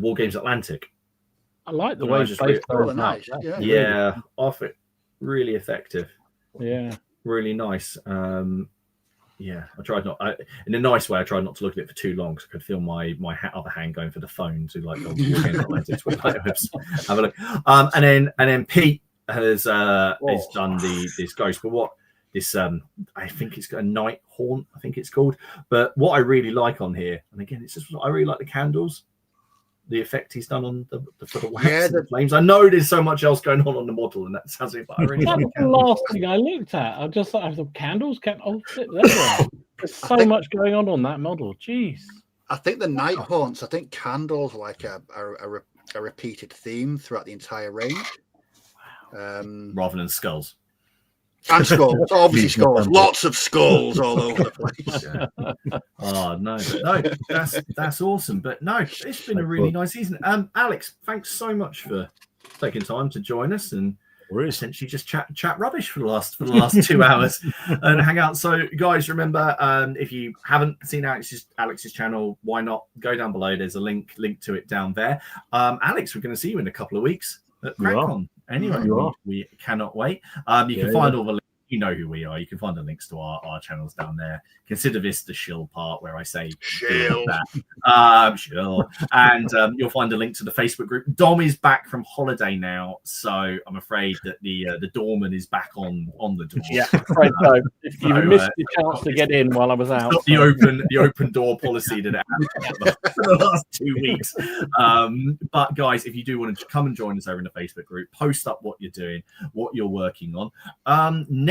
War Games Atlantic.
I like the way it's based on
nice.
Yeah, off it, really effective.
Yeah,
really nice. Yeah, I tried in a nice way. I tried not to look at it for too long, because I could feel my other hand going for the phone to like War Games Atlantic. Have a look. And then Pete has done this ghost. But what this I think it's got a Night Haunt, I think it's called. But what I really like on here, and again, it's just I really like the candles. The effect he's done on the wax and the flames. I know there's so much else going on the model, and that sounds like, but I really like
the last thing I looked at. I just thought the candles kept. Oh, shit, there's so much going on that model. Jeez.
I think the Night Haunts. I think candles are like a repeated theme throughout the entire range.
Rather than skulls.
And skulls, obviously skulls. Lots of skulls all over the place.
Yeah. Oh no, that's awesome. But no, it's been a really nice season. Alex, thanks so much for taking time to join us and essentially just chat rubbish for the last 2 hours and hang out. So guys, remember, if you haven't seen Alex's channel, why not go down below? There's a link to it down there. Alex, we're going to see you in a couple of weeks at Crackcon. Anyway, we cannot wait. You can find all the links. You know who we are. You can find the links to our channels down there. Consider this the shill part where I say shill. Shill. And you'll find a link to the Facebook group. Dom is back from holiday now, so I'm afraid that the doorman is back on the door.
Yeah, right. So if you missed the chance to get in while I was out,
the open door policy that it had for the last 2 weeks. But guys, if you do want to come and join us over in the Facebook group, post up what you're doing, what you're working on.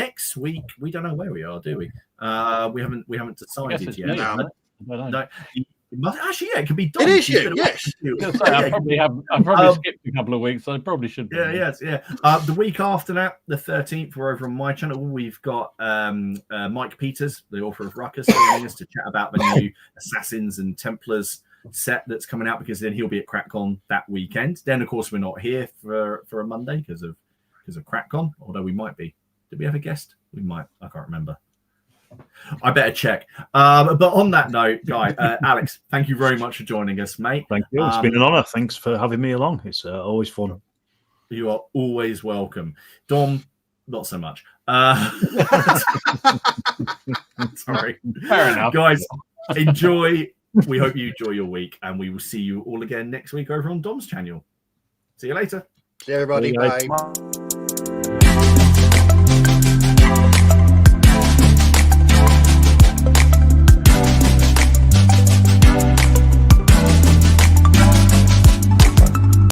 Next week, we don't know where we are, do we? We haven't decided yet. No. Actually, yeah, it could be Dom.
It is you, yes.
I probably skipped a couple of weeks, so I probably should be.
Yeah. The week after that, the 13th, we're over on my channel. We've got Mike Peters, the author of Ruckus, joining us to chat about the new Assassins and Templars set that's coming out, because then he'll be at Crackcon that weekend. Then, of course, we're not here for a Monday because of Crackcon, although we might be. Did we have a guest? We might. I can't remember. I better check. But on that note, Guy, Alex, thank you very much for joining us, mate.
Thank you. It's been an honour. Thanks for having me along. It's always fun.
You are always welcome. Dom, not so much. Sorry.
Fair enough.
Guys, enjoy. We hope you enjoy your week, and we will see you all again next week over on Dom's channel. See you later.
See you, everybody.
Bye.
Bye.